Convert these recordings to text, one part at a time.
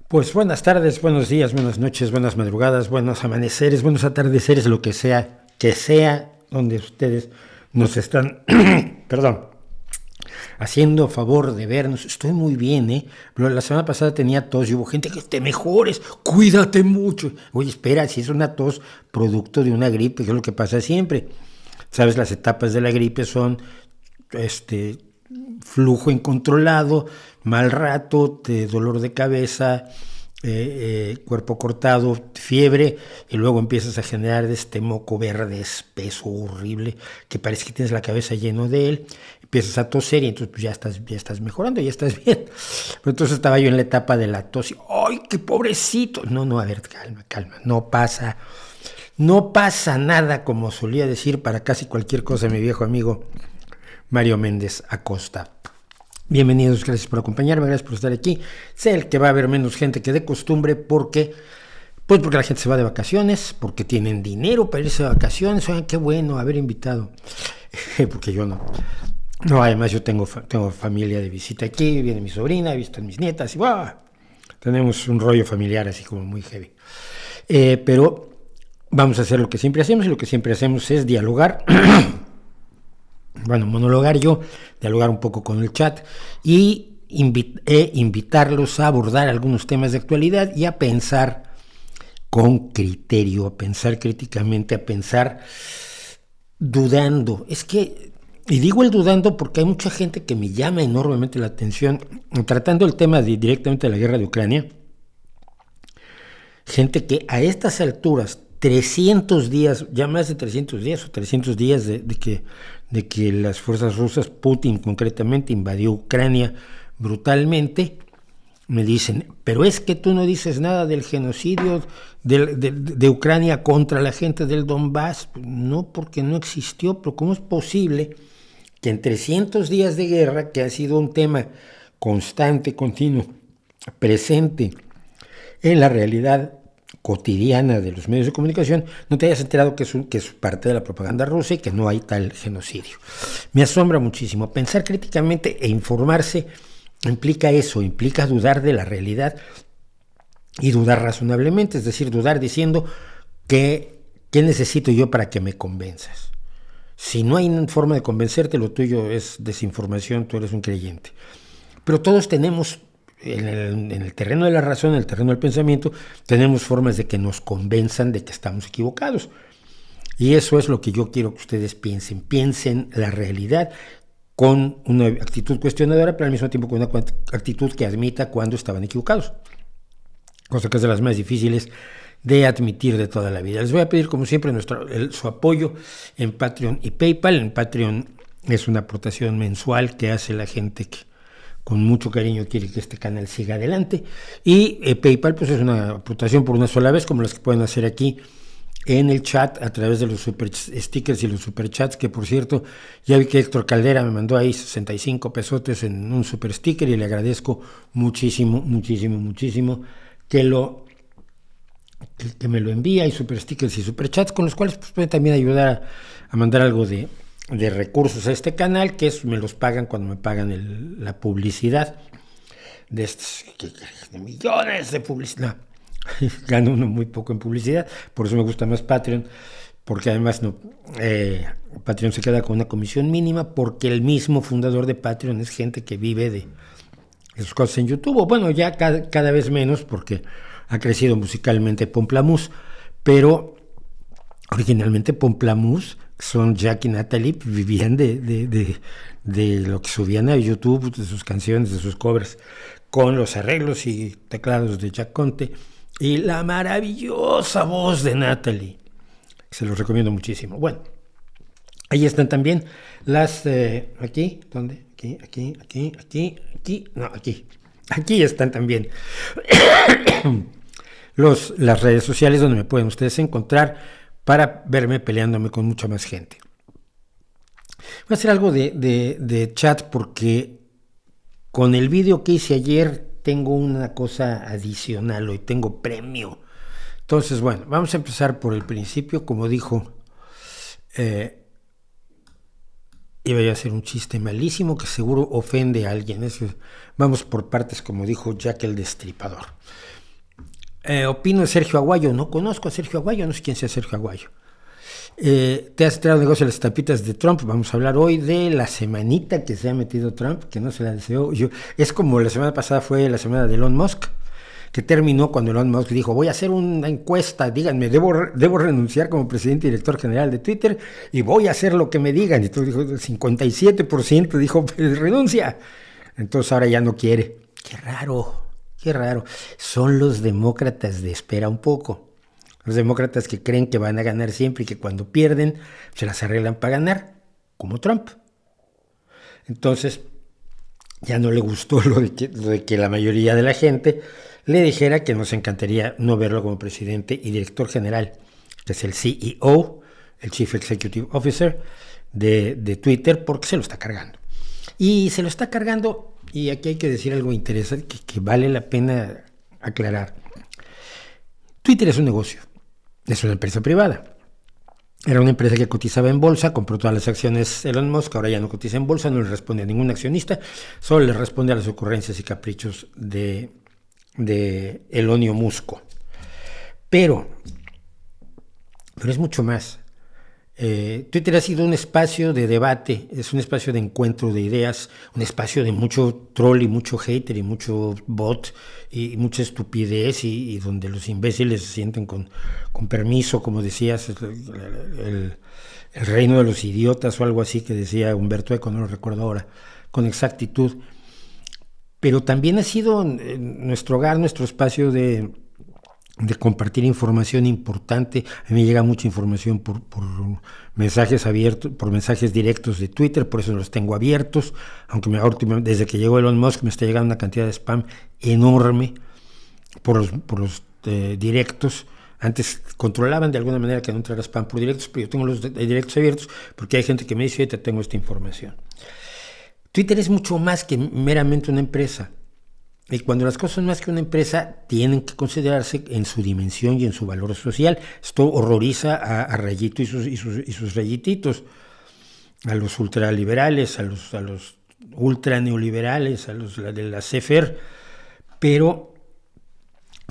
Pues buenas tardes, buenos días, buenas noches, buenas madrugadas, buenos amaneceres, buenos atardeceres, lo que sea donde ustedes nos están, perdón, haciendo favor de vernos. Estoy muy bien, ¿eh? Pero la semana pasada tenía tos y hubo gente que te mejores, cuídate mucho. Oye, espera, si es una tos producto de una gripe, que es lo que pasa siempre. Sabes, las etapas de la gripe son flujo incontrolado, mal rato, dolor de cabeza, cuerpo cortado, fiebre, y luego empiezas a generar este moco verde espeso, horrible, que parece que tienes la cabeza lleno de él, empiezas a toser y entonces pues, ya estás mejorando, ya estás bien. Pero entonces estaba yo en la etapa de la tos y, ¡ay, qué pobrecito! No, a ver, calma, no pasa nada, como solía decir para casi cualquier cosa mi viejo amigo Mario Méndez Acosta. Bienvenidos, gracias por acompañarme, gracias por estar aquí. Sé el que va a haber menos gente que de costumbre porque la gente se va de vacaciones, porque tienen dinero para irse de vacaciones. Oigan, qué bueno haber invitado, porque yo no. No, además yo tengo familia de visita aquí, viene mi sobrina, he visto a mis nietas y ¡wow! Tenemos un rollo familiar así como muy heavy. Pero vamos a hacer lo que siempre hacemos, y lo que siempre hacemos es dialogar. Bueno, monologar yo, dialogar un poco con el chat y invitarlos a abordar algunos temas de actualidad y a pensar con criterio, a pensar críticamente, a pensar dudando. Y digo el dudando porque hay mucha gente que me llama enormemente la atención tratando el tema directamente de la guerra de Ucrania. Gente que a estas alturas, 300 días, ya más de 300 días o 300 días de que las fuerzas rusas, Putin concretamente, invadió Ucrania brutalmente, me dicen, pero es que tú no dices nada del genocidio de Ucrania contra la gente del Donbass. No, porque no existió, pero ¿cómo es posible que en 300 días de guerra, que ha sido un tema constante, continuo, presente en la realidad cotidiana de los medios de comunicación, no te hayas enterado que es parte de la propaganda rusa y que no hay tal genocidio? Me asombra muchísimo. Pensar críticamente e informarse implica eso, implica dudar de la realidad y dudar razonablemente, es decir, dudar diciendo ¿qué necesito yo para que me convenzas? Si no hay forma de convencerte, lo tuyo es desinformación, tú eres un creyente. Pero todos tenemos en el terreno de la razón, en el terreno del pensamiento, tenemos formas de que nos convenzan de que estamos equivocados. Y eso es lo que yo quiero que ustedes piensen la realidad con una actitud cuestionadora, pero al mismo tiempo con una actitud que admita cuando estaban equivocados, cosa que es de las más difíciles de admitir de toda la vida. Les voy a pedir, como siempre, su apoyo en Patreon y PayPal. En Patreon es una aportación mensual que hace la gente que con mucho cariño quiere que este canal siga adelante, y PayPal pues es una aportación por una sola vez, como las que pueden hacer aquí en el chat a través de los super stickers y los super chats, que por cierto ya vi que Héctor Caldera me mandó ahí 65 pesotes en un super sticker y le agradezco muchísimo que me lo envía, y super stickers y super chats con los cuales pues, pueden también ayudar a mandar algo de recursos a este canal, que me los pagan cuando me pagan la publicidad de estos de millones de publicidad. Gano uno muy poco en publicidad, por eso me gusta más Patreon, porque además Patreon se queda con una comisión mínima, porque el mismo fundador de Patreon es gente que vive de sus cosas en YouTube, o bueno, ya cada vez menos, porque ha crecido musicalmente Pomplamoose, pero originalmente Pomplamoose son Jack y Natalie, vivían de lo que subían a YouTube, de sus canciones, de sus covers, con los arreglos y teclados de Jack Conte y la maravillosa voz de Natalie. Se los recomiendo muchísimo. Bueno, ahí están también las aquí, ¿dónde? Aquí están también las redes sociales donde me pueden ustedes encontrar para verme peleándome con mucha más gente. Voy a hacer algo de chat porque con el vídeo que hice ayer tengo una cosa adicional, hoy tengo premio. Entonces, bueno, vamos a empezar por el principio. Como dijo, iba a hacer un chiste malísimo que seguro ofende a alguien. Vamos por partes, como dijo Jack el Destripador. Opino de Sergio Aguayo. No conozco a Sergio Aguayo, no sé quién sea Sergio Aguayo. Te has entrado al negocio de las estampitas de Trump. Vamos a hablar hoy de la semanita que se ha metido Trump, que no se la deseó. Es como la semana pasada fue la semana de Elon Musk, que terminó cuando Elon Musk dijo: voy a hacer una encuesta, díganme, debo renunciar como presidente y director general de Twitter y voy a hacer lo que me digan. Y entonces dijo, 57% dijo, pues, renuncia. Entonces ahora ya no quiere. Qué raro. Son los demócratas de espera un poco. Los demócratas que creen que van a ganar siempre y que cuando pierden se las arreglan para ganar, como Trump. Entonces, ya no le gustó lo de que la mayoría de la gente le dijera que nos encantaría no verlo como presidente y director general, que es el CEO, el Chief Executive Officer de Twitter, porque se lo está cargando. Y se lo está cargando, y aquí hay que decir algo interesante que vale la pena aclarar. Twitter es un negocio. Es una empresa privada. Era una empresa que cotizaba en bolsa, compró todas las acciones Elon Musk, ahora ya no cotiza en bolsa, no le responde a ningún accionista, solo le responde a las ocurrencias y caprichos de Elonio Musco. Pero es mucho más. Twitter ha sido un espacio de debate, es un espacio de encuentro de ideas, un espacio de mucho troll y mucho hater y mucho bot y mucha estupidez y donde los imbéciles se sienten con permiso, como decías, el reino de los idiotas o algo así que decía Humberto Eco, no lo recuerdo ahora con exactitud. Pero también ha sido nuestro hogar, nuestro espacio de compartir información importante. A mí me llega mucha información por mensajes abiertos, por mensajes directos de Twitter, por eso los tengo abiertos, aunque desde que llegó Elon Musk me está llegando una cantidad de spam enorme por los directos. Antes controlaban de alguna manera que no entrara spam por directos, pero yo tengo los directos abiertos porque hay gente que me dice: te tengo esta información. Twitter es mucho más que meramente una empresa. Y cuando las cosas son más que una empresa, tienen que considerarse en su dimensión y en su valor social. Esto horroriza a Rayito y sus rayititos, a los ultraliberales, a los ultraneoliberales, a los de la CFR. Pero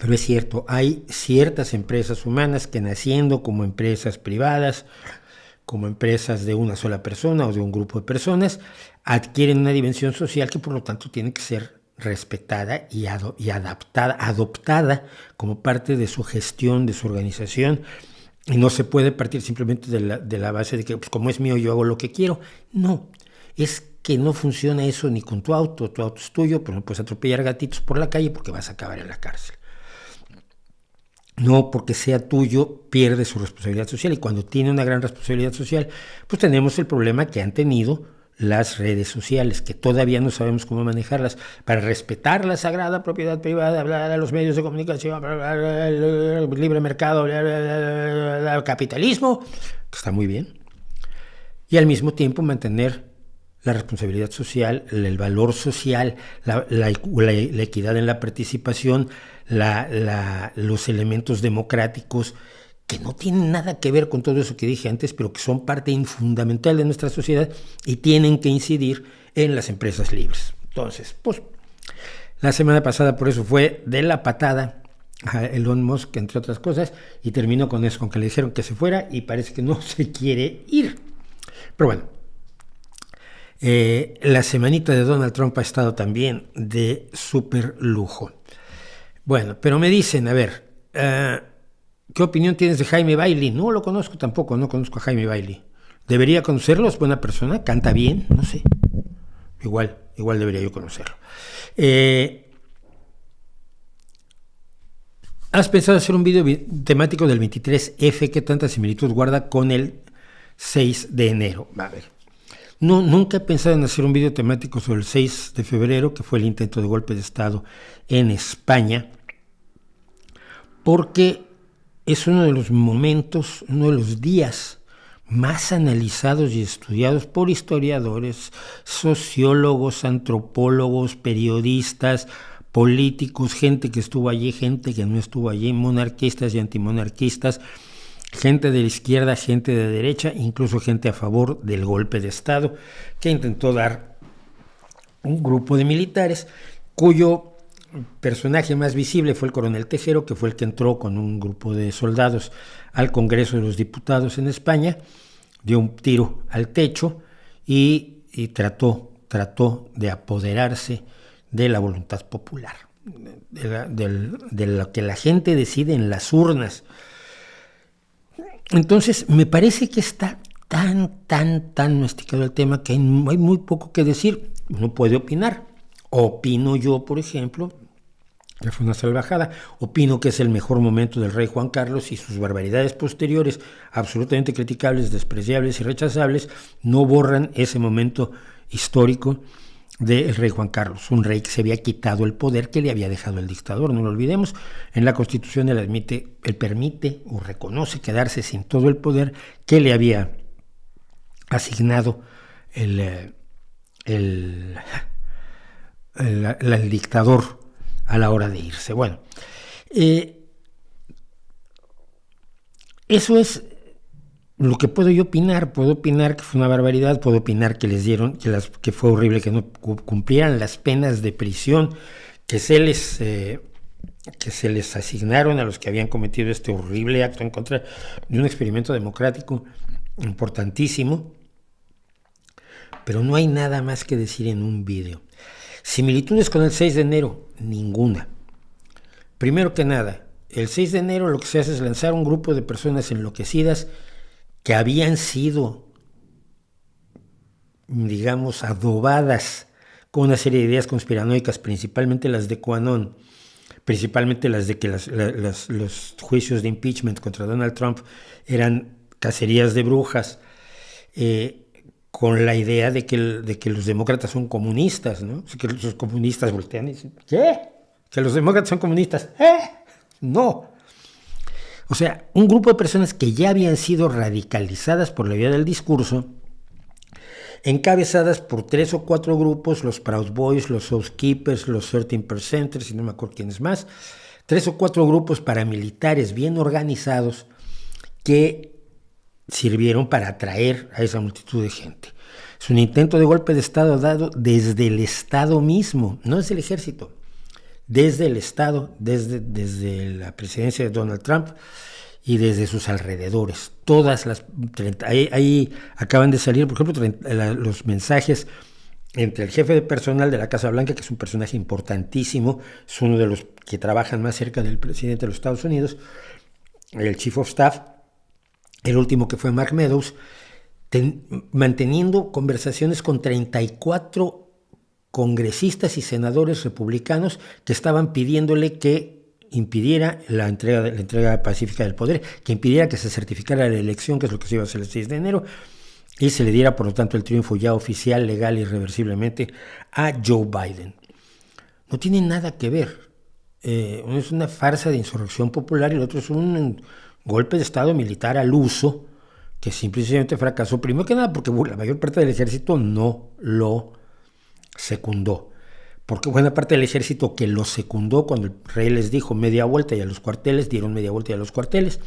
es cierto, hay ciertas empresas humanas que, naciendo como empresas privadas, como empresas de una sola persona o de un grupo de personas, adquieren una dimensión social que por lo tanto tiene que ser respetada y adoptada como parte de su gestión, de su organización, y no se puede partir simplemente de la base de que, pues, como es mío, yo hago lo que quiero. No, es que no funciona eso ni con tu auto es tuyo, pero no puedes atropellar gatitos por la calle porque vas a acabar en la cárcel. No porque sea tuyo pierde su responsabilidad social, y cuando tiene una gran responsabilidad social, pues tenemos el problema que han tenido las redes sociales, que todavía no sabemos cómo manejarlas para respetar la sagrada propiedad privada, hablar a los medios de comunicación, el libre mercado, el capitalismo, que está muy bien, y al mismo tiempo mantener la responsabilidad social, el valor social, la equidad en la participación, los elementos democráticos, que no tienen nada que ver con todo eso que dije antes, pero que son parte fundamental de nuestra sociedad y tienen que incidir en las empresas libres. Entonces, pues, la semana pasada por eso fue de la patada a Elon Musk, entre otras cosas, y terminó con eso, con que le dijeron que se fuera y parece que no se quiere ir. Pero bueno, la semanita de Donald Trump ha estado también de súper lujo. Bueno, pero me dicen, a ver, ¿qué opinión tienes de Jaime Bailey? No lo conozco tampoco, no conozco a Jaime Bailey. ¿Debería conocerlo? ¿Es buena persona? ¿Canta bien? No sé. Igual debería yo conocerlo. ¿Has pensado hacer un video temático del 23F? ¿Qué tanta similitud guarda con el 6 de enero? A ver. No, nunca he pensado en hacer un video temático sobre el 6 de febrero, que fue el intento de golpe de Estado en España, porque es uno de los momentos, uno de los días más analizados y estudiados por historiadores, sociólogos, antropólogos, periodistas, políticos, gente que estuvo allí, gente que no estuvo allí, monarquistas y antimonarquistas, gente de la izquierda, gente de derecha, incluso gente a favor del golpe de Estado que intentó dar un grupo de militares cuyo personaje más visible fue el coronel Tejero, que fue el que entró con un grupo de soldados al Congreso de los Diputados en España, dio un tiro al techo y trató de apoderarse de la voluntad popular, de lo que la gente decide en las urnas. Entonces, me parece que está tan masticado el tema que hay muy poco que decir. Uno puede opinar. Opino yo, por ejemplo, que fue una salvajada. Opino que es el mejor momento del rey Juan Carlos y sus barbaridades posteriores, absolutamente criticables, despreciables y rechazables, no borran ese momento histórico del rey Juan Carlos, un rey que se había quitado el poder que le había dejado el dictador. No lo olvidemos, en la Constitución él permite o reconoce quedarse sin todo el poder que le había asignado el dictador a la hora de irse. Bueno, eso es lo que puedo yo opinar. Puedo opinar que fue una barbaridad, puedo opinar que les dieron, que fue horrible que no cumplieran las penas de prisión que se les asignaron a los que habían cometido este horrible acto en contra de un experimento democrático importantísimo. Pero no hay nada más que decir en un video. Similitudes con el 6 de enero, ninguna. Primero que nada, el 6 de enero lo que se hace es lanzar un grupo de personas enloquecidas que habían sido, digamos, adobadas con una serie de ideas conspiranoicas, principalmente las de QAnon, principalmente las de que los juicios de impeachment contra Donald Trump eran cacerías de brujas, con la idea de que los demócratas son comunistas, ¿no? Que los comunistas voltean y dicen, ¿qué? ¿Que los demócratas son comunistas? No. O sea, un grupo de personas que ya habían sido radicalizadas por la vía del discurso, encabezadas por 3 o 4 grupos, los Proud Boys, los Housekeepers, los 13%, y no me acuerdo quiénes más, 3 o 4 grupos paramilitares bien organizados que sirvieron para atraer a esa multitud de gente. Es un intento de golpe de Estado dado desde el Estado mismo, no desde el ejército, desde el Estado, desde la presidencia de Donald Trump y desde sus alrededores. Todas las 30, ahí acaban de salir, por ejemplo, los mensajes entre el jefe de personal de la Casa Blanca, que es un personaje importantísimo, es uno de los que trabajan más cerca del presidente de los Estados Unidos, el Chief of Staff, el último que fue Mark Meadows, manteniendo conversaciones con 34 congresistas y senadores republicanos que estaban pidiéndole que impidiera la entrega pacífica del poder, que impidiera que se certificara la elección, que es lo que se iba a hacer el 6 de enero, y se le diera, por lo tanto, el triunfo ya oficial, legal, irreversiblemente a Joe Biden. No tiene nada que ver. Uno es una farsa de insurrección popular y el otro es un golpe de Estado militar al uso que simplemente fracasó, primero que nada porque la mayor parte del ejército no lo secundó, porque buena parte del ejército que lo secundó cuando el rey les dijo media vuelta y a los cuarteles, dieron media vuelta y a los cuarteles,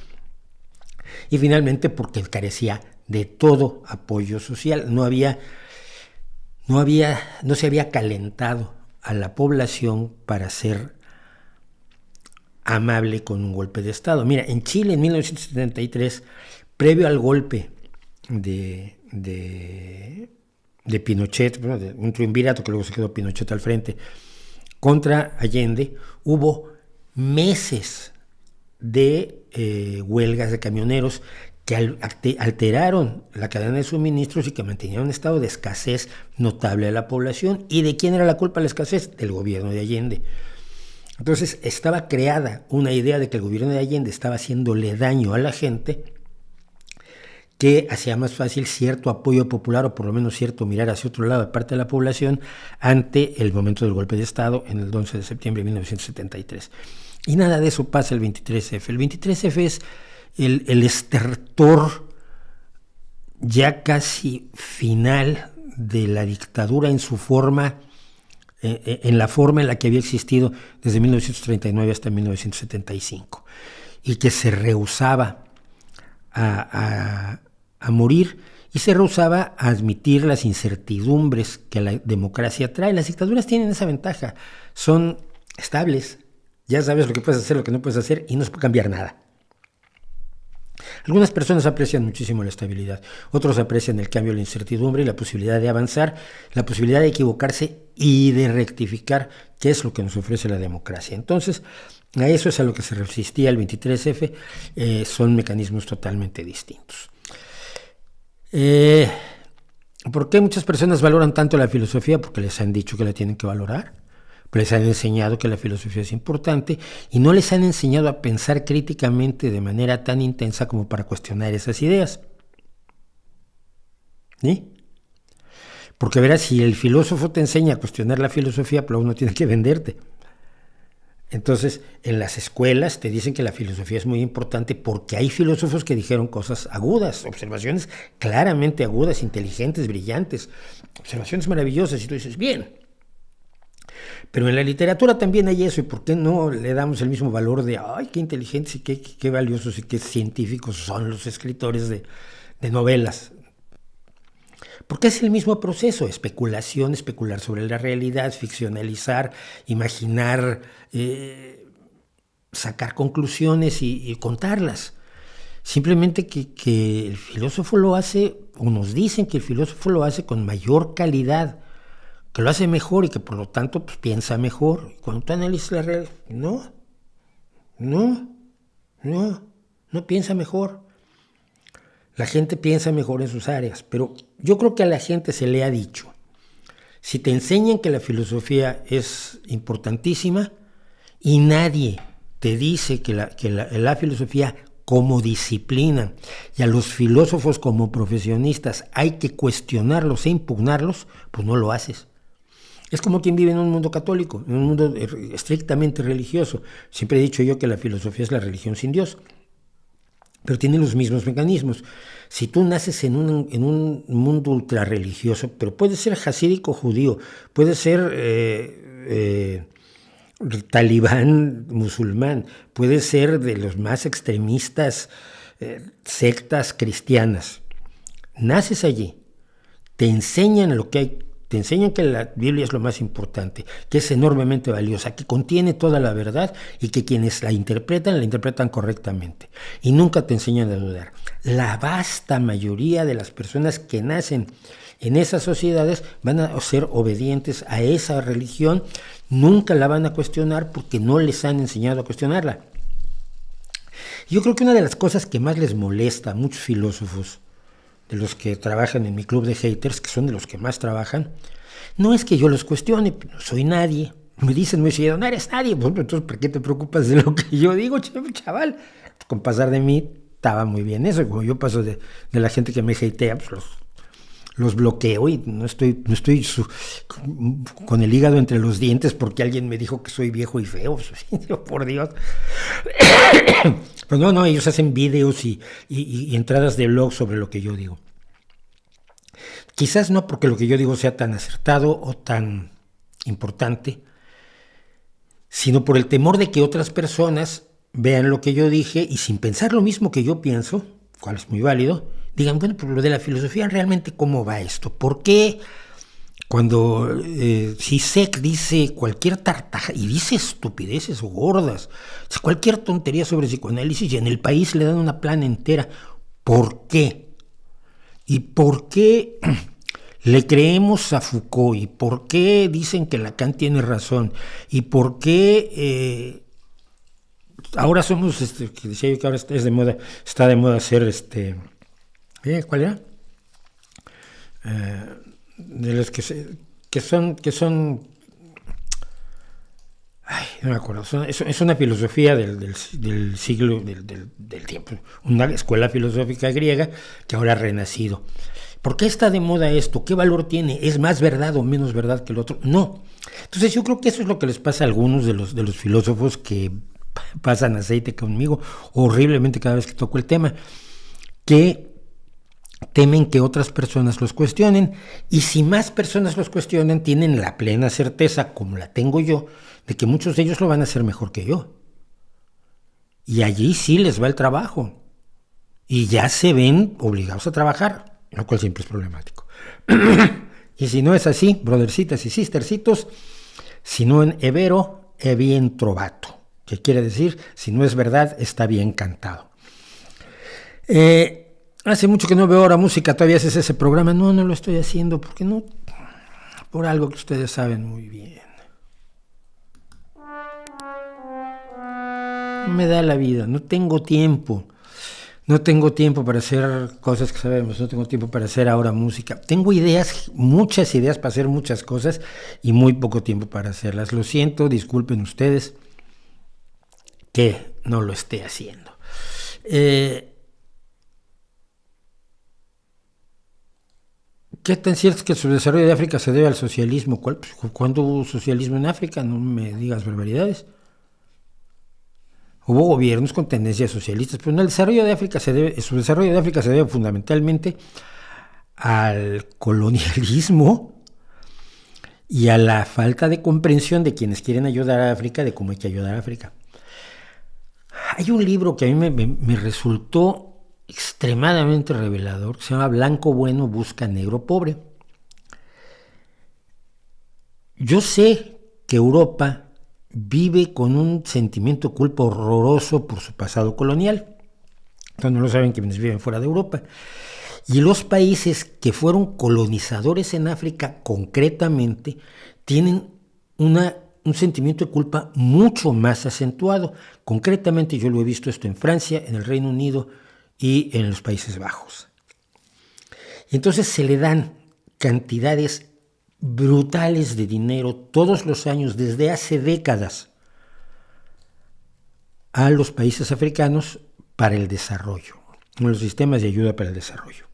y finalmente porque carecía de todo apoyo social, no se había calentado a la población para ser amable con un golpe de Estado. Mira, en Chile en 1973, previo al golpe de Pinochet, bueno, de un triunvirato que luego se quedó Pinochet al frente, contra Allende, hubo meses de huelgas de camioneros que alteraron la cadena de suministros y que mantenían un estado de escasez notable de la población. ¿Y de quién era la culpa de la escasez? Del gobierno de Allende. Entonces estaba creada una idea de que el gobierno de Allende estaba haciéndole daño a la gente, que hacía más fácil cierto apoyo popular o por lo menos cierto mirar hacia otro lado de parte de la población ante el momento del golpe de Estado en el 11 de septiembre de 1973. Y nada de eso pasa el 23F. El 23F es el estertor ya casi final de la dictadura en su forma, en la forma en la que había existido desde 1939 hasta 1975, y que se rehusaba a morir y se rehusaba a admitir las incertidumbres que la democracia trae. Las dictaduras tienen esa ventaja, son estables. Ya sabes lo que puedes hacer, lo que no puedes hacer y no se puede cambiar nada. Algunas personas aprecian muchísimo la estabilidad, otros aprecian el cambio, la incertidumbre y la posibilidad de avanzar, la posibilidad de equivocarse y de rectificar, que es lo que nos ofrece la democracia. Entonces, a eso es a lo que se resistía el 23F, son mecanismos totalmente distintos. ¿Por qué muchas personas valoran tanto la filosofía? Porque les han dicho que la tienen que valorar. Les han enseñado que la filosofía es importante y no les han enseñado a pensar críticamente de manera tan intensa como para cuestionar esas ideas. ¿Sí? Porque verás, si el filósofo te enseña a cuestionar la filosofía, pues uno tiene que venderte. Entonces, en las escuelas te dicen que la filosofía es muy importante porque hay filósofos que dijeron cosas agudas, observaciones claramente agudas, inteligentes, brillantes, observaciones maravillosas, y tú dices, bien. Pero en la literatura también hay eso, y ¿por qué no le damos el mismo valor de, ay, qué inteligentes y qué valiosos y qué científicos son los escritores de novelas? Porque es el mismo proceso, especulación, especular sobre la realidad, ficcionalizar, imaginar, sacar conclusiones y contarlas. Simplemente que el filósofo lo hace, o nos dicen que el filósofo lo hace con mayor calidad, que lo hace mejor y que por lo tanto pues, piensa mejor. Cuando tú analizas la realidad, no piensa mejor. La gente piensa mejor en sus áreas, pero yo creo que a la gente se le ha dicho, si te enseñan que la filosofía es importantísima y nadie te dice que la filosofía como disciplina y a los filósofos como profesionistas hay que cuestionarlos e impugnarlos, pues no lo haces. Es como quien vive en un mundo católico, en un mundo estrictamente religioso. Siempre he dicho yo que la filosofía es la religión sin Dios, pero tiene los mismos mecanismos. Si tú naces en un mundo ultrarreligioso, pero puede ser hasídico judío, puede ser talibán musulmán, puede ser de los más extremistas sectas cristianas. Naces allí, te enseñan lo que hay. Te enseñan que la Biblia es lo más importante, que es enormemente valiosa, que contiene toda la verdad y que quienes la interpretan correctamente. Y nunca te enseñan a dudar. La vasta mayoría de las personas que nacen en esas sociedades van a ser obedientes a esa religión, nunca la van a cuestionar porque no les han enseñado a cuestionarla. Yo creo que una de las cosas que más les molesta a muchos filósofos, de los que trabajan en mi club de haters, que son de los que más trabajan, no es que yo los cuestione, no soy nadie. Me dicen muy seguido, no eres nadie, pues, entonces ¿por qué te preocupas de lo que yo digo, chaval? Con pasar de mí estaba muy bien eso, como yo paso de la gente que me hatea, pues los bloqueo y no estoy con el hígado entre los dientes porque alguien me dijo que soy viejo y feo, por Dios. Pues no, ellos hacen videos y entradas de blog sobre lo que yo digo. Quizás no porque lo que yo digo sea tan acertado o tan importante, sino por el temor de que otras personas vean lo que yo dije y sin pensar lo mismo que yo pienso, cual es muy válido, digan, bueno, pues lo de la filosofía, ¿realmente cómo va esto? ¿Por qué cuando Zizek dice cualquier tartaja, y dice estupideces gordas, dice cualquier tontería sobre psicoanálisis y en el país le dan una plana entera? ¿Por qué? ¿Y por qué le creemos a Foucault? ¿Y por qué dicen que Lacan tiene razón? ¿Y por qué ahora somos, que decía yo que ahora está de moda ser ¿cuál era? De los que son ay, no me acuerdo, es una filosofía del siglo, del tiempo, una escuela filosófica griega que ahora ha renacido. ¿Por qué está de moda esto? ¿Qué valor tiene? ¿Es más verdad o menos verdad que el otro? No. Entonces yo creo que eso es lo que les pasa a algunos de los filósofos que pasan aceite conmigo horriblemente cada vez que toco el tema, que temen que otras personas los cuestionen, y si más personas los cuestionan, tienen la plena certeza, como la tengo yo, de que muchos de ellos lo van a hacer mejor que yo. Y allí sí les va el trabajo. Y ya se ven obligados a trabajar, lo cual siempre es problemático. Y si no es así, brothercitas y sistercitos, si no en Evero, è bien trovato, que quiere decir, si no es verdad, está bien cantado. Hace mucho que no veo ahora música, todavía haces ese programa. No lo estoy haciendo, porque no, por algo que ustedes saben muy bien. No me da la vida, no tengo tiempo. No tengo tiempo para hacer cosas que sabemos, no tengo tiempo para hacer ahora música. Tengo ideas, muchas ideas para hacer muchas cosas y muy poco tiempo para hacerlas. Lo siento, disculpen ustedes que no lo esté haciendo. ¿Qué tan cierto es que el subdesarrollo de África se debe al socialismo? ¿Cuándo hubo socialismo en África? No me digas barbaridades. Hubo gobiernos con tendencias socialistas, pero el subdesarrollo de África se debe fundamentalmente al colonialismo y a la falta de comprensión de quienes quieren ayudar a África, de cómo hay que ayudar a África. Hay un libro que a mí me resultó extremadamente revelador, que se llama Blanco Bueno busca Negro Pobre. Yo sé que Europa vive con un sentimiento de culpa horroroso por su pasado colonial. Entonces no lo saben quienes viven fuera de Europa. Y los países que fueron colonizadores en África concretamente tienen un sentimiento de culpa mucho más acentuado. Concretamente yo lo he visto esto en Francia, en el Reino Unido y en los Países Bajos. Y entonces se le dan cantidades brutales de dinero todos los años desde hace décadas a los países africanos para el desarrollo, los sistemas de ayuda para el desarrollo.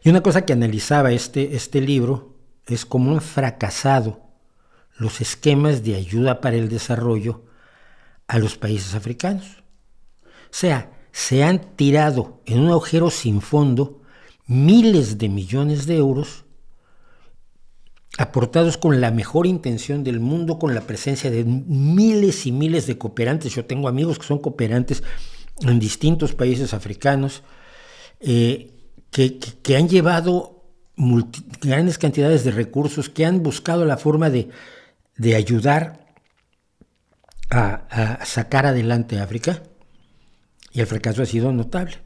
Y una cosa que analizaba este libro es cómo han fracasado los esquemas de ayuda para el desarrollo a los países africanos. O sea, se han tirado en un agujero sin fondo miles de millones de euros aportados con la mejor intención del mundo, con la presencia de miles y miles de cooperantes. Yo tengo amigos que son cooperantes en distintos países africanos, que han llevado grandes cantidades de recursos, que han buscado la forma de ayudar a sacar adelante a África, y el fracaso ha sido notable.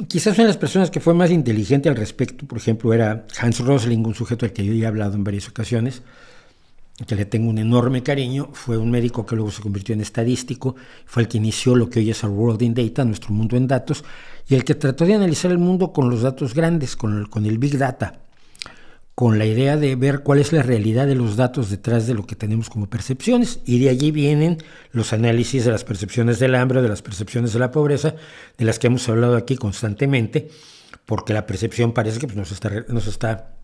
Quizás una de las personas que fue más inteligente al respecto, por ejemplo, era Hans Rosling, un sujeto al que yo ya he hablado en varias ocasiones, que le tengo un enorme cariño. Fue un médico que luego se convirtió en estadístico, fue el que inició lo que hoy es Our World in Data, nuestro mundo en datos, y el que trató de analizar el mundo con los datos grandes, con el Big Data, con la idea de ver cuál es la realidad de los datos detrás de lo que tenemos como percepciones, y de allí vienen los análisis de las percepciones del hambre, de las percepciones de la pobreza, de las que hemos hablado aquí constantemente, porque la percepción parece que nos está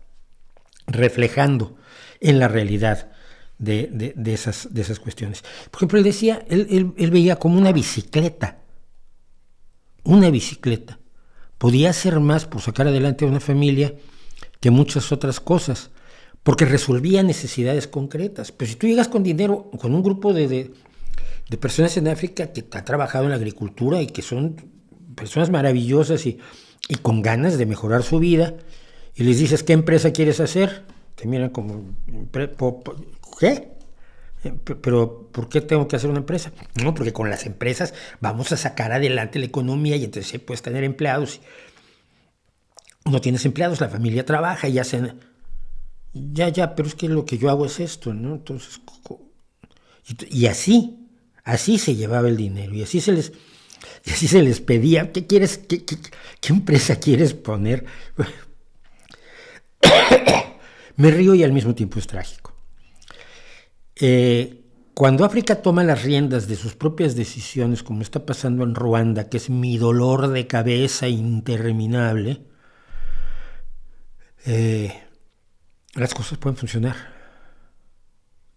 reflejando en la realidad de esas cuestiones. Por ejemplo, él decía, él veía como una bicicleta podía hacer más por sacar adelante a una familia que muchas otras cosas, porque resolvía necesidades concretas. Pero si tú llegas con dinero, con un grupo de personas en África que han trabajado en la agricultura y que son personas maravillosas y con ganas de mejorar su vida, y les dices, ¿qué empresa quieres hacer? Te miran como, ¿qué? ¿Pero por qué tengo que hacer una empresa? No, porque con las empresas vamos a sacar adelante la economía y entonces puedes tener empleados. No tienes empleados, la familia trabaja y hacen... pero es que lo que yo hago es esto, ¿no? Entonces, y así se llevaba el dinero, y así se les pedía, ¿qué quieres? ¿Qué empresa quieres poner? Me río y al mismo tiempo es trágico. Cuando África toma las riendas de sus propias decisiones, como está pasando en Ruanda, que es mi dolor de cabeza interminable, las cosas pueden funcionar.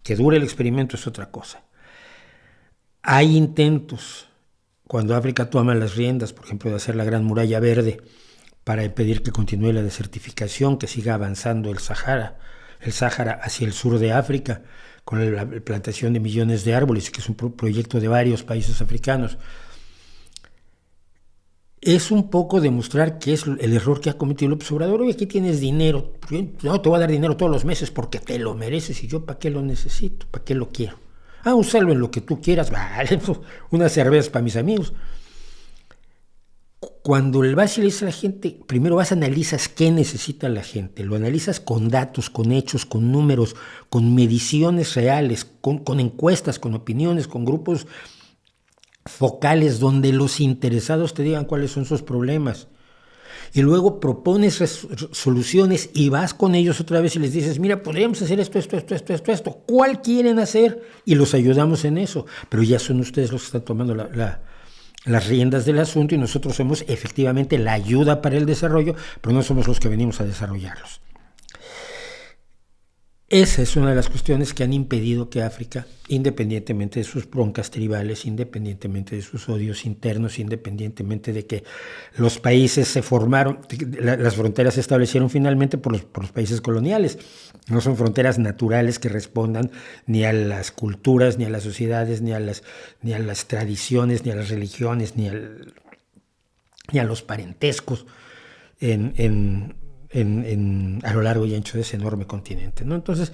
Que dure el experimento es otra cosa. Hay intentos, cuando África toma las riendas, por ejemplo, de hacer la Gran Muralla Verde, para impedir que continúe la desertificación, que siga avanzando el Sahara hacia el sur de África, con la plantación de millones de árboles, que es un proyecto de varios países africanos. es un poco demostrar que es el error que ha cometido López Obrador. Oye, aquí tienes dinero, yo no te voy a dar dinero todos los meses porque te lo mereces y yo para qué lo necesito, para qué lo quiero. Úsalo en lo que tú quieras, vale, unas cervezas para mis amigos. Cuando el vas y le dices a la gente, primero analizas qué necesita la gente, lo analizas con datos, con hechos, con números, con mediciones reales, con encuestas, con opiniones, con grupos focales donde los interesados te digan cuáles son sus problemas. Y luego propones soluciones y vas con ellos otra vez y les dices, mira, podríamos hacer esto. ¿Cuál quieren hacer? Y los ayudamos en eso. Pero ya son ustedes los que están tomando las riendas del asunto y nosotros somos efectivamente la ayuda para el desarrollo, pero no somos los que venimos a desarrollarlos. Esa es una de las cuestiones que han impedido que África, independientemente de sus broncas tribales, independientemente de sus odios internos, independientemente de que los países se formaron, las fronteras se establecieron finalmente por los países coloniales. No son fronteras naturales que respondan ni a las culturas, ni a las sociedades, ni a las tradiciones, ni a las religiones, ni a los parentescos a lo largo y ancho de ese enorme continente, ¿no? Entonces,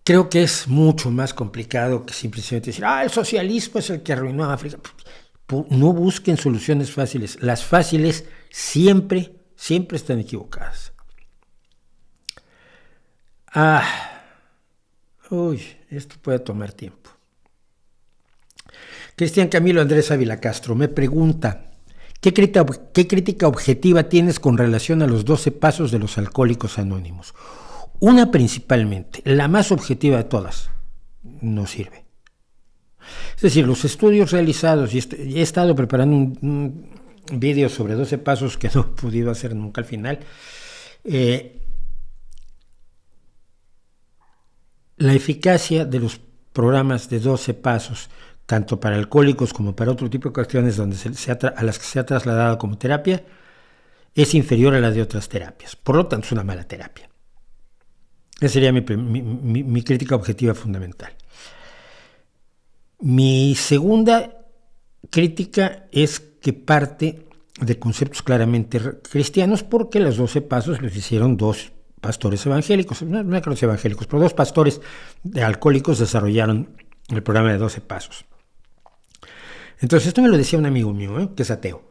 creo que es mucho más complicado que simplemente decir, el socialismo es el que arruinó a África. No busquen soluciones fáciles. Las fáciles siempre están equivocadas. Esto puede tomar tiempo. Cristian Camilo Andrés Ávila Castro me pregunta, ¿qué crítica objetiva tienes con relación a los 12 pasos de los Alcohólicos Anónimos? Una principalmente, la más objetiva de todas, no sirve. Es decir, los estudios realizados, y he estado preparando un vídeo sobre 12 pasos que no he podido hacer nunca al final, la eficacia de los programas de 12 pasos, tanto para alcohólicos como para otro tipo de cuestiones donde a las que se ha trasladado como terapia, es inferior a la de otras terapias. Por lo tanto, es una mala terapia. Esa sería mi crítica objetiva fundamental. Mi segunda crítica es que parte de conceptos claramente cristianos, porque los 12 pasos los hicieron dos pastores evangélicos, no que los evangélicos, pero dos pastores de alcohólicos desarrollaron el programa de 12 pasos. Entonces, esto me lo decía un amigo mío, que es ateo.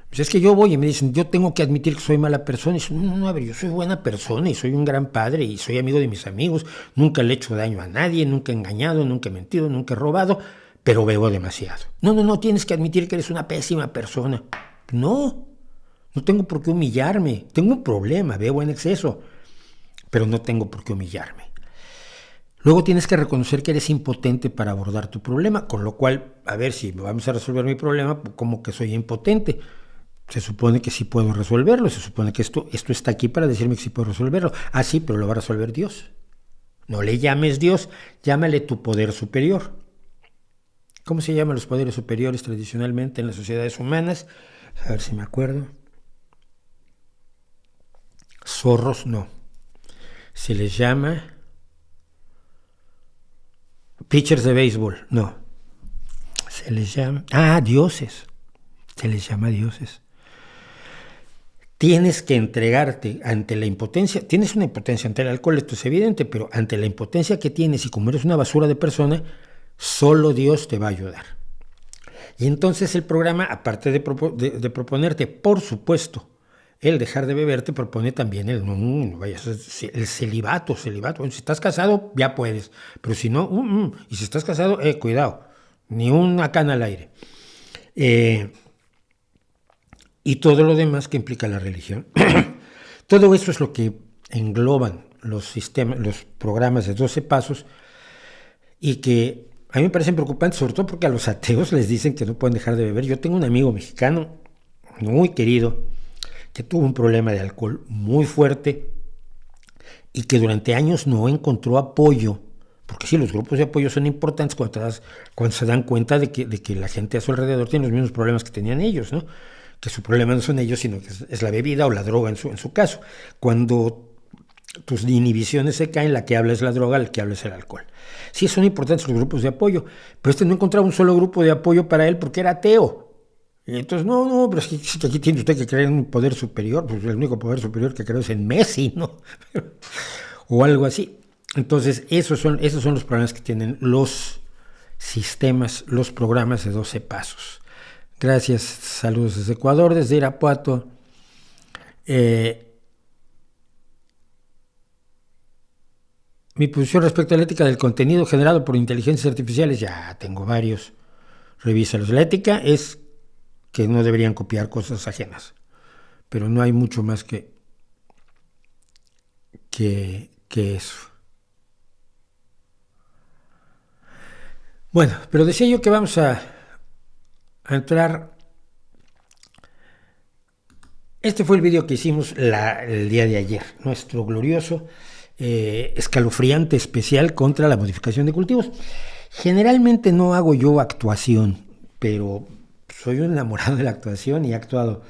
Pues es que yo voy y me dicen, yo tengo que admitir que soy mala persona. Y yo, no, a ver, yo soy buena persona y soy un gran padre y soy amigo de mis amigos. Nunca le he hecho daño a nadie, nunca he engañado, nunca he mentido, nunca he robado, pero bebo demasiado. No, tienes que admitir que eres una pésima persona. No tengo por qué humillarme. Tengo un problema, bebo en exceso, pero no tengo por qué humillarme. Luego tienes que reconocer que eres impotente para abordar tu problema, con lo cual, a ver, si vamos a resolver mi problema, como que soy impotente. Se supone que sí puedo resolverlo, se supone que esto está aquí para decirme que sí puedo resolverlo. Sí, pero lo va a resolver Dios. No le llames Dios, llámale tu poder superior. ¿Cómo se llaman los poderes superiores tradicionalmente en las sociedades humanas? A ver si me acuerdo. Zorros, no. Se les llama pitchers de béisbol, no. Se les llama dioses. Se les llama dioses. Tienes que entregarte ante la impotencia. Tienes una impotencia ante el alcohol, esto es evidente, pero ante la impotencia que tienes y como eres una basura de persona, solo Dios te va a ayudar. Y entonces el programa, aparte de proponerte, por supuesto, el dejar de beber, te propone también el celibato. Bueno, si estás casado, ya puedes, pero si no, y si estás casado, cuidado, ni una cana al aire. Y todo lo demás que implica la religión. Todo eso es lo que engloban los programas de 12 pasos, y que a mí me parecen preocupantes, sobre todo porque a los ateos les dicen que no pueden dejar de beber. Yo tengo un amigo mexicano muy querido que tuvo un problema de alcohol muy fuerte y que durante años no encontró apoyo, porque sí, los grupos de apoyo son importantes cuando se dan cuenta de que la gente a su alrededor tiene los mismos problemas que tenían ellos, ¿no? Que su problema no son ellos, sino que es la bebida o la droga en su caso. Cuando tus inhibiciones se caen, la que habla es la droga, la que habla es el alcohol. Sí, son importantes los grupos de apoyo, pero no encontraba un solo grupo de apoyo para él porque era ateo. Y entonces, no, pero es que aquí tiene usted que creer en un poder superior, pues el único poder superior que creo es en Messi, ¿no? O algo así. Entonces, esos son los problemas que tienen los sistemas, los programas de 12 pasos. Gracias, saludos desde Ecuador, desde Irapuato. Mi posición respecto a la ética del contenido generado por inteligencias artificiales, ya tengo varios. Revísalos. La ética es que no deberían copiar cosas ajenas, pero no hay mucho más que eso. Bueno, pero decía yo que vamos a entrar. Este fue el video que hicimos el día de ayer, nuestro glorioso, escalofriante especial contra la modificación de cultivos. Generalmente no hago yo actuación, pero soy un enamorado de la actuación y he actuado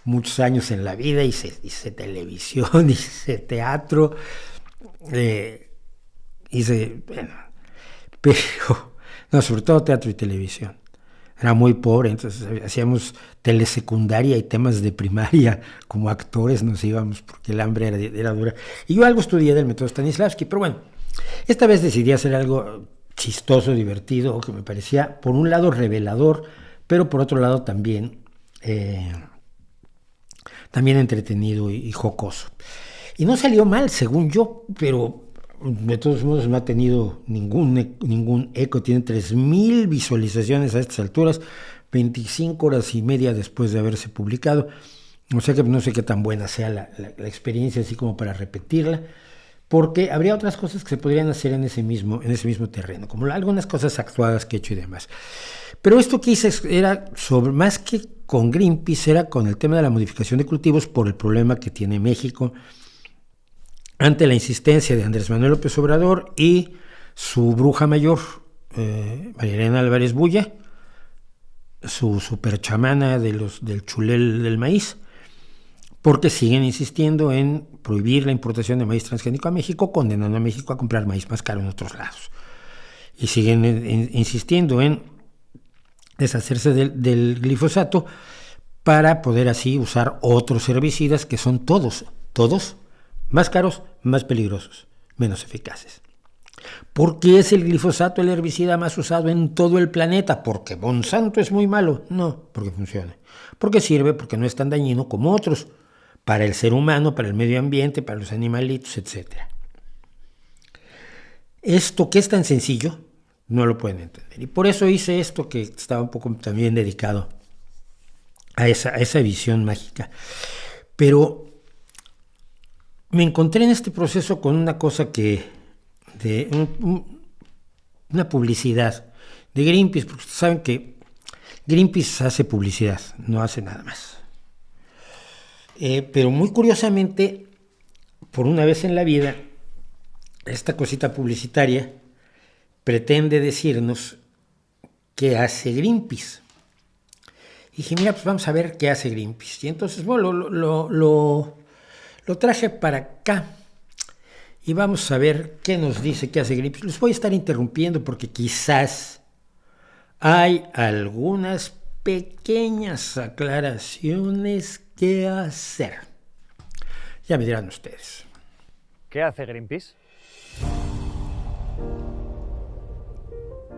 muchos años en la vida, hice televisión, hice teatro, bueno, pero no, sobre todo teatro y televisión. Era muy pobre, entonces hacíamos telesecundaria y temas de primaria, como actores nos íbamos porque el hambre era dura. Y yo algo estudié del método Stanislavski, pero bueno, esta vez decidí hacer algo chistoso, divertido, que me parecía por un lado revelador, pero por otro lado también entretenido y jocoso. Y no salió mal, según yo, pero de todos modos no ha tenido ningún eco. Tiene 3,000 visualizaciones a estas alturas, 25 horas y media después de haberse publicado. O sea que no sé qué tan buena sea la experiencia, así como para repetirla, porque habría otras cosas que se podrían hacer en ese mismo terreno, como algunas cosas actuadas que he hecho y demás. Pero esto que hice era sobre, más que con Greenpeace, era con el tema de la modificación de cultivos por el problema que tiene México ante la insistencia de Andrés Manuel López Obrador y su bruja mayor, María Elena Álvarez Bulla, su superchamana del chulel del maíz, porque siguen insistiendo en prohibir la importación de maíz transgénico a México, condenando a México a comprar maíz más caro en otros lados. Y siguen insistiendo en deshacerse del glifosato para poder así usar otros herbicidas que son todos más caros, más peligrosos, menos eficaces. ¿Por qué es el glifosato el herbicida más usado en todo el planeta? ¿Porque Monsanto es muy malo? No, porque funciona. Porque sirve, porque no es tan dañino como otros, para el ser humano, para el medio ambiente, para los animalitos, etc. Esto que es tan sencillo, no lo pueden entender. Y por eso hice esto, que estaba un poco también dedicado a esa visión mágica. Pero me encontré en este proceso con una cosa una publicidad de Greenpeace, porque ustedes saben que Greenpeace hace publicidad, no hace nada más. Pero muy curiosamente, por una vez en la vida, esta cosita publicitaria pretende decirnos qué hace Greenpeace. Y dije, mira, pues vamos a ver qué hace Greenpeace. Y entonces, bueno, lo traje para acá y vamos a ver qué nos dice, qué hace Greenpeace. Los voy a estar interrumpiendo porque quizás hay algunas pequeñas aclaraciones que hacer. Ya me dirán ustedes. ¿Qué hace Greenpeace?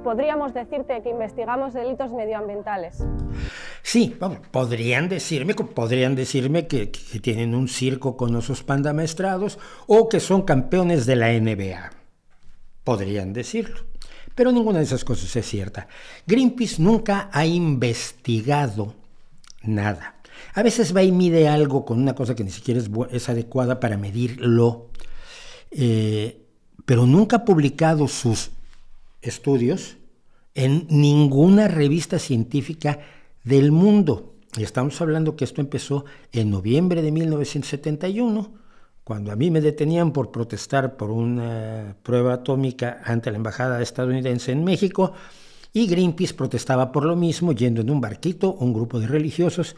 Podríamos decirte que investigamos delitos medioambientales. Sí, vamos, podrían decirme que tienen un circo con osos panda maestrados o que son campeones de la NBA. Podrían decirlo, pero ninguna de esas cosas es cierta. Greenpeace nunca ha investigado nada. A veces va y mide algo con una cosa que ni siquiera es adecuada para medirlo, pero nunca ha publicado sus estudios en ninguna revista científica del mundo. Y estamos hablando que esto empezó en noviembre de 1971, cuando a mí me detenían por protestar por una prueba atómica ante la embajada estadounidense en México, y Greenpeace protestaba por lo mismo, yendo en un barquito, un grupo de religiosos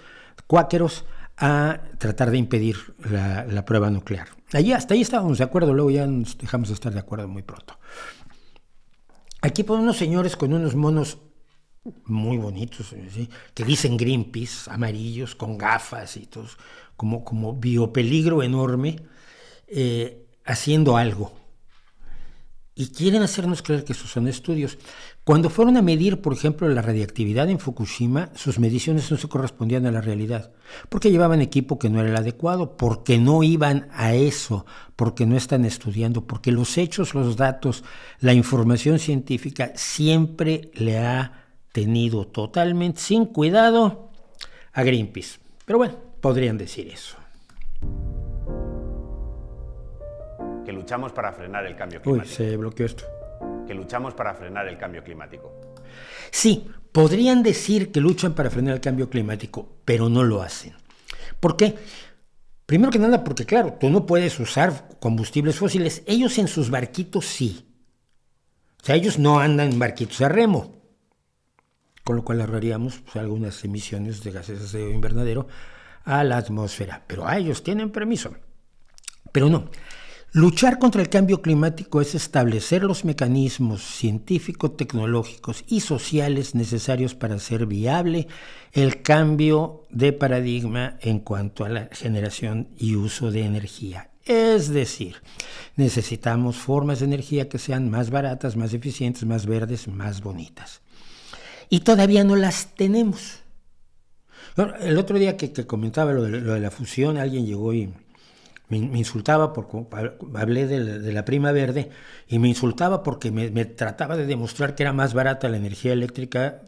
cuáqueros, a tratar de impedir la prueba nuclear. Hasta ahí estábamos de acuerdo, luego ya nos dejamos de estar de acuerdo muy pronto. Aquí ponen unos señores con unos monos muy bonitos, ¿sí? Que dicen Greenpeace, amarillos, con gafas y todos, como biopeligro enorme, haciendo algo. Y quieren hacernos creer que esos son estudios. Cuando fueron a medir, por ejemplo, la radiactividad en Fukushima, sus mediciones no se correspondían a la realidad, porque llevaban equipo que no era el adecuado, porque no iban a eso, porque no están estudiando, porque los hechos, los datos, la información científica siempre le ha tenido totalmente sin cuidado a Greenpeace. Pero bueno, podrían decir eso. Que luchamos para frenar el cambio climático. Uy, se bloqueó esto. Que luchamos para frenar el cambio climático. Sí, podrían decir que luchan para frenar el cambio climático, pero no lo hacen. ¿Por qué? Primero que nada, porque claro, tú no puedes usar combustibles fósiles. Ellos en sus barquitos sí. O sea, ellos no andan en barquitos a remo. Con lo cual ahorraríamos pues, algunas emisiones de gases de invernadero a la atmósfera. Pero ellos tienen permiso. Pero no. Luchar contra el cambio climático es establecer los mecanismos científicos, tecnológicos y sociales necesarios para hacer viable el cambio de paradigma en cuanto a la generación y uso de energía. Es decir, necesitamos formas de energía que sean más baratas, más eficientes, más verdes, más bonitas. Y todavía no las tenemos. El otro día que comentaba lo de la fusión, alguien llegó y me insultaba porque hablé de la prima verde y me insultaba porque me trataba de demostrar que era más barata la energía eléctrica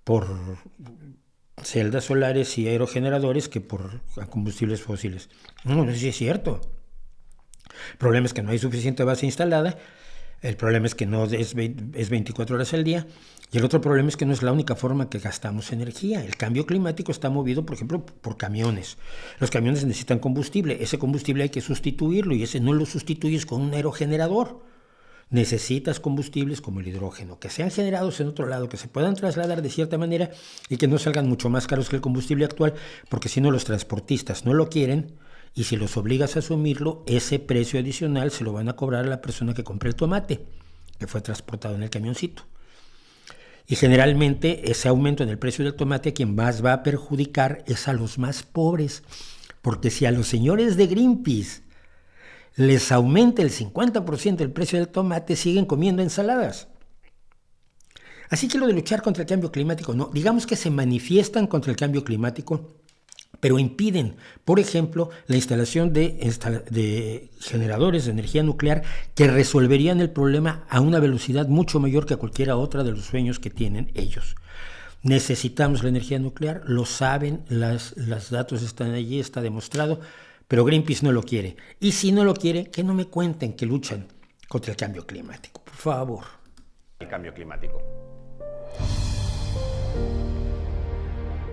por celdas solares y aerogeneradores que por combustibles fósiles. No sé si es cierto. El problema es que no hay suficiente base instalada, el problema es que no es 24 horas al día, y el otro problema es que no es la única forma que gastamos energía. El cambio climático está movido, por ejemplo, por camiones. Los camiones necesitan combustible, ese combustible hay que sustituirlo y ese no lo sustituyes con un aerogenerador. Necesitas combustibles como el hidrógeno, que sean generados en otro lado, que se puedan trasladar de cierta manera y que no salgan mucho más caros que el combustible actual, porque si no los transportistas no lo quieren, y si los obligas a asumirlo, ese precio adicional se lo van a cobrar a la persona que compró el tomate, que fue transportado en el camioncito. Y generalmente ese aumento en el precio del tomate a quien más va a perjudicar es a los más pobres, porque si a los señores de Greenpeace les aumenta el 50% el precio del tomate, siguen comiendo ensaladas. Así que lo de luchar contra el cambio climático, no, digamos que se manifiestan contra el cambio climático, pero impiden, por ejemplo, la instalación de generadores de energía nuclear que resolverían el problema a una velocidad mucho mayor que a cualquiera otra de los sueños que tienen ellos. Necesitamos la energía nuclear, lo saben, los datos están allí, está demostrado, pero Greenpeace no lo quiere. Y si no lo quiere, que no me cuenten que luchan contra el cambio climático, por favor. El cambio climático.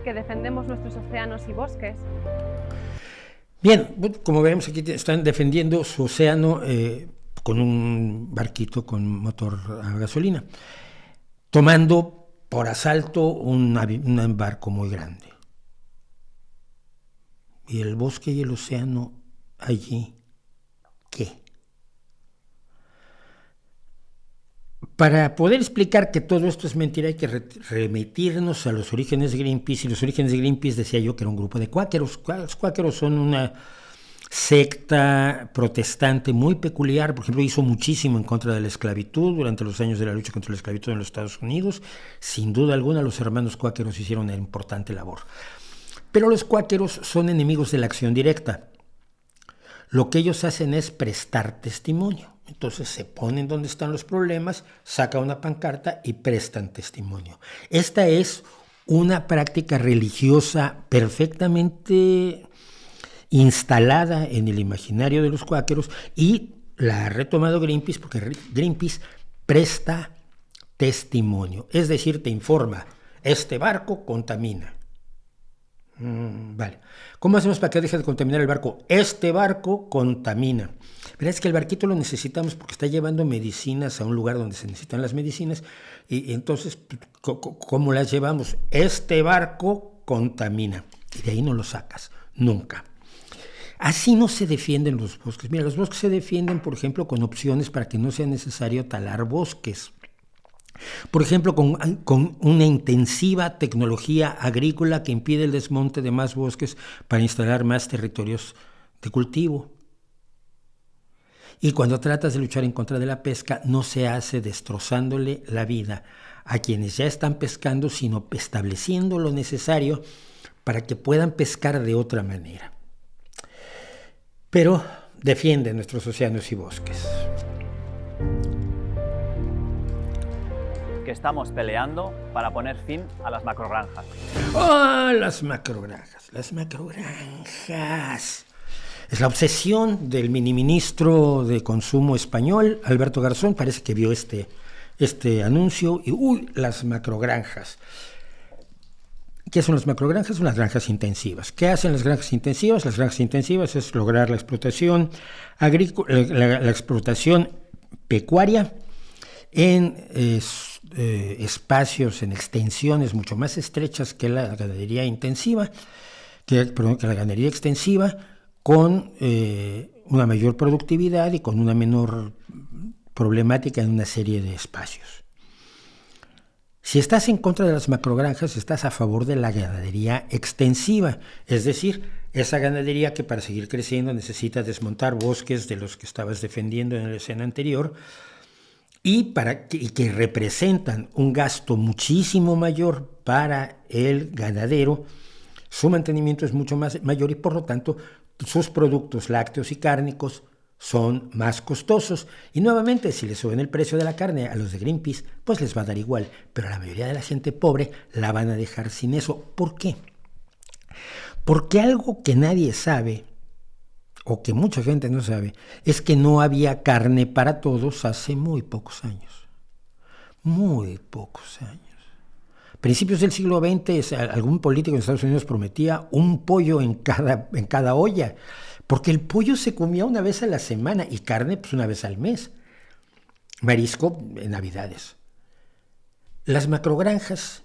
Que defendemos nuestros océanos y bosques. Bien, como vemos aquí están defendiendo su océano con un barquito con motor a gasolina, tomando por asalto un barco muy grande. Y el bosque y el océano allí, ¿qué? Para poder explicar que todo esto es mentira hay que remitirnos a los orígenes de Greenpeace, y los orígenes de Greenpeace decía yo que era un grupo de cuáqueros. Los cuáqueros son una secta protestante muy peculiar, por ejemplo hizo muchísimo en contra de la esclavitud durante los años de la lucha contra la esclavitud en los Estados Unidos. Sin duda alguna los hermanos cuáqueros hicieron una importante labor. Pero los cuáqueros son enemigos de la acción directa. Lo que ellos hacen es prestar testimonio. Entonces se ponen donde están los problemas, sacan una pancarta y prestan testimonio. Esta es una práctica religiosa perfectamente instalada en el imaginario de los cuáqueros y la ha retomado Greenpeace porque Greenpeace presta testimonio. Es decir, te informa, este barco contamina. Vale. ¿Cómo hacemos para que deje de contaminar el barco? Este barco contamina. Pero es que el barquito lo necesitamos porque está llevando medicinas a un lugar donde se necesitan las medicinas y entonces, ¿cómo las llevamos? Este barco contamina. Y de ahí no lo sacas, nunca. Así no se defienden los bosques. Mira, los bosques se defienden, por ejemplo, con opciones para que no sea necesario talar bosques. Por ejemplo, con una intensiva tecnología agrícola que impide el desmonte de más bosques para instalar más territorios de cultivo. Y cuando tratas de luchar en contra de la pesca, no se hace destrozándole la vida a quienes ya están pescando, sino estableciendo lo necesario para que puedan pescar de otra manera. Pero defiende nuestros océanos y bosques. Que estamos peleando para poner fin a las macrogranjas. ¡Oh, las macrogranjas! Las macrogranjas. Es la obsesión del miniministro de Consumo español, Alberto Garzón. Parece que vio este anuncio y ¡uy! Las macrogranjas. ¿Qué son las macrogranjas? Son las granjas intensivas. ¿Qué hacen las granjas intensivas? Las granjas intensivas es lograr la explotación agrícola, la explotación pecuaria en espacios, en extensiones mucho más estrechas que la ganadería intensiva, que la ganadería extensiva, con una mayor productividad y con una menor problemática en una serie de espacios. Si estás en contra de las macrogranjas, estás a favor de la ganadería extensiva, es decir, esa ganadería que para seguir creciendo necesita desmontar bosques de los que estabas defendiendo en la escena anterior y que representan un gasto muchísimo mayor para el ganadero. Su mantenimiento es mucho mayor y por lo tanto sus productos lácteos y cárnicos son más costosos. Y nuevamente, si le suben el precio de la carne a los de Greenpeace, pues les va a dar igual. Pero a la mayoría de la gente pobre la van a dejar sin eso. ¿Por qué? Porque algo que nadie sabe, o que mucha gente no sabe, es que no había carne para todos hace muy pocos años. Muy pocos años. Principios del siglo XX, algún político en Estados Unidos prometía un pollo en cada olla, porque el pollo se comía una vez a la semana y carne pues una vez al mes. Marisco en Navidades. Las macrogranjas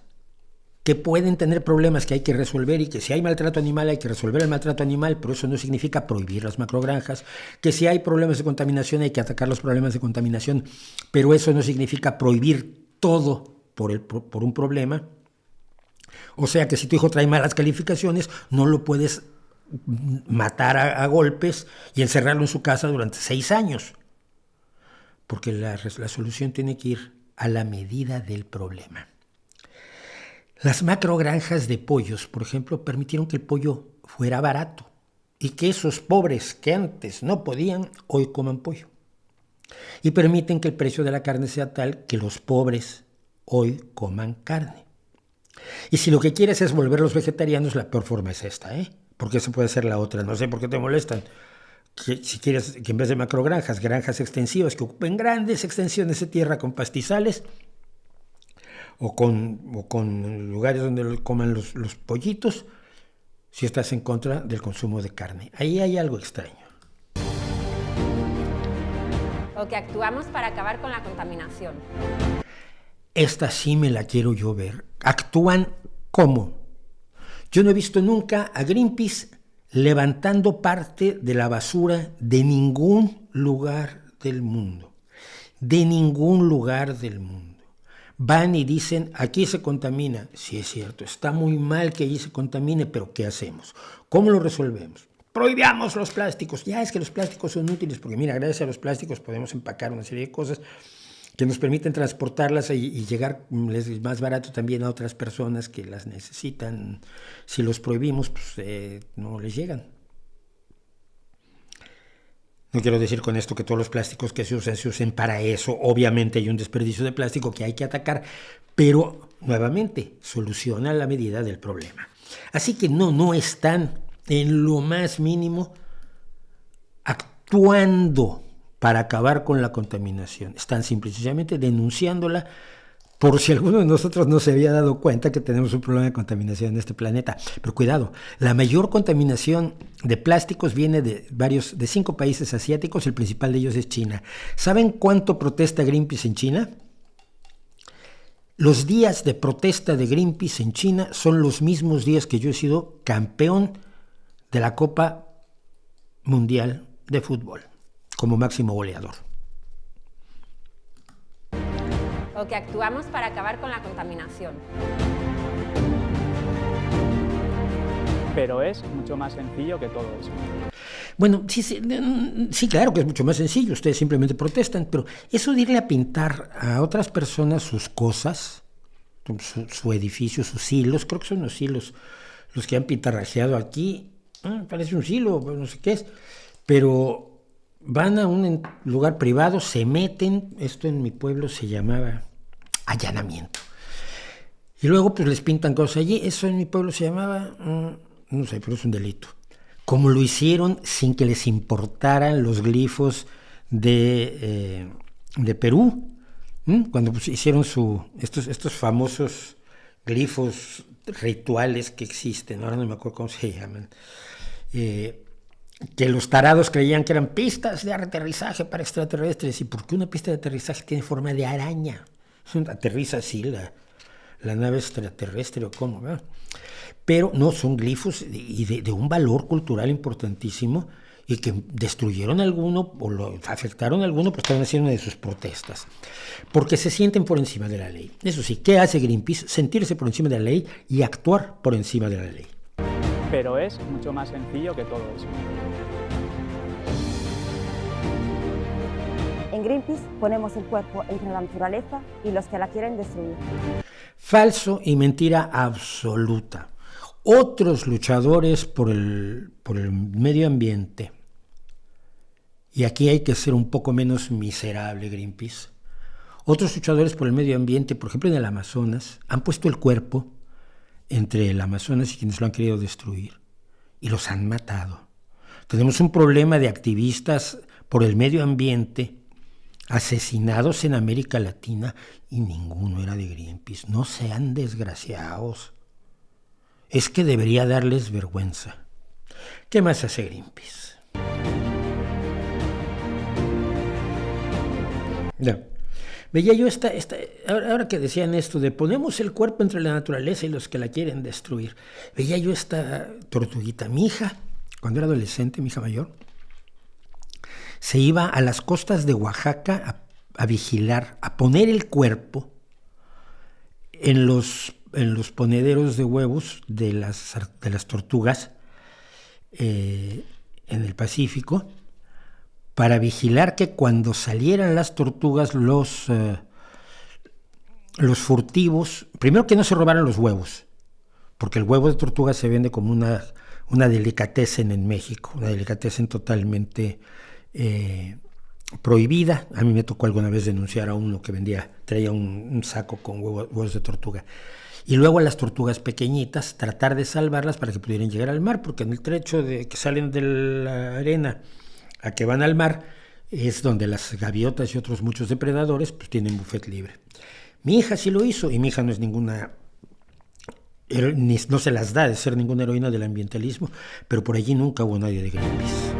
que pueden tener problemas que hay que resolver y que si hay maltrato animal hay que resolver el maltrato animal, pero eso no significa prohibir las macrogranjas, que si hay problemas de contaminación hay que atacar los problemas de contaminación, pero eso no significa prohibir todo por un problema. O sea que si tu hijo trae malas calificaciones, no lo puedes matar a golpes y encerrarlo en su casa durante 6 años. Porque la solución tiene que ir a la medida del problema. Las macrogranjas de pollos, por ejemplo, permitieron que el pollo fuera barato y que esos pobres que antes no podían, hoy coman pollo. Y permiten que el precio de la carne sea tal que los pobres hoy coman carne. Y si lo que quieres es volverlos vegetarianos, la peor forma es esta, porque esa puede ser la otra. No sé por qué te molestan. Si quieres que en vez de macrogranjas, granjas extensivas que ocupen grandes extensiones de tierra con pastizales o con lugares donde coman los pollitos, si estás en contra del consumo de carne. Ahí hay algo extraño. O que actuamos para acabar con la contaminación. Esta sí me la quiero yo ver. ¿Actúan cómo? Yo no he visto nunca a Greenpeace levantando parte de la basura de ningún lugar del mundo. De ningún lugar del mundo. Van y dicen, aquí se contamina. Sí, es cierto, está muy mal que allí se contamine, pero ¿qué hacemos? ¿Cómo lo resolvemos? Prohibamos los plásticos. Ya es que los plásticos son útiles, porque mira, gracias a los plásticos podemos empacar una serie de cosas que nos permiten transportarlas y llegar más barato también a otras personas que las necesitan. Si los prohibimos, pues no les llegan. No quiero decir con esto que todos los plásticos que se usen para eso. Obviamente hay un desperdicio de plástico que hay que atacar, pero nuevamente soluciona la medida del problema. Así que no están en lo más mínimo actuando para acabar con la contaminación. Están simplemente denunciándola por si alguno de nosotros no se había dado cuenta que tenemos un problema de contaminación en este planeta. Pero cuidado, la mayor contaminación de plásticos viene de 5 países asiáticos, el principal de ellos es China. ¿Saben cuánto protesta Greenpeace en China? Los días de protesta de Greenpeace en China son los mismos días que yo he sido campeón de la Copa Mundial de Fútbol, como máximo goleador. O o que actuamos para acabar con la contaminación. Pero es mucho más sencillo que todo eso. Bueno, sí, claro que es mucho más sencillo, ustedes simplemente protestan, pero eso de irle a pintar a otras personas sus cosas, su edificio, sus hilos, creo que son los hilos los que han pintarrajeado aquí, parece un hilo, no sé qué es, pero van a un lugar privado, se meten, esto en mi pueblo se llamaba allanamiento, y luego pues les pintan cosas allí, eso en mi pueblo se llamaba, no sé, pero es un delito. Como lo hicieron sin que les importaran los glifos de Perú, cuando pues, hicieron estos famosos glifos rituales que existen, ahora no me acuerdo cómo se llaman, que los tarados creían que eran pistas de aterrizaje para extraterrestres. ¿Y por qué una pista de aterrizaje tiene forma de araña? Aterriza así la nave extraterrestre o cómo, ¿verdad? Pero no, son glifos de un valor cultural importantísimo y que destruyeron alguno o lo afectaron a alguno, pues estaban haciendo una de sus protestas, porque se sienten por encima de la ley. Eso sí, ¿qué hace Greenpeace? Sentirse por encima de la ley y actuar por encima de la ley. Pero es mucho más sencillo que todo eso. En Greenpeace ponemos el cuerpo entre la naturaleza y los que la quieren destruir. Falso y mentira absoluta. Otros luchadores por el medio ambiente, y aquí hay que ser un poco menos miserable, Greenpeace, otros luchadores por el medio ambiente, por ejemplo en el Amazonas, han puesto el cuerpo entre el Amazonas y quienes lo han querido destruir, y los han matado. Tenemos un problema de activistas por el medio ambiente asesinados en América Latina y ninguno era de Greenpeace. No sean desgraciados. Es que debería darles vergüenza. ¿Qué más hace Greenpeace? Ya. Veía yo ahora que decían esto de ponemos el cuerpo entre la naturaleza y los que la quieren destruir, veía yo esta tortuguita. Mi hija, cuando era adolescente, mi hija mayor, se iba a las costas de Oaxaca a vigilar, a poner el cuerpo en los ponederos de huevos de las tortugas en el Pacífico, para vigilar que cuando salieran las tortugas los furtivos, primero que no se robaran los huevos, porque el huevo de tortuga se vende como una delicatessen en México, una delicatessen totalmente prohibida. A mí me tocó alguna vez denunciar a uno que traía un saco con huevos de tortuga. Y luego a las tortugas pequeñitas, tratar de salvarlas para que pudieran llegar al mar, porque en el trecho de que salen de la arena a que van al mar, es donde las gaviotas y otros muchos depredadores pues tienen buffet libre. Mi hija sí lo hizo, y mi hija no es ninguna, no se las da de ser ninguna heroína del ambientalismo, pero por allí nunca hubo nadie de Greenpeace.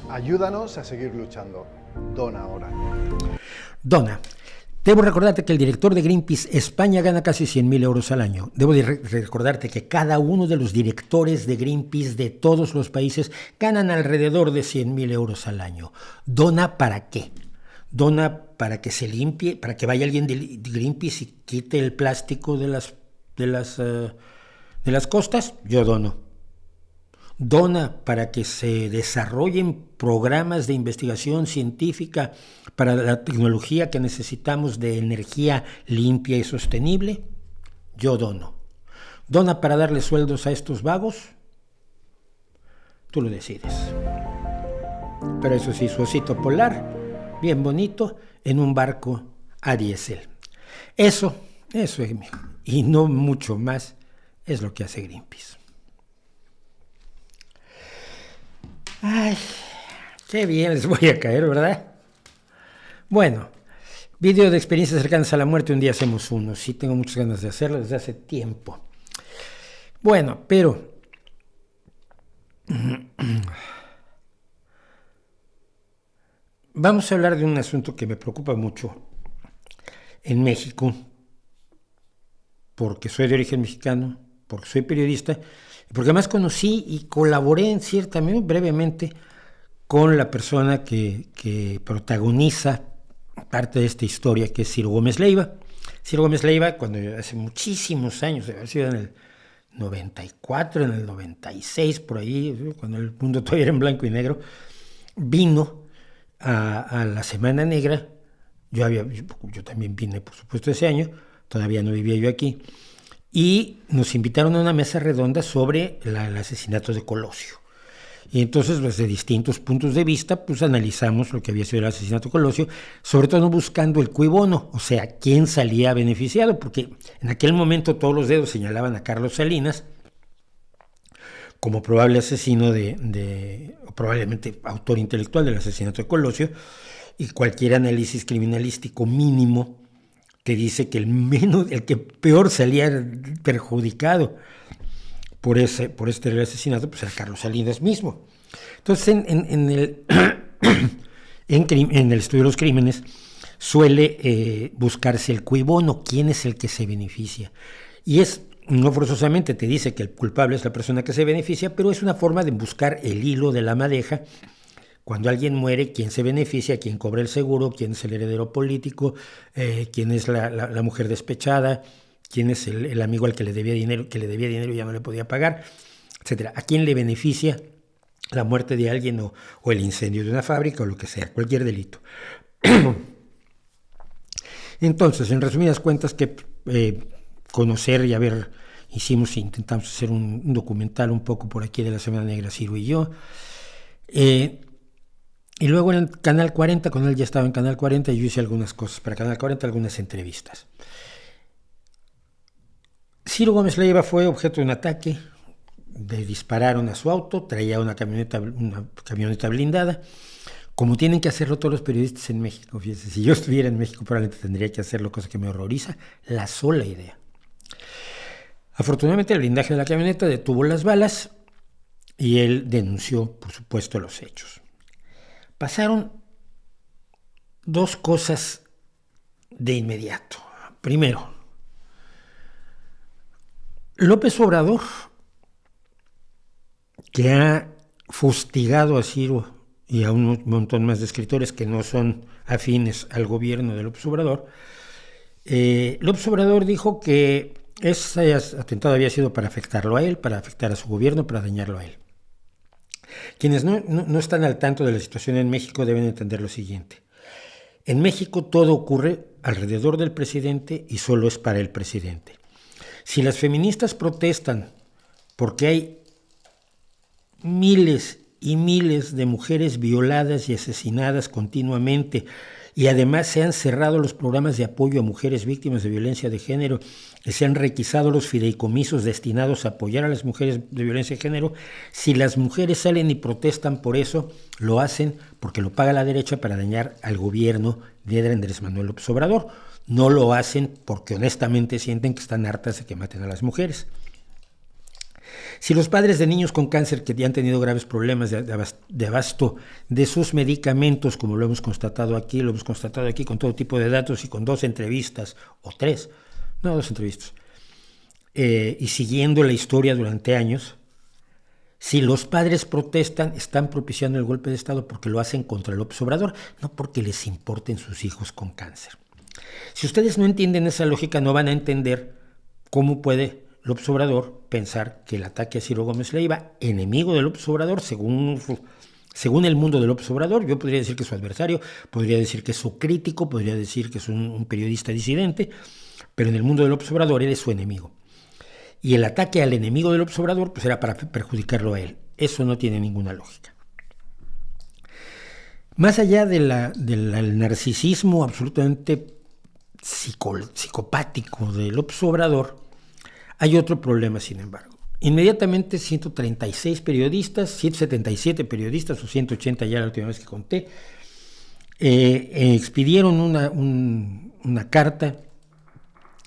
Ayúdanos a seguir luchando. Dona ahora. Dona. Debo recordarte que el director de Greenpeace España gana casi 100.000 euros al año. Debo recordarte que cada uno de los directores de Greenpeace de todos los países ganan alrededor de 100.000 euros al año. ¿Dona para qué? Dona para que se limpie, para que vaya alguien de Greenpeace y quite el plástico de las costas. Yo dono. Dona para que se desarrollen programas de investigación científica para la tecnología que necesitamos de energía limpia y sostenible. Yo dono. Dona para darle sueldos a estos vagos. Tú lo decides. Pero eso sí, su osito polar, bien bonito, en un barco a diésel. Eso, y no mucho más, es lo que hace Greenpeace. Ay, qué bien les voy a caer, ¿verdad? Bueno, video de experiencias cercanas a la muerte, un día hacemos uno. Sí, tengo muchas ganas de hacerlo desde hace tiempo. Bueno, pero vamos a hablar de un asunto que me preocupa mucho en México, porque soy de origen mexicano, porque soy periodista, porque además conocí y colaboré en cierta medida brevemente con la persona que protagoniza parte de esta historia, que es Ciro Gómez Leiva. Ciro Gómez Leiva, cuando hace muchísimos años, debe haber sido en el 94, en el 96, por ahí, cuando el mundo todavía era en blanco y negro, vino a la Semana Negra. Yo también vine, por supuesto, ese año, todavía no vivía yo aquí, y nos invitaron a una mesa redonda sobre el asesinato de Colosio. Y entonces, desde distintos puntos de vista, pues analizamos lo que había sido el asesinato de Colosio, sobre todo buscando el cui bono, o sea, quién salía beneficiado, porque en aquel momento todos los dedos señalaban a Carlos Salinas como probable asesino o probablemente autor intelectual del asesinato de Colosio, y cualquier análisis criminalístico mínimo te dice que el que peor salía perjudicado por este asesinato, pues era Carlos Salinas mismo. Entonces, en el estudio de los crímenes suele buscarse el cui bono, quién es el que se beneficia. Y no forzosamente te dice que el culpable es la persona que se beneficia, pero es una forma de buscar el hilo de la madeja. Cuando alguien muere, ¿quién se beneficia? ¿Quién cobra el seguro? ¿Quién es el heredero político? ¿Quién es la mujer despechada? ¿Quién es el amigo al que le debía dinero y ya no le podía pagar? Etcétera. ¿A quién le beneficia la muerte de alguien o el incendio de una fábrica o lo que sea, cualquier delito? Entonces, en resumidas cuentas, que conocer y intentamos hacer un documental un poco por aquí de la Semana Negra, Ciro y yo. Y luego en el Canal 40, con él ya estaba en Canal 40, y yo hice algunas cosas para Canal 40, algunas entrevistas. Ciro Gómez Leiva fue objeto de un ataque, le dispararon a su auto, traía una camioneta blindada, como tienen que hacerlo todos los periodistas en México. Fíjense, si yo estuviera en México probablemente tendría que hacerlo, cosa que me horroriza, la sola idea. Afortunadamente el blindaje de la camioneta detuvo las balas y él denunció, por supuesto, los hechos. Pasaron dos cosas de inmediato. Primero, López Obrador, que ha fustigado a Ciro y a un montón más de escritores que no son afines al gobierno de López Obrador, López Obrador dijo que ese atentado había sido para afectarlo a él, para afectar a su gobierno, para dañarlo a él. Quienes no están al tanto de la situación en México deben entender lo siguiente. En México todo ocurre alrededor del presidente y solo es para el presidente. Si las feministas protestan porque hay miles y miles de mujeres violadas y asesinadas continuamente, y además se han cerrado los programas de apoyo a mujeres víctimas de violencia de género, y se han requisado los fideicomisos destinados a apoyar a las mujeres de violencia de género, si las mujeres salen y protestan por eso, lo hacen porque lo paga la derecha para dañar al gobierno de Andrés Manuel López Obrador. No lo hacen porque honestamente sienten que están hartas de que maten a las mujeres. Si los padres de niños con cáncer que ya han tenido graves problemas de abasto de sus medicamentos, como lo hemos constatado aquí con todo tipo de datos y con 2 entrevistas, o 3, no 2 entrevistas, y siguiendo la historia durante años, si los padres protestan, están propiciando el golpe de Estado porque lo hacen contra López Obrador, no porque les importen sus hijos con cáncer. Si ustedes no entienden esa lógica, no van a entender cómo puede López Obrador pensar que el ataque a Ciro Gómez Leiva, enemigo de López Obrador, según el mundo de López Obrador, yo podría decir que es su adversario, podría decir que es su crítico, podría decir que es un periodista disidente, pero en el mundo de López Obrador él es su enemigo. Y el ataque al enemigo de López Obrador pues era para perjudicarlo a él. Eso no tiene ninguna lógica. Más allá del narcisismo absolutamente psicopático de López Obrador, hay otro problema, sin embargo. Inmediatamente 136 periodistas, 177 periodistas o 180 ya la última vez que conté, expidieron una carta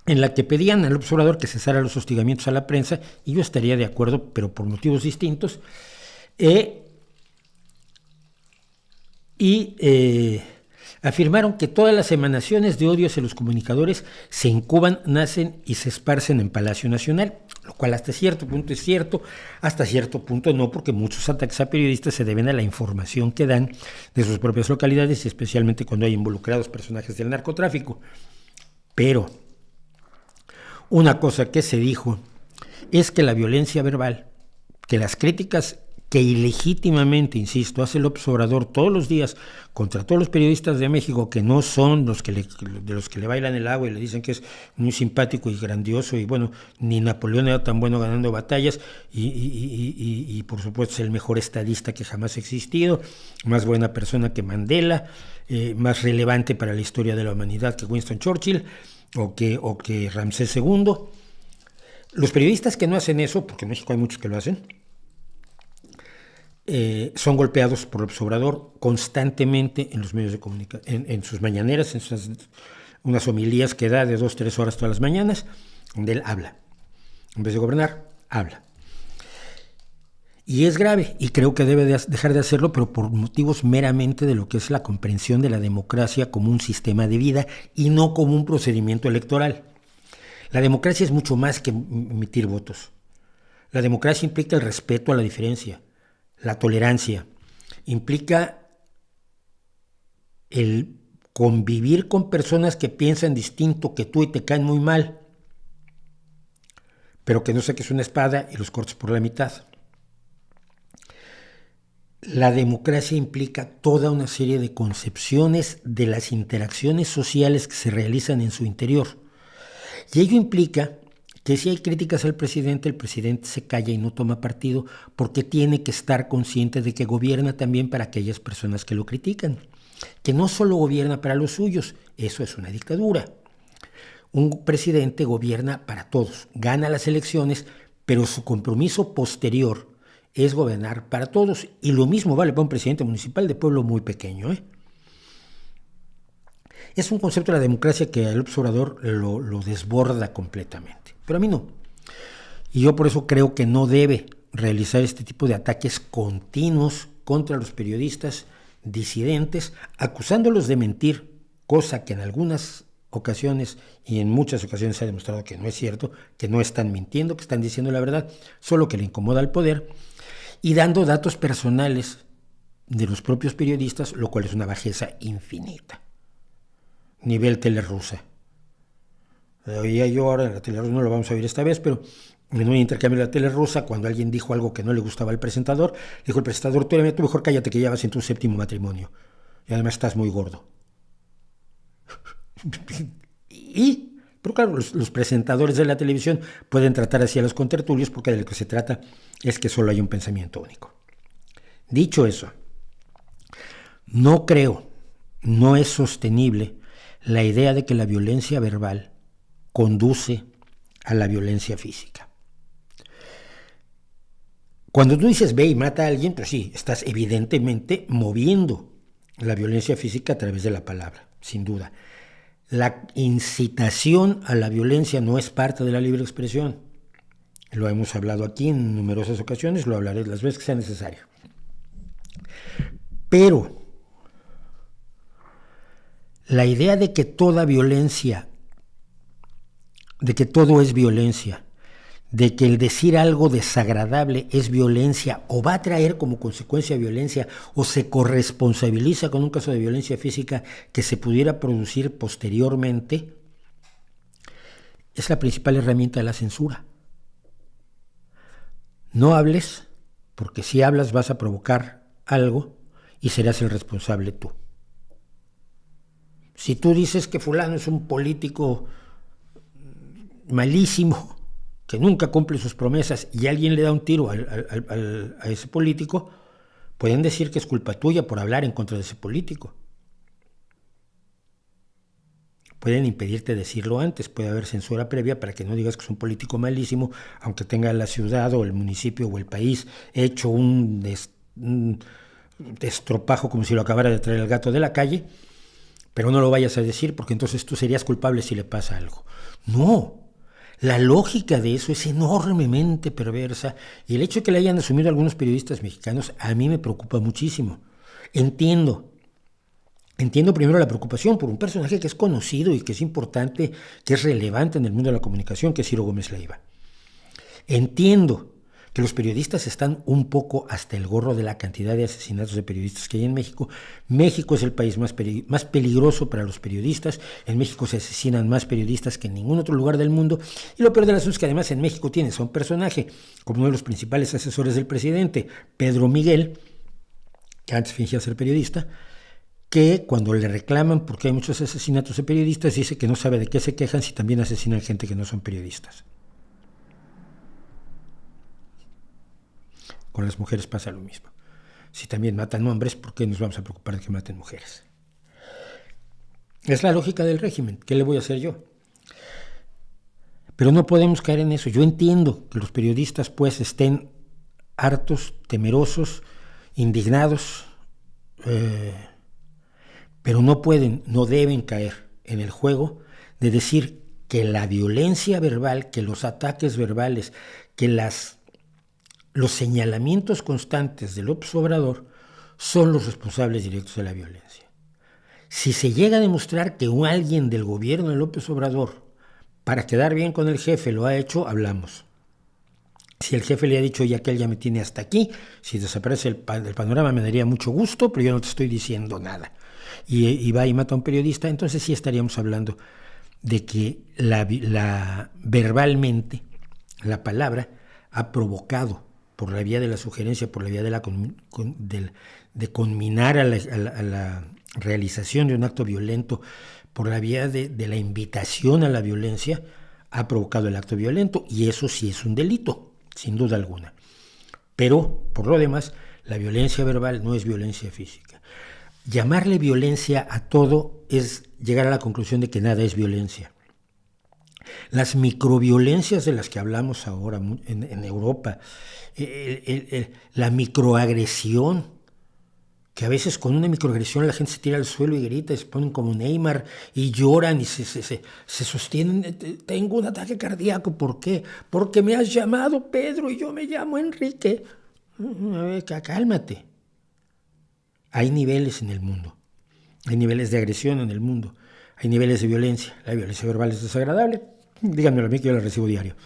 en la que pedían al López Obrador que cesara los hostigamientos a la prensa, y yo estaría de acuerdo, pero por motivos distintos, Afirmaron que todas las emanaciones de odio hacia los comunicadores se incuban, nacen y se esparcen en Palacio Nacional, lo cual hasta cierto punto es cierto, hasta cierto punto no, porque muchos ataques a periodistas se deben a la información que dan de sus propias localidades, y especialmente cuando hay involucrados personajes del narcotráfico. Pero una cosa que se dijo es que la violencia verbal, que las críticas que ilegítimamente, insisto, hace López Obrador todos los días contra todos los periodistas de México, que no son de los que le bailan el agua y le dicen que es muy simpático y grandioso, y bueno, ni Napoleón era tan bueno ganando batallas, y por supuesto es el mejor estadista que jamás ha existido, más buena persona que Mandela, más relevante para la historia de la humanidad que Winston Churchill o que Ramsés II. Los periodistas que no hacen eso, porque en México hay muchos que lo hacen, son golpeados por López Obrador constantemente en los medios de comunicación, en sus mañaneras, en unas homilías que da de 2-3 horas todas las mañanas, donde él habla. En vez de gobernar, habla. Y es grave, y creo que debe dejar de hacerlo, pero por motivos meramente de lo que es la comprensión de la democracia como un sistema de vida y no como un procedimiento electoral. La democracia es mucho más que emitir votos. La democracia implica el respeto a la diferencia, la tolerancia, implica el convivir con personas que piensan distinto que tú y te caen muy mal, pero que no saques una espada y los cortes por la mitad. La democracia implica toda una serie de concepciones de las interacciones sociales que se realizan en su interior. Y ello implica que si hay críticas al presidente, el presidente se calla y no toma partido, porque tiene que estar consciente de que gobierna también para aquellas personas que lo critican, que no solo gobierna para los suyos, eso es una dictadura. Un presidente gobierna para todos, gana las elecciones, pero su compromiso posterior es gobernar para todos, y lo mismo vale para un presidente municipal de pueblo muy pequeño, Es un concepto de la democracia que el observador lo desborda completamente, pero a mí no. Y yo por eso creo que no debe realizar este tipo de ataques continuos contra los periodistas disidentes, acusándolos de mentir, cosa que en algunas ocasiones y en muchas ocasiones se ha demostrado que no es cierto, que no están mintiendo, que están diciendo la verdad, solo que le incomoda al poder, y dando datos personales de los propios periodistas, lo cual es una bajeza infinita. Nivel Telerusa. Oía yo ahora en la Telerusa, no lo vamos a oír esta vez, pero en un intercambio de la Telerusa, cuando alguien dijo algo que no le gustaba al presentador, dijo el presentador: tú mejor cállate, que ya vas en tu 7º matrimonio. Y además estás muy gordo. Pero claro, los presentadores de la televisión pueden tratar así a los contertulios, porque de lo que se trata es que solo hay un pensamiento único. Dicho eso, no es sostenible la idea de que la violencia verbal conduce a la violencia física. Cuando tú dices ve y mata a alguien, pues sí, estás evidentemente moviendo la violencia física a través de la palabra, sin duda. La incitación a la violencia no es parte de la libre expresión. Lo hemos hablado aquí en numerosas ocasiones, lo hablaré las veces que sea necesario. Pero la idea de que toda violencia, de que todo es violencia, de que el decir algo desagradable es violencia o va a traer como consecuencia violencia o se corresponsabiliza con un caso de violencia física que se pudiera producir posteriormente, es la principal herramienta de la censura. No hables, porque si hablas vas a provocar algo y serás el responsable tú. Si tú dices que fulano es un político malísimo, que nunca cumple sus promesas, y alguien le da un tiro a ese político, pueden decir que es culpa tuya por hablar en contra de ese político. Pueden impedirte decirlo antes, puede haber censura previa para que no digas que es un político malísimo, aunque tenga la ciudad o el municipio o el país hecho un destropajo como si lo acabara de traer el gato de la calle, pero no lo vayas a decir porque entonces tú serías culpable si le pasa algo. No, la lógica de eso es enormemente perversa, y el hecho de que la hayan asumido algunos periodistas mexicanos a mí me preocupa muchísimo. Entiendo entiendo primero la preocupación por un personaje que es conocido y que es importante, que es relevante en el mundo de la comunicación, que es Ciro Gómez Leiva. Entiendo que los periodistas están un poco hasta el gorro de la cantidad de asesinatos de periodistas que hay en México. México es el país más peligroso para los periodistas. En México se asesinan más periodistas que en ningún otro lugar del mundo. Y lo peor del asunto es que además en México tienes a un personaje como uno de los principales asesores del presidente, Pedro Miguel, que antes fingía ser periodista, que cuando le reclaman porque hay muchos asesinatos de periodistas, dice que no sabe de qué se quejan si también asesinan gente que no son periodistas. Con las mujeres pasa lo mismo. Si también matan hombres, ¿por qué nos vamos a preocupar de que maten mujeres? Es la lógica del régimen. ¿Qué le voy a hacer yo? Pero no podemos caer en eso. Yo entiendo que los periodistas pues estén hartos, temerosos, indignados, pero no pueden, no deben caer en el juego de decir que la violencia verbal, que los ataques verbales, que los señalamientos constantes de López Obrador son los responsables directos de la violencia. Si se llega a demostrar que alguien del gobierno de López Obrador, para quedar bien con el jefe, lo ha hecho, hablamos. Si el jefe le ha dicho, ya que él ya me tiene hasta aquí, si desaparece el panorama me daría mucho gusto, pero yo no te estoy diciendo nada. Y va y mata a un periodista, entonces sí estaríamos hablando de que verbalmente la palabra ha provocado, por la vía de la sugerencia, por la vía de conminar a la realización de un acto violento, por la vía de la invitación a la violencia, ha provocado el acto violento, y eso sí es un delito, sin duda alguna. Pero, por lo demás, la violencia verbal no es violencia física. Llamarle violencia a todo es llegar a la conclusión de que nada es violencia. Las microviolencias de las que hablamos ahora en Europa, la microagresión, que a veces con una microagresión la gente se tira al suelo y grita y se ponen como Neymar y lloran y se sostienen. Tengo un ataque cardíaco. ¿Por qué? Porque me has llamado Pedro y yo me llamo Enrique. Cálmate. Hay niveles en el mundo. Hay niveles de agresión en el mundo. Hay niveles de violencia. La violencia verbal es desagradable. Díganmelo a mí que yo la recibo diario.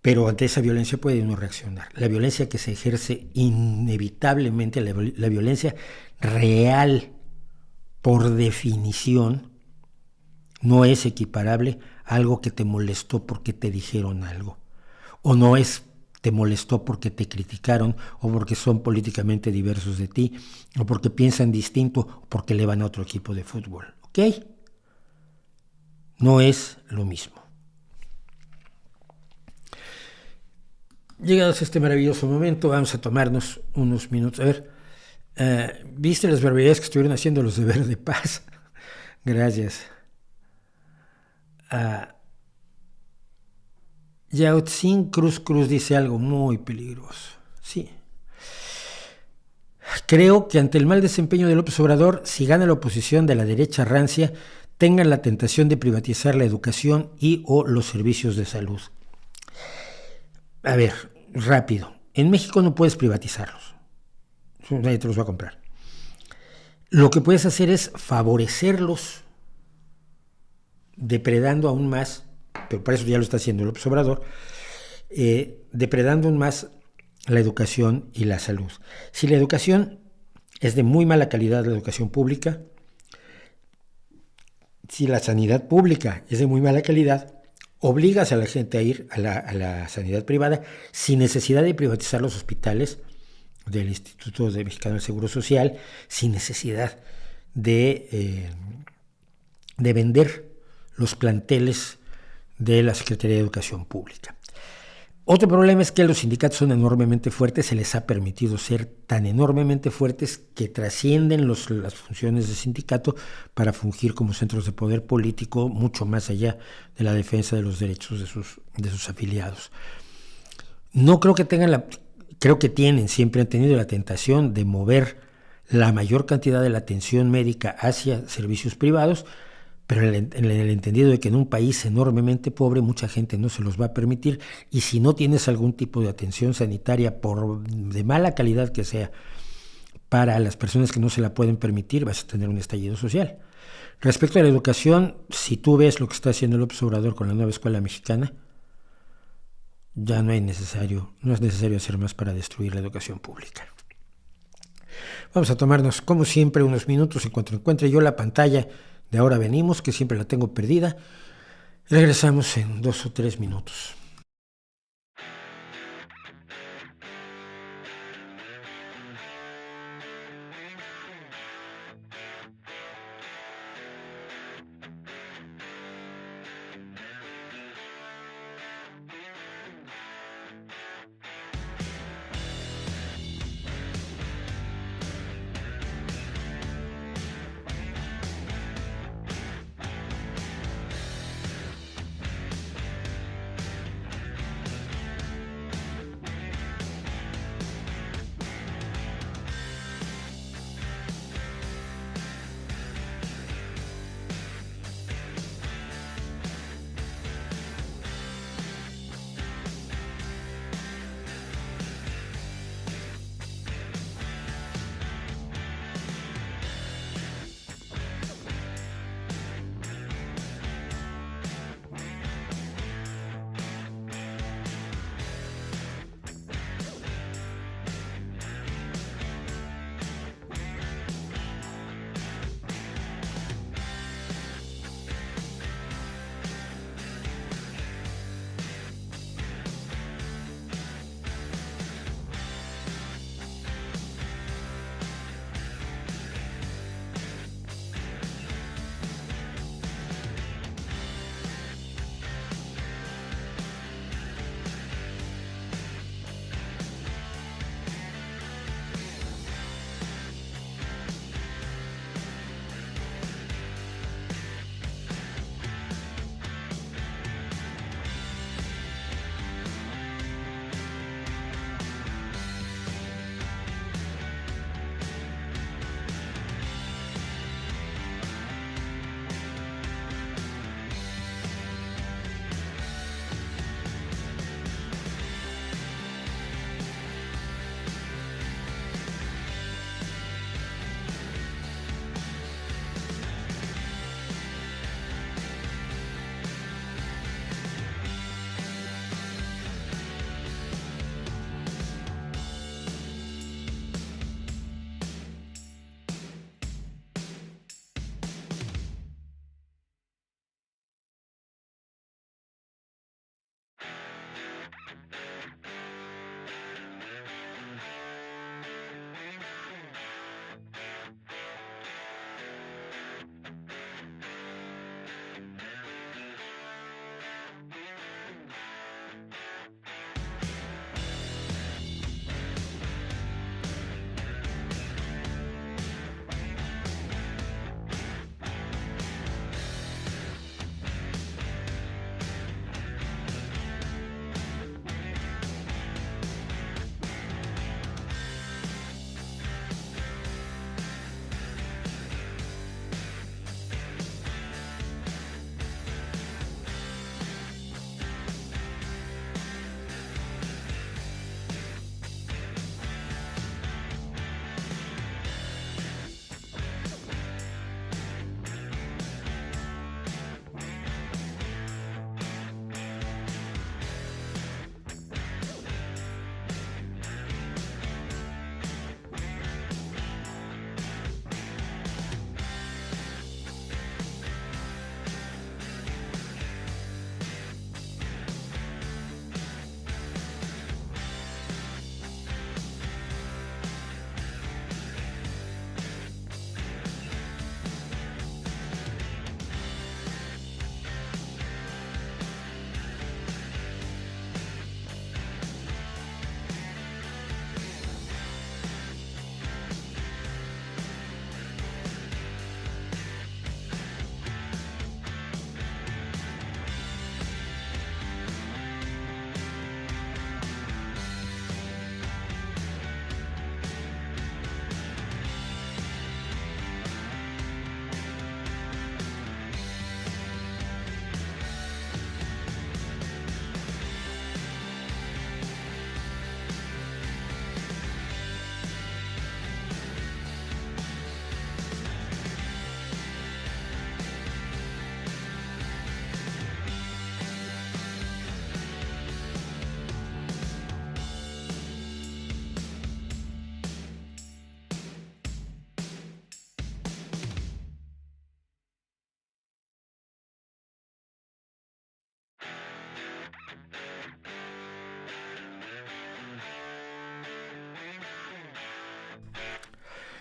Pero ante esa violencia puede uno reaccionar. La violencia que se ejerce inevitablemente, la violencia real, por definición, no es equiparable a algo que te molestó porque te dijeron algo. O no te molestó porque te criticaron, o porque son políticamente diversos de ti, o porque piensan distinto, o porque le van a otro equipo de fútbol. ¿Ok? No es lo mismo. Llegados a este maravilloso momento, vamos a tomarnos unos minutos. A ver, ¿viste las barbaridades que estuvieron haciendo los de Verde Paz? Gracias. Yao Tsing Cruz dice algo muy peligroso. Sí. Creo que ante el mal desempeño de López Obrador, si gana la oposición de la derecha rancia, tengan la tentación de privatizar la educación y o los servicios de salud. A ver, rápido. En México no puedes privatizarlos. Nadie te los va a comprar. Lo que puedes hacer es favorecerlos, depredando aún más, pero para eso ya lo está haciendo López Obrador, depredando aún más la educación y la salud. Si la educación es de muy mala calidad, la educación pública, si la sanidad pública es de muy mala calidad, obligas a la gente a ir a la sanidad privada sin necesidad de privatizar los hospitales del Instituto Mexicano del Seguro Social, sin necesidad de vender los planteles de la Secretaría de Educación Pública. Otro problema es que los sindicatos son enormemente fuertes, se les ha permitido ser tan enormemente fuertes que trascienden las funciones de sindicato para fungir como centros de poder político mucho más allá de la defensa de los derechos de sus afiliados. No creo que creo que siempre han tenido la tentación de mover la mayor cantidad de la atención médica hacia servicios privados, pero en el entendido de que en un país enormemente pobre mucha gente no se los va a permitir, y si no tienes algún tipo de atención sanitaria, por de mala calidad que sea, para las personas que no se la pueden permitir, vas a tener un estallido social. Respecto a la educación, si tú ves lo que está haciendo López Obrador con la nueva escuela mexicana, ya no es necesario hacer más para destruir la educación pública. Vamos a tomarnos, como siempre, unos minutos en cuanto encuentre yo la pantalla de Ahora Venimos, que siempre la tengo perdida. Regresamos en 2 o 3 minutos.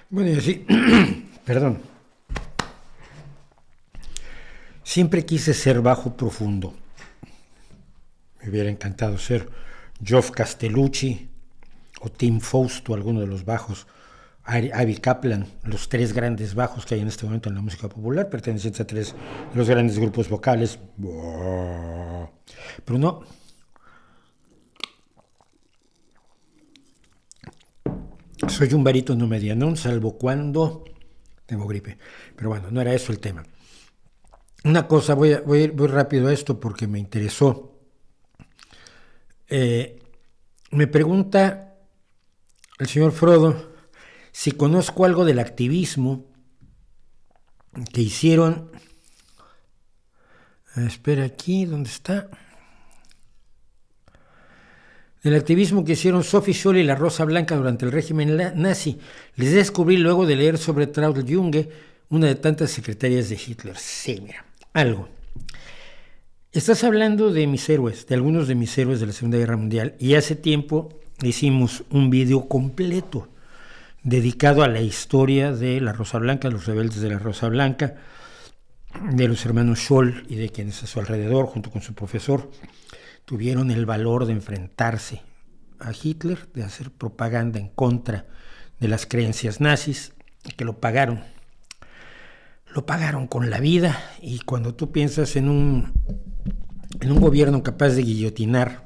Bueno, y así, perdón. Siempre quise ser bajo profundo. Me hubiera encantado ser Geoff Castellucci o Tim Fausto, alguno de los bajos, Avi Kaplan, los tres grandes bajos que hay en este momento en la música popular, pertenecientes a tres de los grandes grupos vocales. Pero no. Soy un barítono medianón, salvo cuando tengo gripe. Pero bueno, no era eso el tema. Una cosa, voy a ir rápido a esto porque me interesó. Me pregunta el señor Frodo si conozco algo del activismo que hicieron. Espera, aquí, ¿dónde está? El activismo que hicieron Sophie Scholl y la Rosa Blanca durante el régimen nazi. Les descubrí luego de leer sobre Traudl Junge, una de tantas secretarias de Hitler. Sí, mira, algo. Estás hablando de mis héroes, de algunos de mis héroes de la Segunda Guerra Mundial, y hace tiempo hicimos un video completo dedicado a la historia de la Rosa Blanca, los rebeldes de la Rosa Blanca, de los hermanos Scholl y de quienes a su alrededor, junto con su profesor, tuvieron el valor de enfrentarse a Hitler, de hacer propaganda en contra de las creencias nazis, que lo pagaron con la vida. Y cuando tú piensas en un gobierno capaz de guillotinar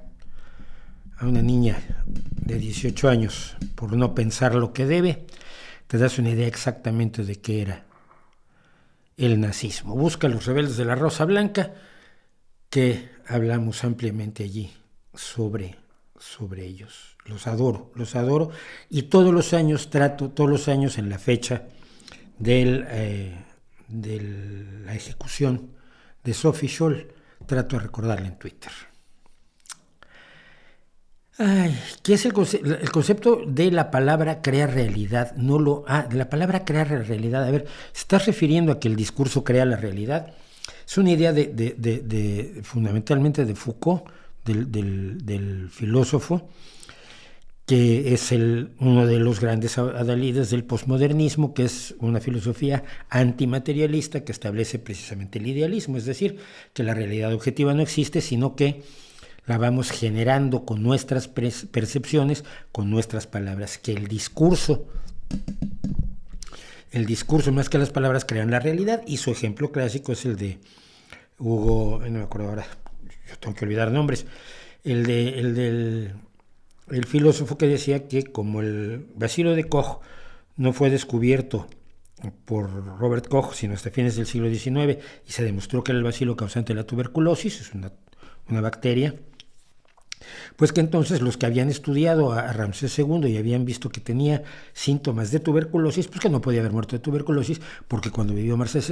a una niña de 18 años por no pensar lo que debe, te das una idea exactamente de qué era el nazismo. Busca a los rebeldes de la Rosa Blanca, que hablamos ampliamente allí sobre ellos. Los adoro, y todos los años en la fecha de la ejecución de Sophie Scholl, trato de recordarla en Twitter. ¿Qué es el concepto de la palabra crear realidad? De la palabra crear realidad. A ver, ¿estás refiriendo a que el discurso crea la realidad? Es una idea fundamentalmente de Foucault, del filósofo, que es uno de los grandes adalides del posmodernismo, que es una filosofía antimaterialista que establece precisamente el idealismo, es decir, que la realidad objetiva no existe, sino que la vamos generando con nuestras percepciones, con nuestras palabras, que el discurso más que las palabras crean la realidad, y su ejemplo clásico es el de Hugo, no me acuerdo ahora, yo tengo que olvidar nombres, el filósofo que decía que como el bacilo de Koch no fue descubierto por Robert Koch sino hasta fines del siglo XIX, y se demostró que era el bacilo causante de la tuberculosis, es una bacteria, pues que entonces los que habían estudiado a Ramsés II y habían visto que tenía síntomas de tuberculosis, pues que no podía haber muerto de tuberculosis, porque cuando vivió Ramsés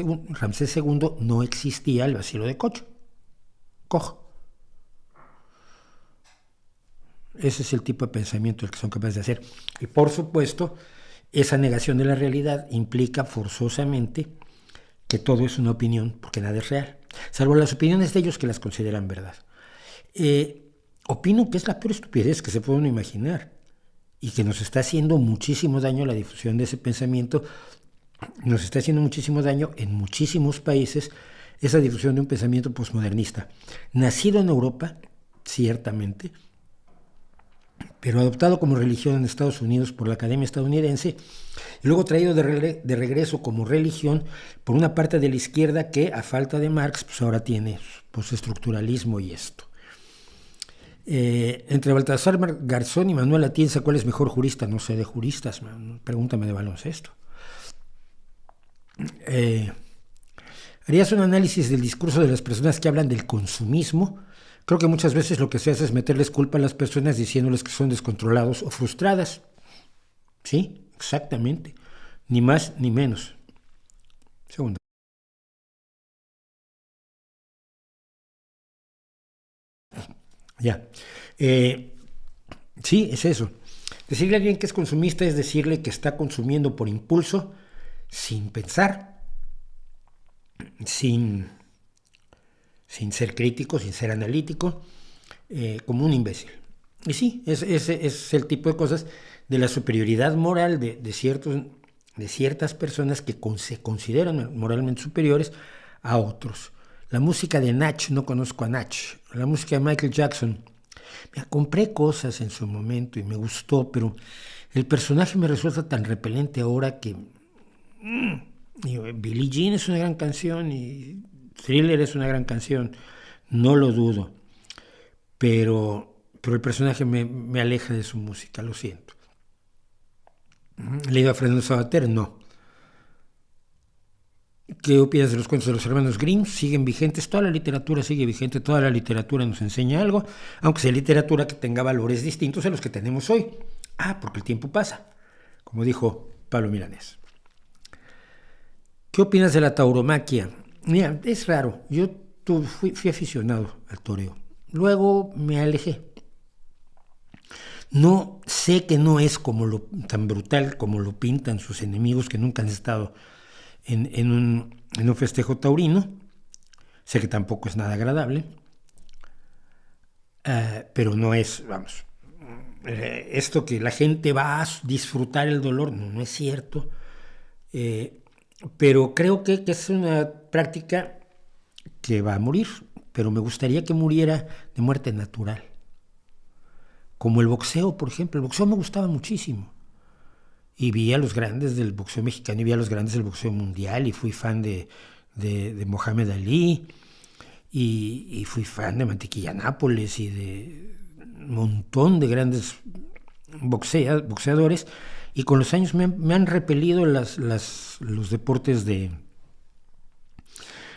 II no existía el bacilo de Koch. Ese es el tipo de pensamiento el que son capaces de hacer. Y por supuesto, esa negación de la realidad implica forzosamente que todo es una opinión, porque nada es real, salvo las opiniones de ellos que las consideran verdad. Opino que es la peor estupidez que se puede uno imaginar, y que nos está haciendo muchísimo daño la difusión de ese pensamiento, nos está haciendo muchísimo daño en muchísimos países esa difusión de un pensamiento posmodernista, nacido en Europa, ciertamente, pero adoptado como religión en Estados Unidos por la Academia Estadounidense, y luego traído de regreso como religión por una parte de la izquierda que, a falta de Marx, pues ahora tiene postestructuralismo y esto. Entre Baltasar Garzón y Manuel Atienza, ¿cuál es mejor jurista? No sé de juristas, pregúntame de baloncesto. ¿Harías un análisis del discurso de las personas que hablan del consumismo? Creo que muchas veces lo que se hace es meterles culpa a las personas diciéndoles que son descontrolados o frustradas. Sí, exactamente. Ni más ni menos. Segundo. Ya. Sí, es eso. Decirle a alguien que es consumista es decirle que está consumiendo por impulso, sin pensar, sin ser crítico, sin ser analítico, como un imbécil. Y sí, ese es el tipo de cosas de la superioridad moral de ciertos de ciertas personas que se consideran moralmente superiores a otros. La música de Nach, no conozco a Nach. La música de Michael Jackson, me compré cosas en su momento y me gustó, pero el personaje me resulta tan repelente ahora que Billie Jean es una gran canción y Thriller es una gran canción, no lo dudo, pero el personaje me aleja de su música, lo siento. ¿Leído a Fernando Sabater? No. ¿Qué opinas de los cuentos de los hermanos Grimm? ¿Siguen vigentes? Toda la literatura sigue vigente, toda la literatura nos enseña algo, aunque sea literatura que tenga valores distintos a los que tenemos hoy. Porque el tiempo pasa, como dijo Pablo Milanés. ¿Qué opinas de la tauromaquia? Mira, es raro, yo fui aficionado al toreo, luego me alejé. No sé que no es tan brutal como lo pintan sus enemigos que nunca han estado en un festejo taurino. Sé que tampoco es nada agradable, pero no es, esto que la gente va a disfrutar el dolor, no es cierto, pero creo que es una práctica que va a morir, pero me gustaría que muriera de muerte natural. Como el boxeo, por ejemplo. El boxeo me gustaba muchísimo. Y vi a los grandes del boxeo mexicano y vi a los grandes del boxeo mundial y fui fan de Mohamed Ali y fui fan de Mantequilla Nápoles y de un montón de grandes boxeadores, y con los años me han repelido los deportes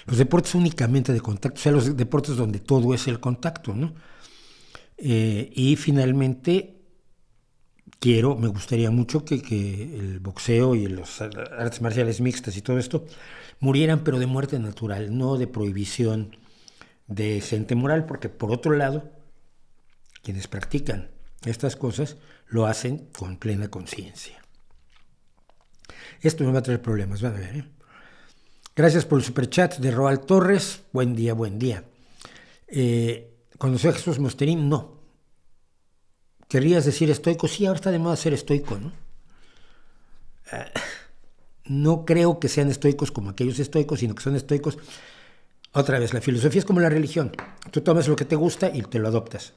los deportes únicamente de contacto, o sea, los deportes donde todo es el contacto, ¿no? Y finalmente me gustaría mucho que el boxeo y las artes marciales mixtas y todo esto murieran, pero de muerte natural, no de prohibición de gente moral, porque por otro lado, quienes practican estas cosas lo hacen con plena conciencia. Esto me va a traer problemas, van a ver, ¿eh? Gracias por el superchat de Roal Torres. Buen día, buen día. ¿Conoció a Jesús Mosterín? No. ¿Querrías decir estoico? Sí, ahora está de moda ser estoico, ¿no? No creo que sean estoicos como aquellos estoicos, sino que son estoicos. Otra vez, la filosofía es como la religión. Tú tomas lo que te gusta y te lo adoptas.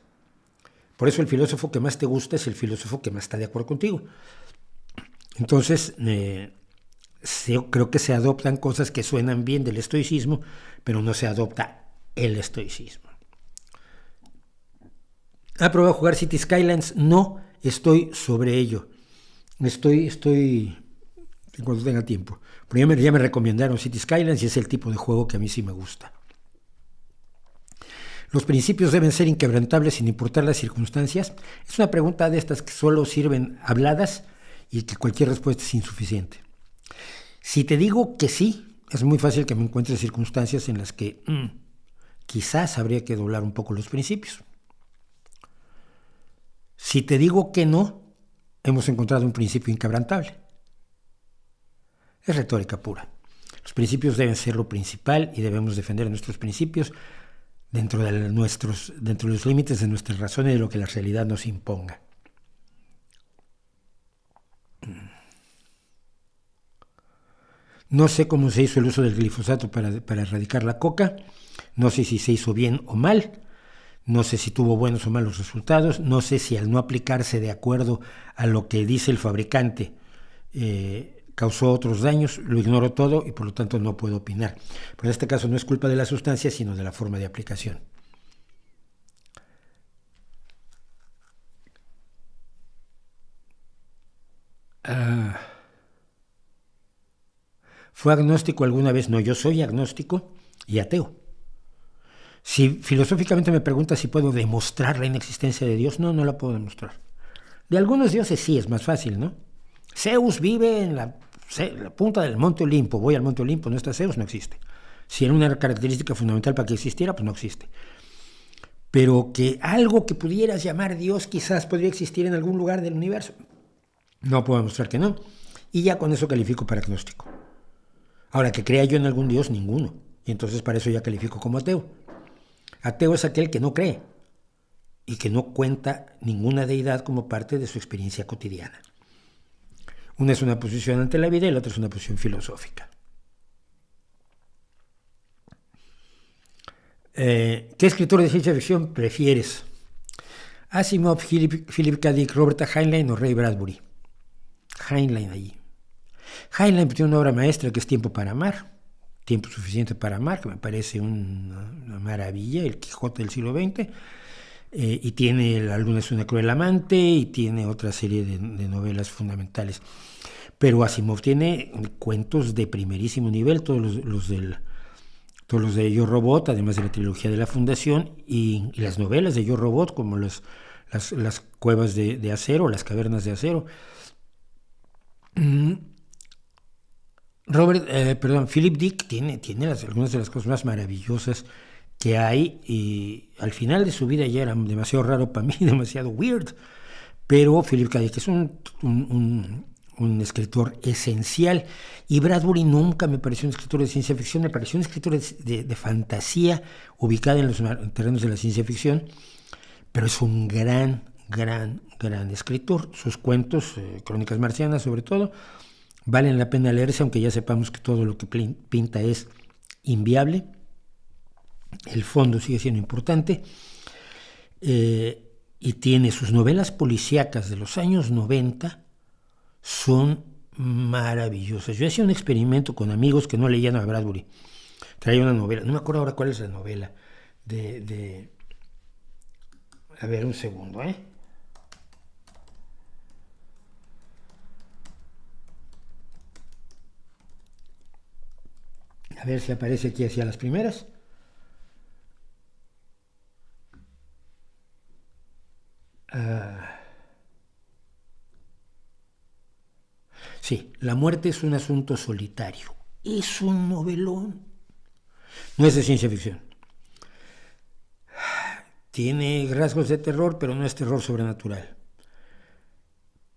Por eso el filósofo que más te gusta es el filósofo que más está de acuerdo contigo. Entonces, creo que se adoptan cosas que suenan bien del estoicismo, pero no se adopta el estoicismo. ¿Ha probado jugar City Skylines? No, estoy sobre ello. Estoy cuando tenga tiempo. Pero ya me recomendaron City Skylines y es el tipo de juego que a mí sí me gusta. ¿Los principios deben ser inquebrantables sin importar las circunstancias? Es una pregunta de estas que solo sirven habladas y que cualquier respuesta es insuficiente. Si te digo que sí, es muy fácil que me encuentre circunstancias en las que quizás habría que doblar un poco los principios. Si te digo que no, hemos encontrado un principio inquebrantable. Es retórica pura. Los principios deben ser lo principal y debemos defender nuestros principios dentro de los límites de nuestra razón y de lo que la realidad nos imponga. No sé cómo se hizo el uso del glifosato para erradicar la coca, no sé si se hizo bien o mal, no sé si tuvo buenos o malos resultados, no sé si al no aplicarse de acuerdo a lo que dice el fabricante causó otros daños, lo ignoro todo y por lo tanto no puedo opinar. Pero en este caso no es culpa de la sustancia, sino de la forma de aplicación. ¿Fue agnóstico alguna vez? No, yo soy agnóstico y ateo. Si filosóficamente me preguntas si puedo demostrar la inexistencia de Dios, no la puedo demostrar. De algunos dioses sí, es más fácil, ¿no? Zeus vive en la punta del Monte Olimpo. Voy al Monte Olimpo, no está Zeus, no existe. Si era una característica fundamental para que existiera, pues no existe. Pero que algo que pudieras llamar Dios quizás podría existir en algún lugar del universo, no puedo demostrar que no. Y ya con eso califico para agnóstico. Ahora, que crea yo en algún Dios, ninguno. Y entonces para eso ya califico como ateo. Ateo es aquel que no cree y que no cuenta ninguna deidad como parte de su experiencia cotidiana. Una es una posición ante la vida y la otra es una posición filosófica. ¿Qué escritor de ciencia ficción prefieres? Asimov, Philip K. Dick, Robert Heinlein o Ray Bradbury. Heinlein allí. Heinlein tiene una obra maestra que es Tiempo para amar, Tiempo suficiente para amar, que me parece una maravilla, el Quijote del siglo XX, y tiene La luna es una cruel amante y tiene otra serie de novelas fundamentales. Pero Asimov tiene cuentos de primerísimo nivel, todos los de Yo Robot, además de la trilogía de la Fundación, y las novelas de Yo Robot, como las cuevas de acero, las cavernas de acero. Philip Dick tiene algunas de las cosas más maravillosas que hay, y al final de su vida ya era demasiado raro para mí, demasiado weird, pero Philip K. Dick es un escritor esencial, y Bradbury nunca me pareció un escritor de ciencia ficción, me pareció un escritor de fantasía ubicada en los terrenos de la ciencia ficción, pero es un gran escritor. Sus cuentos, Crónicas Marcianas sobre todo, valen la pena leerse, aunque ya sepamos que todo lo que pinta es inviable. El fondo sigue siendo importante, y tiene sus novelas policíacas de los años 90, son maravillosas. Yo hacía un experimento con amigos que no leían a Bradbury. Traía una novela, no me acuerdo ahora cuál es la novela, a ver, un segundo, A ver si aparece aquí hacia las primeras. Sí, La muerte es un asunto solitario. Es un novelón. No es de ciencia ficción. Tiene rasgos de terror, pero no es terror sobrenatural.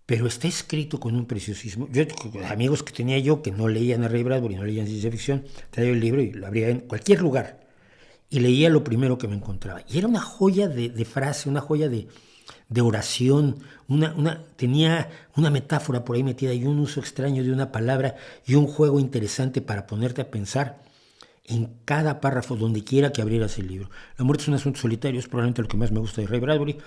Pero está escrito con un preciosismo. Yo, amigos que tenía yo que no leían a Ray Bradbury, no leían ciencia ficción, traía el libro y lo abría en cualquier lugar y leía lo primero que me encontraba. Y era una joya de frase, una joya de oración, tenía una metáfora por ahí metida y un uso extraño de una palabra y un juego interesante para ponerte a pensar en cada párrafo, donde quiera que abrieras el libro. La muerte es un asunto solitario, es probablemente lo que más me gusta de Ray Bradbury.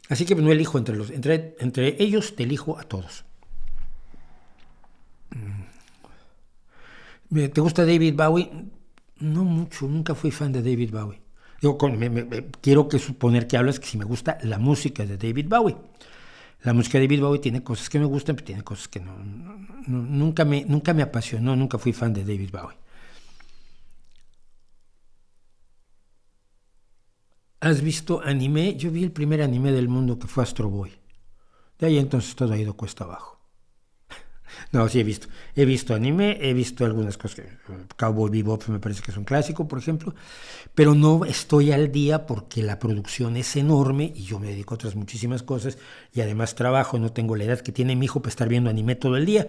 Así que no elijo entre ellos, te elijo a todos. ¿Te gusta David Bowie? No mucho, nunca fui fan de David Bowie. Quiero suponer que hablas que si me gusta la música de David Bowie. La música de David Bowie tiene cosas que me gustan, pero tiene cosas que nunca me apasionó, nunca fui fan de David Bowie. ¿Has visto anime? Yo vi el primer anime del mundo, que fue Astro Boy. De ahí entonces todo ha ido cuesta abajo. No, sí he visto anime, he visto algunas cosas. Cowboy Bebop me parece que es un clásico, por ejemplo, pero no estoy al día porque la producción es enorme y yo me dedico a otras muchísimas cosas y además trabajo, no tengo la edad que tiene mi hijo para estar viendo anime todo el día.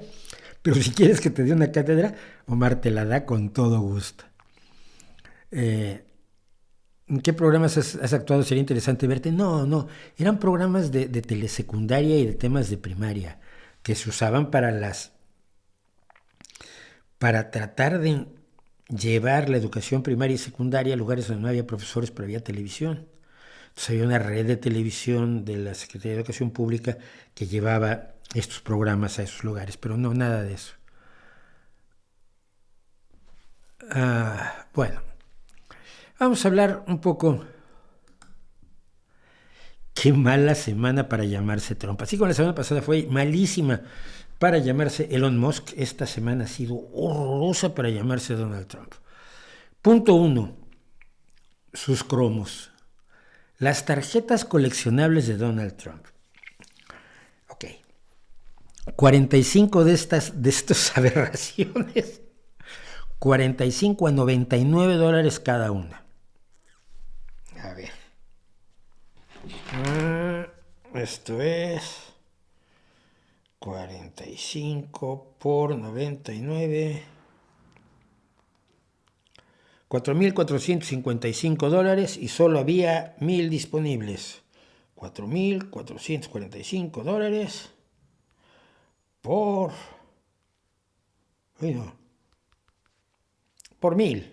Pero si quieres que te dé una cátedra, Omar te la da con todo gusto. ¿En qué programas has actuado? Sería interesante verte. No, eran programas de telesecundaria y de temas de primaria que se usaban para tratar de llevar la educación primaria y secundaria a lugares donde no había profesores, pero había televisión. Entonces había una red de televisión de la Secretaría de Educación Pública que llevaba estos programas a esos lugares, pero no, nada de eso. Bueno, vamos a hablar un poco. Qué mala semana para llamarse Trump. Así como la semana pasada fue malísima para llamarse Elon Musk, esta semana ha sido horrorosa para llamarse Donald Trump. Punto 1. Sus cromos. Las tarjetas coleccionables de Donald Trump. Ok. 45 de estas aberraciones. 45 a $99 cada una. A ver. Esto es 45 por 99, $4,455 y solo había 1,000 disponibles. $4,445 por 1,000.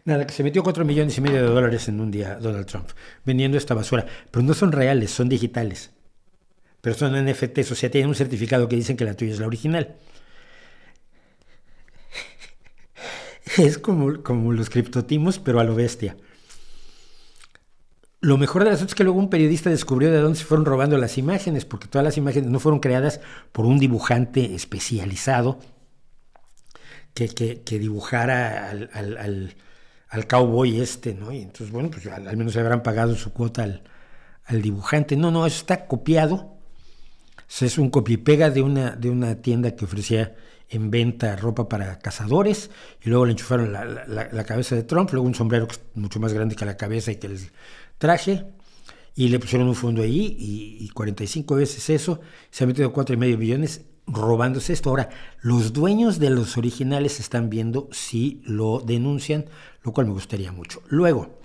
Nada, que se metió $4,5 millones en un día Donald Trump vendiendo esta basura. Pero no son reales, son digitales. Pero son NFTs, o sea, tienen un certificado que dicen que la tuya es la original. Es como los criptotimos, pero a lo bestia. Lo mejor del asunto es que luego un periodista descubrió de dónde se fueron robando las imágenes, porque todas las imágenes no fueron creadas por un dibujante especializado que dibujara al cowboy ¿no? Y entonces, bueno, pues al menos se habrán pagado su cuota al dibujante. No, eso está copiado. O sea, es un copia y pega de una tienda que ofrecía en venta ropa para cazadores, y luego le enchufaron la cabeza de Trump, luego un sombrero que es mucho más grande que la cabeza y que el traje, y le pusieron un fondo ahí, y 45 veces eso. Se ha metido $4,5 millones robándose esto. Ahora, los dueños de los originales están viendo si lo denuncian, lo cual me gustaría mucho. Luego,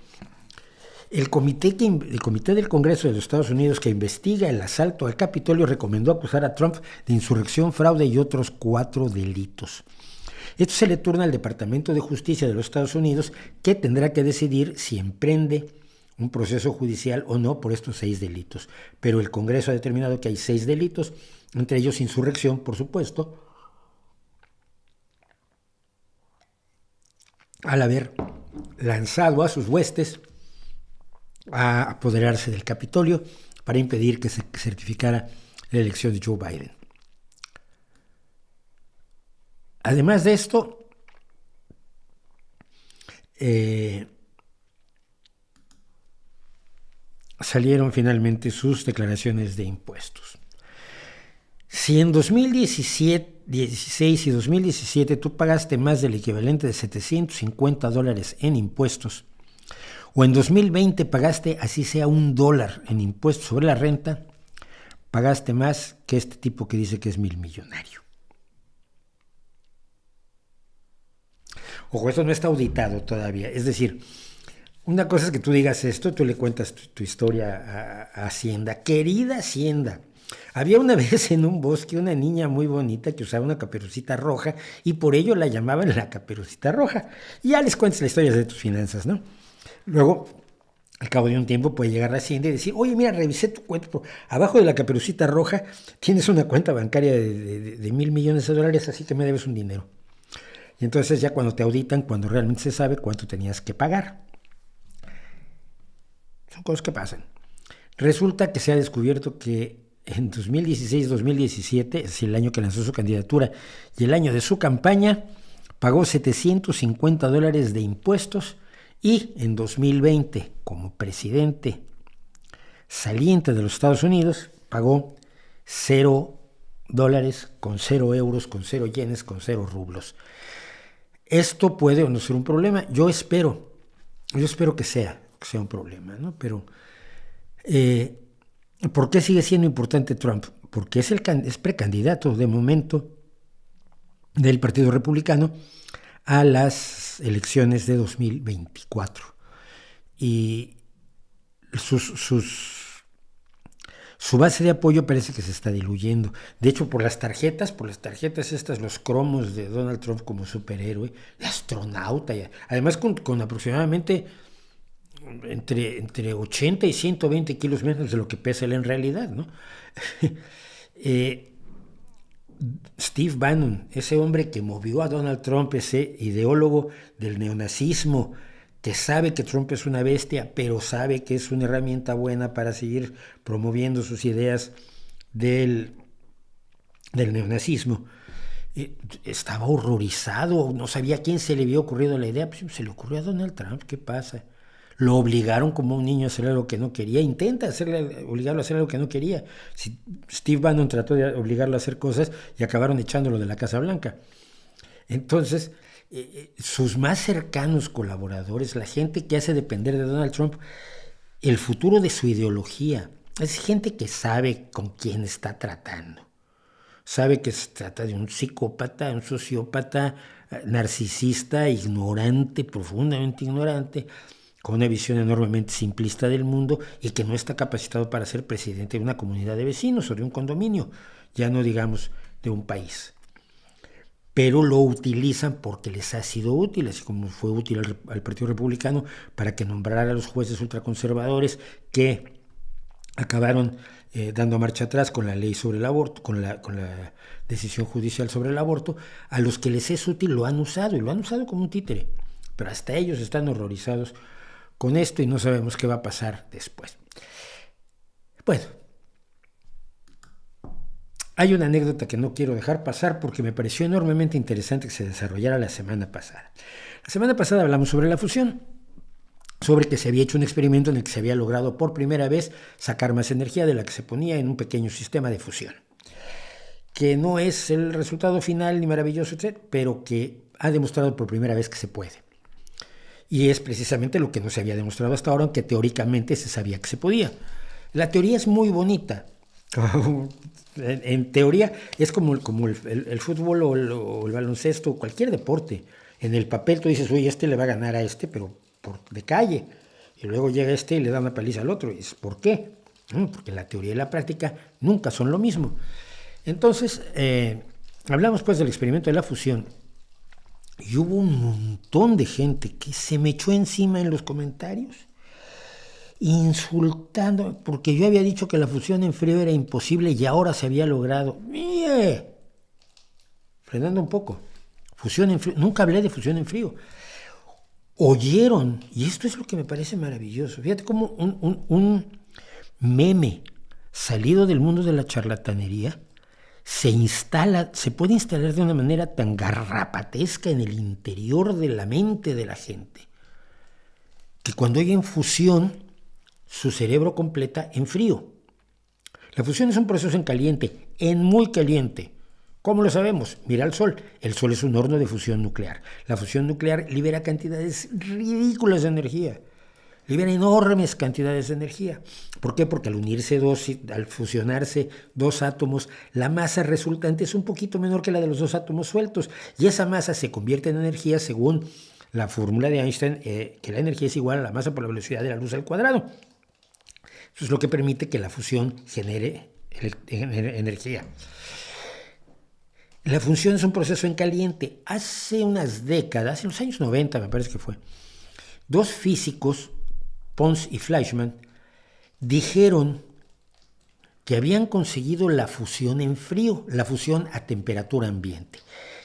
el comité del Congreso de los Estados Unidos que investiga el asalto al Capitolio recomendó acusar a Trump de insurrección, fraude y otros 4 delitos. Esto se le turna al Departamento de Justicia de los Estados Unidos, que tendrá que decidir si emprende un proceso judicial o no por estos 6 delitos. Pero el Congreso ha determinado que hay 6 delitos, entre ellos insurrección, por supuesto, al haber lanzado a sus huestes a apoderarse del Capitolio para impedir que se certificara la elección de Joe Biden. Además de esto, salieron finalmente sus declaraciones de impuestos. Si en 2016 y 2017 tú pagaste más del equivalente de $750 en impuestos, o en 2020 pagaste así sea $1 en impuestos sobre la renta, pagaste más que este tipo que dice que es millonario. Ojo, eso no está auditado todavía. Es decir, una cosa es que tú digas esto, tú le cuentas tu historia a Hacienda. Querida Hacienda, había una vez en un bosque una niña muy bonita que usaba una caperucita roja y por ello la llamaban la Caperucita Roja. Y ya les cuentas la historia de tus finanzas, ¿no? Luego, al cabo de un tiempo puede llegar la Hacienda y decir, oye, mira, revisé tu cuenta, abajo de la Caperucita Roja tienes una cuenta bancaria de $1,000 millones, así que me debes un dinero. Y entonces ya cuando te auditan, cuando realmente se sabe cuánto tenías que pagar. Son cosas que pasan. Resulta que se ha descubierto que en 2016-2017, es decir, el año que lanzó su candidatura y el año de su campaña, pagó $750 de impuestos. Y en 2020, como presidente saliente de los Estados Unidos, pagó $0, con 0 euros, con 0 yenes, con 0 rublos. Esto puede o no ser un problema. Yo espero que sea un problema, ¿no? Pero, ¿por qué sigue siendo importante Trump? Porque es precandidato de momento del Partido Republicano a las elecciones de 2024. Y su base de apoyo parece que se está diluyendo. De hecho, por las tarjetas estas, los cromos de Donald Trump como superhéroe, astronauta, además con aproximadamente entre 80 y 120 kilos menos de lo que pesa él en realidad, ¿no? Steve Bannon, ese hombre que movió a Donald Trump, ese ideólogo del neonazismo, que sabe que Trump es una bestia, pero sabe que es una herramienta buena para seguir promoviendo sus ideas del neonazismo, estaba horrorizado, no sabía a quién se le había ocurrido la idea. Pues se le ocurrió a Donald Trump. ¿Qué pasa? Lo obligaron como un niño a hacer algo que no quería. Obligarlo a hacer algo que no quería. Steve Bannon trató de obligarlo a hacer cosas y acabaron echándolo de la Casa Blanca. Entonces, sus más cercanos colaboradores, la gente que hace depender de Donald Trump el futuro de su ideología, es gente que sabe con quién está tratando. Sabe que se trata de un psicópata, un sociópata, narcisista, ignorante, profundamente ignorante, con una visión enormemente simplista del mundo y que no está capacitado para ser presidente de una comunidad de vecinos o de un condominio, ya no digamos de un país. Pero lo utilizan porque les ha sido útil, así como fue útil al Partido Republicano para que nombrara a los jueces ultraconservadores que acabaron dando marcha atrás con la ley sobre el aborto, con la decisión judicial sobre el aborto. A los que les es útil lo han usado, y lo han usado como un títere, pero hasta ellos están horrorizados con esto y no sabemos qué va a pasar después. Bueno, hay una anécdota que no quiero dejar pasar porque me pareció enormemente interesante que se desarrollara la semana pasada. La semana pasada hablamos sobre la fusión, sobre que se había hecho un experimento en el que se había logrado por primera vez sacar más energía de la que se ponía en un pequeño sistema de fusión, que no es el resultado final ni maravilloso, etc., pero que ha demostrado por primera vez que se puede. Y es precisamente lo que no se había demostrado hasta ahora, aunque teóricamente se sabía que se podía. La teoría es muy bonita. En teoría es como el fútbol o el baloncesto o cualquier deporte. En el papel tú dices, oye, este le va a ganar a este, pero de calle. Y luego llega este y le da una paliza al otro. Y dices, ¿por qué? Porque la teoría y la práctica nunca son lo mismo. Entonces, hablamos pues del experimento de la fusión. Y hubo un montón de gente que se me echó encima en los comentarios, insultando, porque yo había dicho que la fusión en frío era imposible y ahora se había logrado. ¡Mire! Frenando un poco. Fusión en frío. Nunca hablé de fusión en frío. Oyeron, y esto es lo que me parece maravilloso. Fíjate cómo un meme salido del mundo de la charlatanería se puede instalar de una manera tan garrapatesca en el interior de la mente de la gente, que cuando oyen fusión, su cerebro completa en frío. La fusión es un proceso en caliente, en muy caliente. ¿Cómo lo sabemos? Mira el Sol. El Sol es un horno de fusión nuclear. La fusión nuclear libera cantidades ridículas de energía. Libera enormes cantidades de energía. ¿Por qué? Porque al fusionarse dos átomos, la masa resultante es un poquito menor que la de los dos átomos sueltos. Y esa masa se convierte en energía según la fórmula de Einstein, que la energía es igual a la masa por la velocidad de la luz al cuadrado. Eso es lo que permite que la fusión genere energía. La fusión es un proceso en caliente. Hace unas décadas, en los años 90 me parece que fue, dos físicos, Pons y Fleischmann, dijeron que habían conseguido la fusión en frío, la fusión a temperatura ambiente.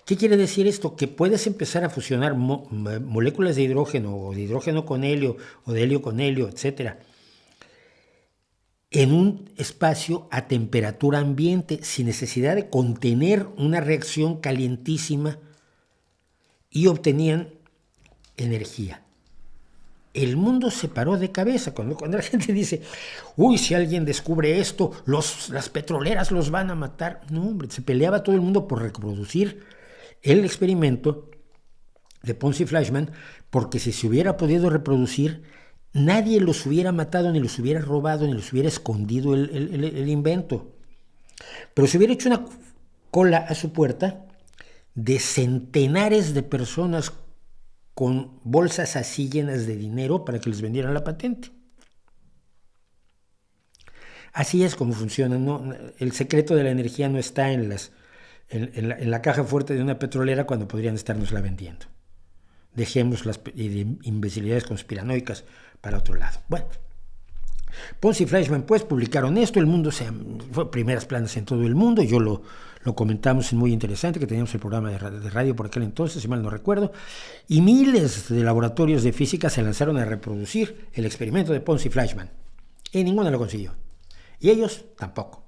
¿Qué quiere decir esto? Que puedes empezar a fusionar moléculas de hidrógeno, o de hidrógeno con helio, o de helio con helio, etcétera, en un espacio a temperatura ambiente, sin necesidad de contener una reacción calientísima, y obtenían energía. El mundo se paró de cabeza cuando la gente dice, uy, si alguien descubre esto, las petroleras los van a matar. No, hombre, se peleaba todo el mundo por reproducir el experimento de Pons y Fleischmann, porque si se hubiera podido reproducir, nadie los hubiera matado, ni los hubiera robado, ni los hubiera escondido el invento. Pero se hubiera hecho una cola a su puerta de centenares de personas con bolsas así llenas de dinero para que les vendieran la patente. Así es como funciona, ¿no? El secreto de la energía no está en la caja fuerte de una petrolera cuando podrían estarnosla vendiendo. Dejemos las imbecilidades conspiranoicas para otro lado. Bueno, Pons y Fleischmann pues publicaron esto, el mundo fue primeras planas en todo el mundo, yo lo comentamos en Muy Interesante, que teníamos el programa de radio por aquel entonces, si mal no recuerdo, y miles de laboratorios de física se lanzaron a reproducir el experimento de Pons y Fleischmann, y ninguno lo consiguió, y ellos tampoco.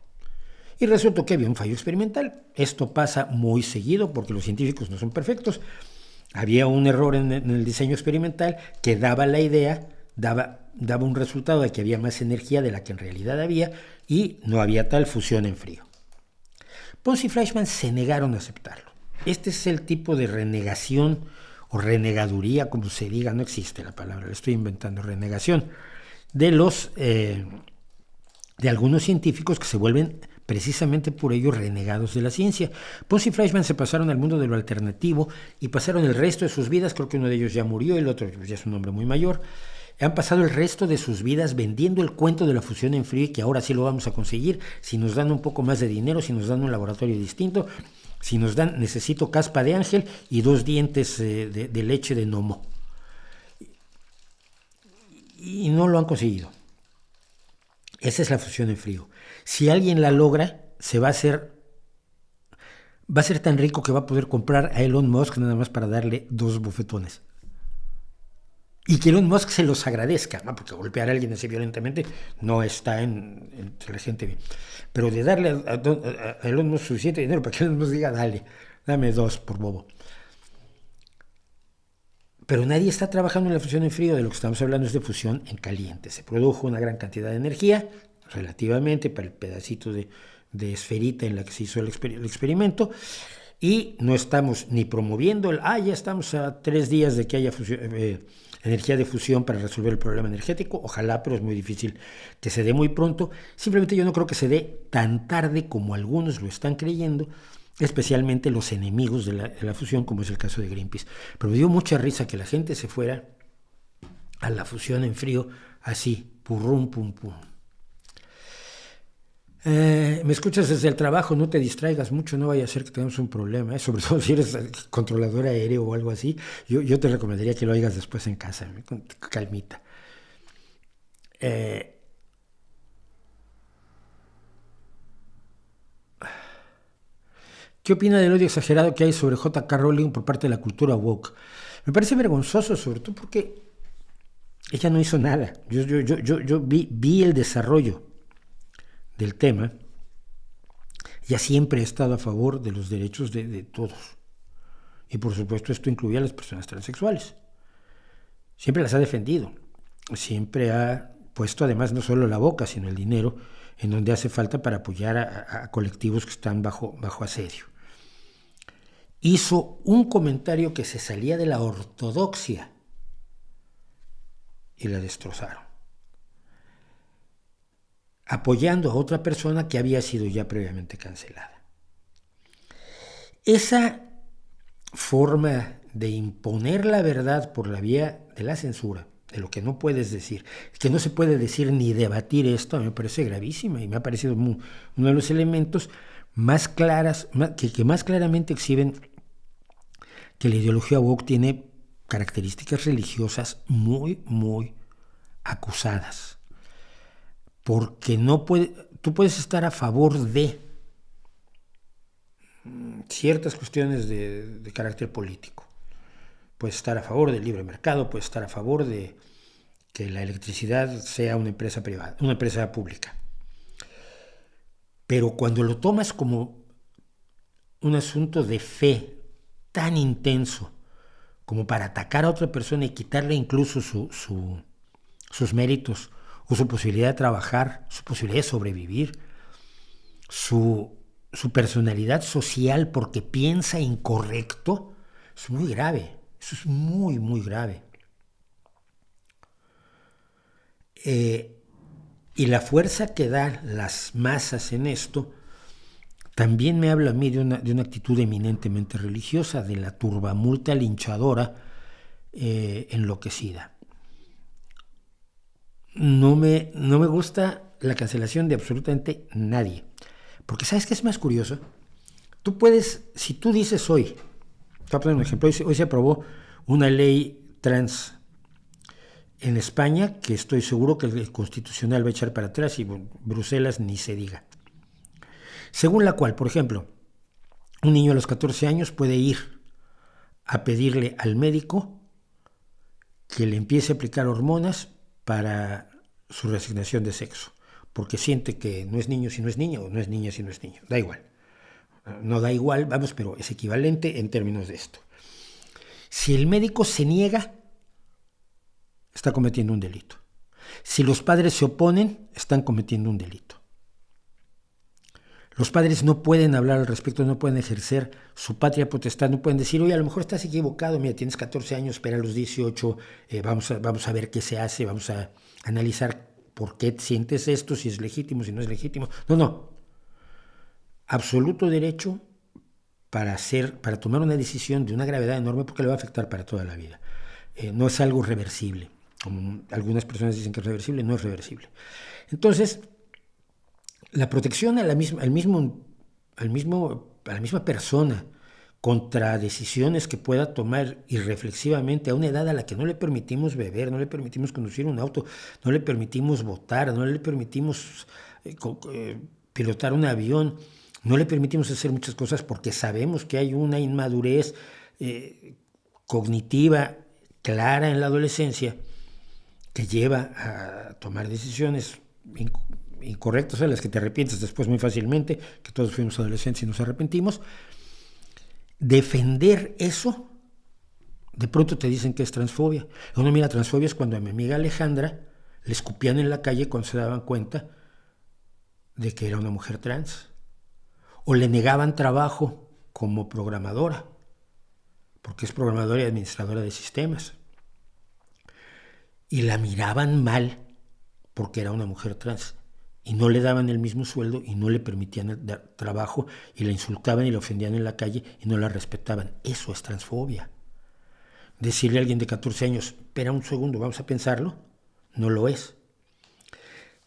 Y resultó que había un fallo experimental. Esto pasa muy seguido porque los científicos no son perfectos. Había un error en el diseño experimental que daba la idea, daba un resultado de que había más energía de la que en realidad había y no había tal fusión en frío. Pons y Fleischmann se negaron a aceptarlo. Este es el tipo de renegación o renegaduría, como se diga, no existe la palabra, la estoy inventando, renegación, de algunos científicos que se vuelven precisamente por ello renegados de la ciencia. Pons y Fleischmann se pasaron al mundo de lo alternativo y pasaron el resto de sus vidas, creo que uno de ellos ya murió, el otro ya es un hombre muy mayor, Han pasado el resto de sus vidas vendiendo el cuento de la fusión en frío y que ahora sí lo vamos a conseguir si nos dan un poco más de dinero, si nos dan un laboratorio distinto, si nos dan, necesito caspa de ángel y 2 dientes de leche de gnomo. Y no lo han conseguido. Esa es la fusión en frío. Si alguien la logra, va a ser tan rico que va a poder comprar a Elon Musk nada más para darle 2 bofetones. Y que Elon Musk se los agradezca, ¿no? Porque golpear a alguien así violentamente no está entre la gente bien. Pero de darle a Elon Musk suficiente dinero para que Elon Musk diga, dame 2 por bobo. Pero nadie está trabajando en la fusión en frío. De lo que estamos hablando es de fusión en caliente. Se produjo una gran cantidad de energía, relativamente, para el pedacito de esferita en la que se hizo el experimento, y no estamos ni promoviendo ya estamos a 3 días de que haya energía de fusión para resolver el problema energético. Ojalá, pero es muy difícil que se dé muy pronto. Simplemente yo no creo que se dé tan tarde como algunos lo están creyendo, especialmente los enemigos de la fusión, como es el caso de Greenpeace. Pero me dio mucha risa que la gente se fuera a la fusión en frío así, purrum, pum, pum. Me escuchas desde el trabajo, no te distraigas mucho, no vaya a ser que tengamos un problema, sobre todo si eres controlador aéreo o algo así. Yo te recomendaría que lo oigas después en casa, con calmita. ¿Qué opina del odio exagerado que hay sobre J.K. Rowling por parte de la cultura woke? Me parece vergonzoso, sobre todo porque ella no hizo nada. Yo vi el desarrollo del tema. Ella siempre ha estado a favor de los derechos de todos. Y por supuesto esto incluye a las personas transexuales. Siempre las ha defendido. Siempre ha puesto además no solo la boca, sino el dinero en donde hace falta para apoyar a colectivos que están bajo asedio. Hizo un comentario que se salía de la ortodoxia y la destrozaron, apoyando a otra persona que había sido ya previamente cancelada. Esa forma de imponer la verdad por la vía de la censura, de lo que no puedes decir, que no se puede decir ni debatir esto, me parece gravísima y me ha parecido uno de los elementos más claras, que más claramente exhiben que la ideología woke tiene características religiosas muy, muy acusadas. Porque tú puedes estar a favor de ciertas cuestiones de carácter político. Puedes estar a favor del libre mercado, puedes estar a favor de que la electricidad sea una empresa privada, una empresa pública. Pero cuando lo tomas como un asunto de fe tan intenso como para atacar a otra persona y quitarle incluso sus méritos, o su posibilidad de trabajar, su posibilidad de sobrevivir, su personalidad social porque piensa incorrecto, es muy grave. Eso es muy, muy grave. Y la fuerza que dan las masas en esto también me habla a mí de una actitud eminentemente religiosa, de la turbamulta linchadora enloquecida. No me gusta la cancelación de absolutamente nadie. Porque ¿sabes qué es más curioso? Tú puedes, si tú dices hoy, te voy a poner un ejemplo, hoy se aprobó una ley trans en España que estoy seguro que el Constitucional va a echar para atrás y Bruselas ni se diga. Según la cual, por ejemplo, un niño a los 14 años puede ir a pedirle al médico que le empiece a aplicar hormonas para su reasignación de sexo, porque siente que no es niño si no es niña, o no es niña si no es niño, da igual. No da igual, vamos, pero es equivalente en términos de esto. Si el médico se niega, está cometiendo un delito. Si los padres se oponen, están cometiendo un delito. Los padres no pueden hablar al respecto, no pueden ejercer su patria potestad, no pueden decir, oye, a lo mejor estás equivocado, mira, tienes 14 años, espera a los 18, vamos a ver qué se hace, vamos a analizar por qué sientes esto, si es legítimo, si no es legítimo. No. Absoluto derecho para tomar una decisión de una gravedad enorme porque le va a afectar para toda la vida. No es algo reversible. como algunas personas dicen que es reversible, no es reversible. Entonces, la protección a la misma persona contra decisiones que pueda tomar irreflexivamente a una edad a la que no le permitimos beber, no le permitimos conducir un auto, no le permitimos votar, no le permitimos pilotar un avión, no le permitimos hacer muchas cosas porque sabemos que hay una inmadurez cognitiva clara en la adolescencia que lleva a tomar decisiones incorrectas, a las que te arrepientes después muy fácilmente, que todos fuimos adolescentes y nos arrepentimos. Defender eso, de pronto te dicen que es transfobia. Uno, mira, transfobia es cuando a mi amiga Alejandra le escupían en la calle cuando se daban cuenta de que era una mujer trans, o le negaban trabajo como programadora, porque es programadora y administradora de sistemas, y la miraban mal porque era una mujer trans, y no le daban el mismo sueldo y no le permitían dar trabajo, y la insultaban y la ofendían en la calle y no la respetaban. Eso es transfobia. Decirle a alguien de 14 años, espera un segundo, vamos a pensarlo, no lo es.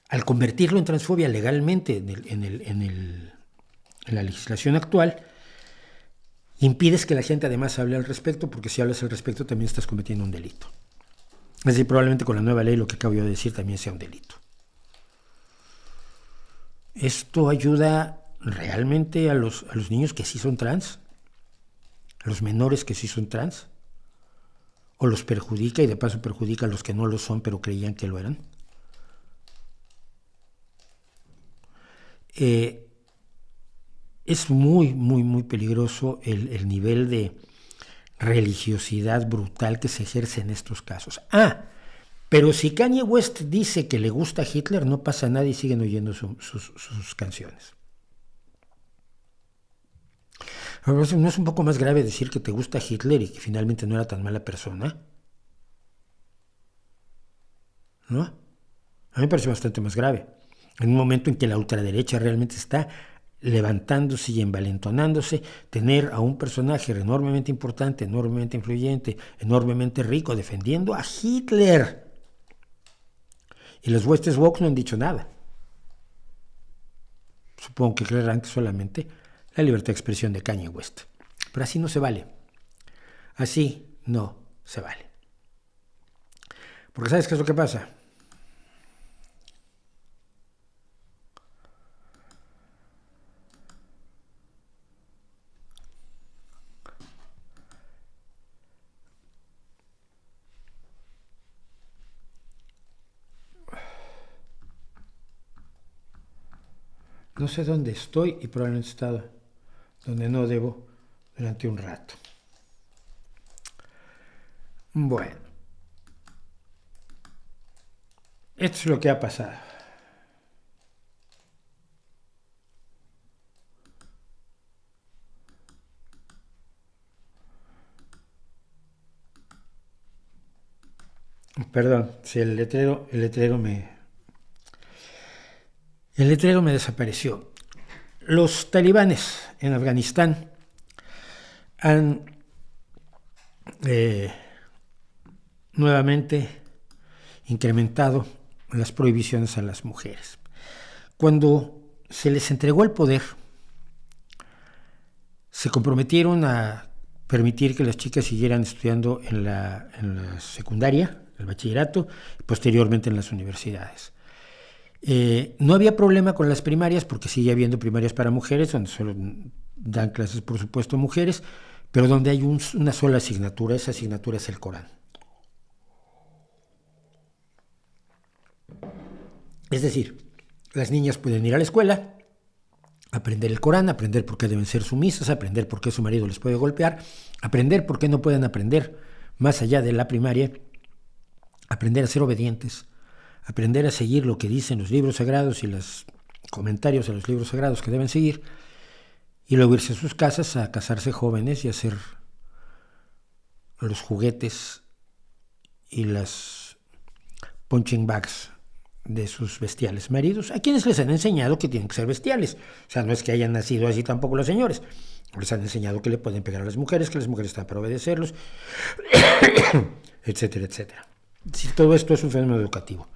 Al convertirlo en transfobia legalmente en la legislación actual, impides que la gente además hable al respecto, porque si hablas al respecto también estás cometiendo un delito. Es decir, probablemente con la nueva ley lo que acabo yo de decir también sea un delito. ¿Esto ayuda realmente a los niños que sí son trans? ¿A los menores que sí son trans? ¿O los perjudica y de paso perjudica a los que no lo son pero creían que lo eran? Es muy, muy, muy peligroso el nivel de religiosidad brutal que se ejerce en estos casos. Pero si Kanye West dice que le gusta Hitler, no pasa nada y siguen oyendo sus canciones. ¿No es un poco más grave decir que te gusta Hitler y que finalmente no era tan mala persona? ¿No? A mí me parece bastante más grave. En un momento en que la ultraderecha realmente está levantándose y envalentonándose, tener a un personaje enormemente importante, enormemente influyente, enormemente rico, defendiendo a Hitler. Y los huestes woke no han dicho nada. Supongo que creerán que solamente la libertad de expresión de Kanye West. Pero así no se vale. Así no se vale. Porque ¿sabes qué es lo que pasa? No sé dónde estoy y probablemente he estado donde no debo durante un rato. Bueno, esto es lo que ha pasado. Perdón, si el letrero me desapareció. Los talibanes en Afganistán han nuevamente incrementado las prohibiciones a las mujeres. Cuando se les entregó el poder, se comprometieron a permitir que las chicas siguieran estudiando en la secundaria, el bachillerato, y posteriormente en las universidades. No había problema con las primarias porque sigue habiendo primarias para mujeres, donde solo dan clases, por supuesto, mujeres, pero donde hay una sola asignatura, esa asignatura es el Corán. Es decir, las niñas pueden ir a la escuela, aprender el Corán, aprender por qué deben ser sumisas, aprender por qué su marido les puede golpear, aprender por qué no pueden aprender más allá de la primaria, aprender a ser obedientes, aprender a seguir lo que dicen los libros sagrados y los comentarios a los libros sagrados que deben seguir, y luego irse a sus casas a casarse jóvenes y hacer los juguetes y las punching bags de sus bestiales maridos, a quienes les han enseñado que tienen que ser bestiales. O sea, no es que hayan nacido así tampoco los señores. Les han enseñado que le pueden pegar a las mujeres, que las mujeres están para obedecerlos, etcétera, etcétera. Si todo esto es un fenómeno educativo.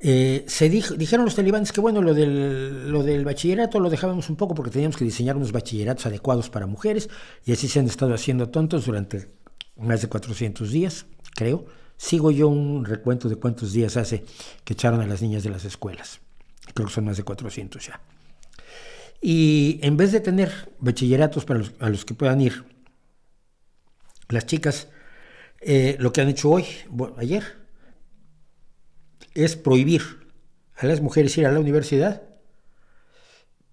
Dijeron los talibanes que bueno, lo del bachillerato lo dejábamos un poco porque teníamos que diseñar unos bachilleratos adecuados para mujeres, y así se han estado haciendo tontos durante más de 400 días, creo. Sigo yo un recuento de cuántos días hace que echaron a las niñas de las escuelas. Creo que son más de 400 ya. Y en vez de tener bachilleratos a los que puedan ir las chicas, lo que han hecho ayer, es prohibir a las mujeres ir a la universidad,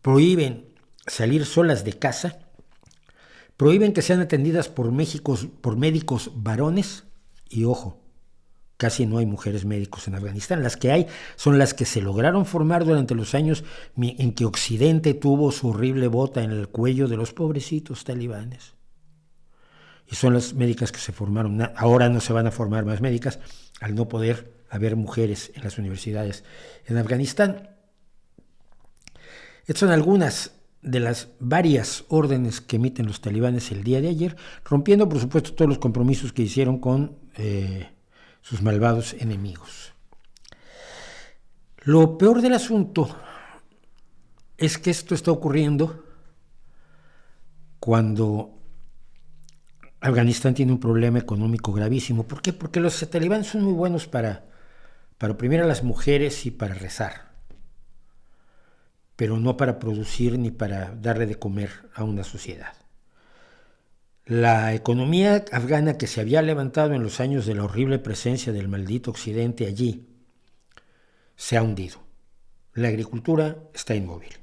prohíben salir solas de casa, prohíben que sean atendidas por médicos varones, y ojo, casi no hay mujeres médicos en Afganistán. Las que hay son las que se lograron formar durante los años en que Occidente tuvo su horrible bota en el cuello de los pobrecitos talibanes. Y son las médicas que se formaron. Ahora no se van a formar más médicas al no poder haber mujeres en las universidades en Afganistán. Estas son algunas de las varias órdenes que emiten los talibanes el día de ayer, rompiendo por supuesto todos los compromisos que hicieron con sus malvados enemigos. Lo peor del asunto es que esto está ocurriendo cuando Afganistán tiene un problema económico gravísimo. ¿Por qué? Porque los talibanes son muy buenos para oprimir a las mujeres y para rezar, pero no para producir ni para darle de comer a una sociedad. La economía afgana, que se había levantado en los años de la horrible presencia del maldito Occidente allí, se ha hundido. La agricultura está inmóvil.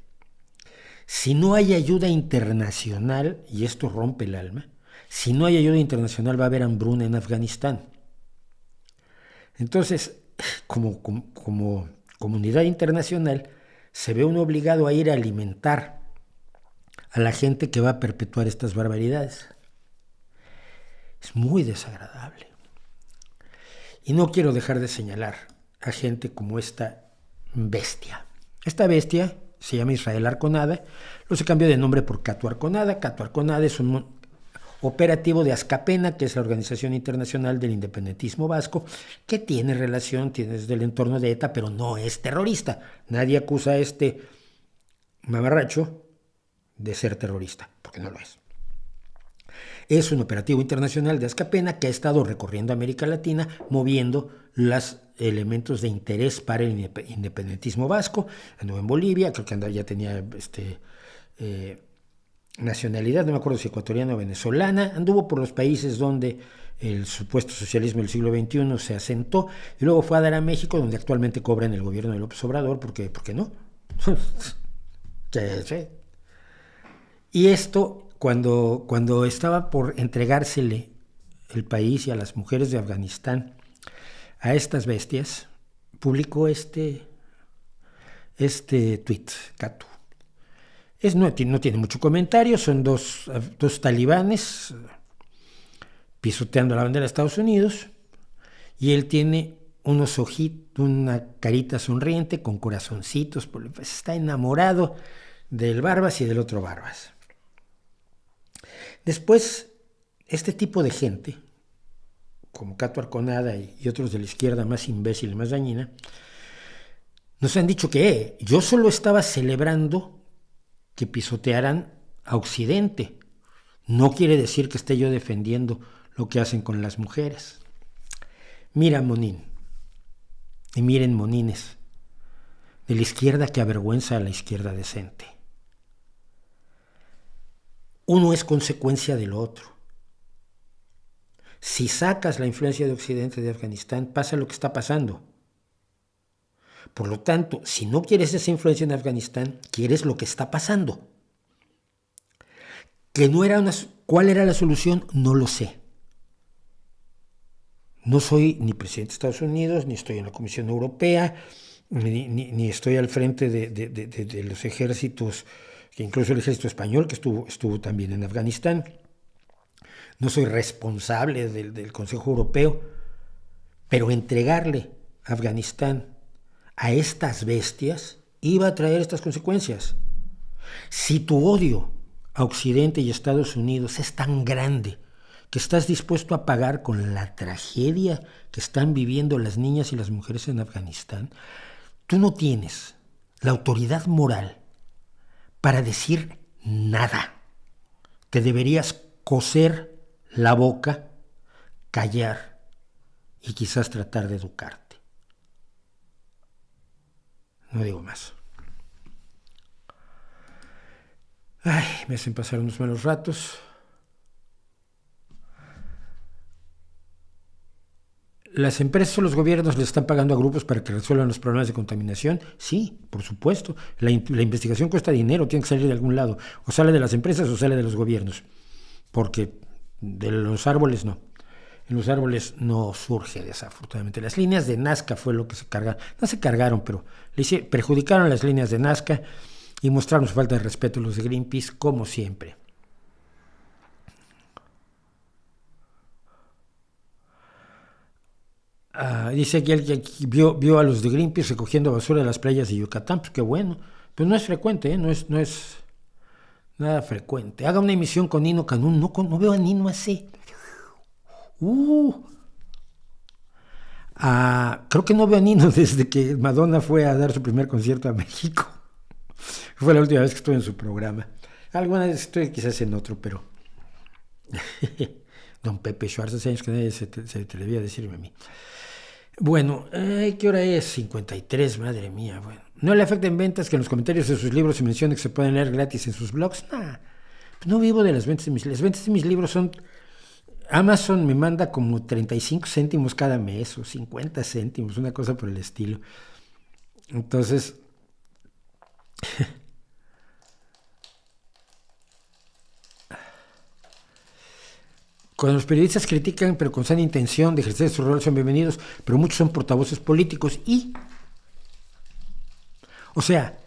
Si no hay ayuda internacional, y esto rompe el alma, si no hay ayuda internacional va a haber hambruna en Afganistán. Entonces, como comunidad internacional, se ve uno obligado a ir a alimentar a la gente que va a perpetuar estas barbaridades. Es muy desagradable. Y no quiero dejar de señalar a gente como esta bestia. Esta bestia se llama Israel Arconada, luego se cambió de nombre por Cato Arconada. Cato Arconada es un operativo de Azcapena, que es la Organización Internacional del Independentismo Vasco, que tiene desde el entorno de ETA, pero no es terrorista. Nadie acusa a este mamarracho de ser terrorista, porque no lo es. Es un operativo internacional de Azcapena que ha estado recorriendo América Latina, moviendo los elementos de interés para el independentismo vasco. Anduvo en Bolivia, creo que ya tenía nacionalidad, no me acuerdo si ecuatoriana o venezolana. Anduvo por los países donde el supuesto socialismo del siglo XXI se asentó, y luego fue a dar a México, donde actualmente cobra en el gobierno de López Obrador, ¿por qué no? Sí. Y esto, cuando estaba por entregársele el país y a las mujeres de Afganistán a estas bestias, publicó este tweet, Cato. No tiene mucho comentario, son dos talibanes pisoteando la bandera de Estados Unidos, y él tiene unos ojitos, una carita sonriente con corazoncitos, pues está enamorado del Barbas y del otro Barbas. Después, este tipo de gente, como Cato Arconada y otros de la izquierda más imbécil y más dañina, nos han dicho que yo solo estaba celebrando que pisotearan a Occidente. No quiere decir que esté yo defendiendo lo que hacen con las mujeres. Mira, Monín, y miren, monines, de la izquierda que avergüenza a la izquierda decente. Uno es consecuencia del otro. Si sacas la influencia de Occidente de Afganistán, pasa lo que está pasando. Por lo tanto, si no quieres esa influencia en Afganistán, quieres lo que está pasando. ¿Cuál era la solución? No lo sé. No soy ni presidente de Estados Unidos, ni estoy en la Comisión Europea, ni estoy al frente de los ejércitos, incluso el ejército español, que estuvo también en Afganistán. No soy responsable del Consejo Europeo, pero entregarle a Afganistán a estas bestias iba a traer estas consecuencias. Si tu odio a Occidente y Estados Unidos es tan grande que estás dispuesto a pagar con la tragedia que están viviendo las niñas y las mujeres en Afganistán, tú no tienes la autoridad moral para decir nada. Te deberías coser la boca, callar y quizás tratar de educarte. No digo más. Ay, me hacen pasar unos malos ratos. ¿Las empresas o los gobiernos le están pagando a grupos para que resuelvan los problemas de contaminación? Sí, por supuesto. La investigación cuesta dinero, tiene que salir de algún lado. O sale de las empresas o sale de los gobiernos. Porque de los árboles no. En los árboles no surge, desafortunadamente. Las líneas de Nazca fue lo que se cargaron. No se cargaron, pero perjudicaron las líneas de Nazca y mostraron su falta de respeto a los de Greenpeace, como siempre. Dice aquí alguien que vio a los de Greenpeace recogiendo basura de las playas de Yucatán. Pues qué bueno. Pues no es frecuente, no es nada frecuente. Haga una emisión con Nino Canún. No veo a Nino hace... creo que no veo a Nino desde que Madonna fue a dar su primer concierto a México. Fue la última vez que estuve en su programa. Alguna vez estoy quizás en otro, pero... Don Pepe Schwartz, hace años que nadie se atrevía a decirme a mí. Bueno, ¿qué hora es? 53, madre mía. Bueno, ¿no le afectan ventas que en los comentarios de sus libros se mencione que se pueden leer gratis en sus blogs? Nah, no vivo de las ventas de mis libros. Las ventas de mis libros son... Amazon me manda como 35 céntimos cada mes o 50 céntimos, una cosa por el estilo. Entonces... Cuando los periodistas critican, pero con sana intención de ejercer su rol, son bienvenidos, pero muchos son portavoces políticos y... O sea,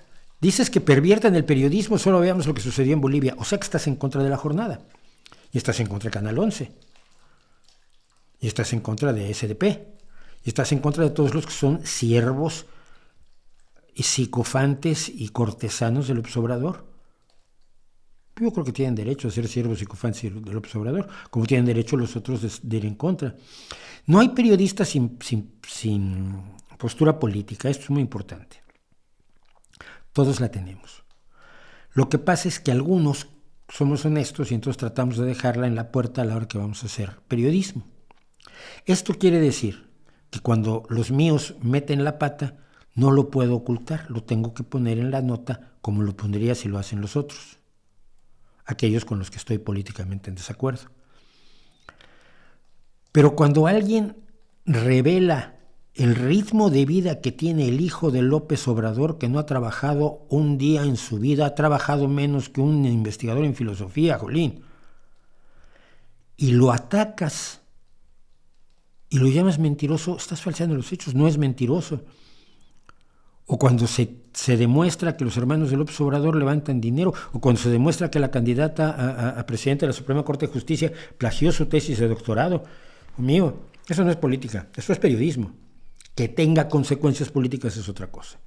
dices que perviertan el periodismo, solo veamos lo que sucedió en Bolivia. O sea que estás en contra de la jornada. Y estás en contra de Canal 11. Y estás en contra de SDP. Y estás en contra de todos los que son siervos y psicofantes y cortesanos del López Obrador. Yo creo que tienen derecho a ser siervos y psicofantes del López Obrador, como tienen derecho los otros de ir en contra. No hay periodistas sin postura política, esto es muy importante. Todos la tenemos. Lo que pasa es que algunos somos honestos y entonces tratamos de dejarla en la puerta a la hora que vamos a hacer periodismo. Esto quiere decir que cuando los míos meten la pata, no lo puedo ocultar, lo tengo que poner en la nota como lo pondría si lo hacen los otros, aquellos con los que estoy políticamente en desacuerdo. Pero cuando alguien revela el ritmo de vida que tiene el hijo de López Obrador, que no ha trabajado un día en su vida, ha trabajado menos que un investigador en filosofía, jolín, y lo atacas y lo llamas mentiroso, estás falseando los hechos, no es mentiroso. O cuando se demuestra que los hermanos de López Obrador levantan dinero, o cuando se demuestra que la candidata a presidenta de la Suprema Corte de Justicia plagió su tesis de doctorado. Mío, eso no es política, eso es periodismo. Que tenga consecuencias políticas es otra cosa.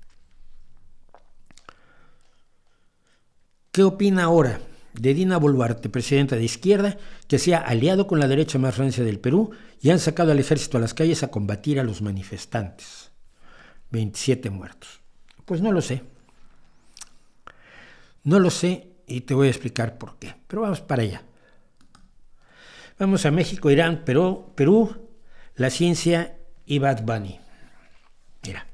¿Qué opina ahora de Dina Boluarte, presidenta de izquierda, que se ha aliado con la derecha más rancia del Perú y han sacado al ejército a las calles a combatir a los manifestantes? 27 muertos. Pues no lo sé. No lo sé y te voy a explicar por qué. Pero vamos para allá. Vamos a México, Irán, Perú, la ciencia y Bad Bunny. Mira.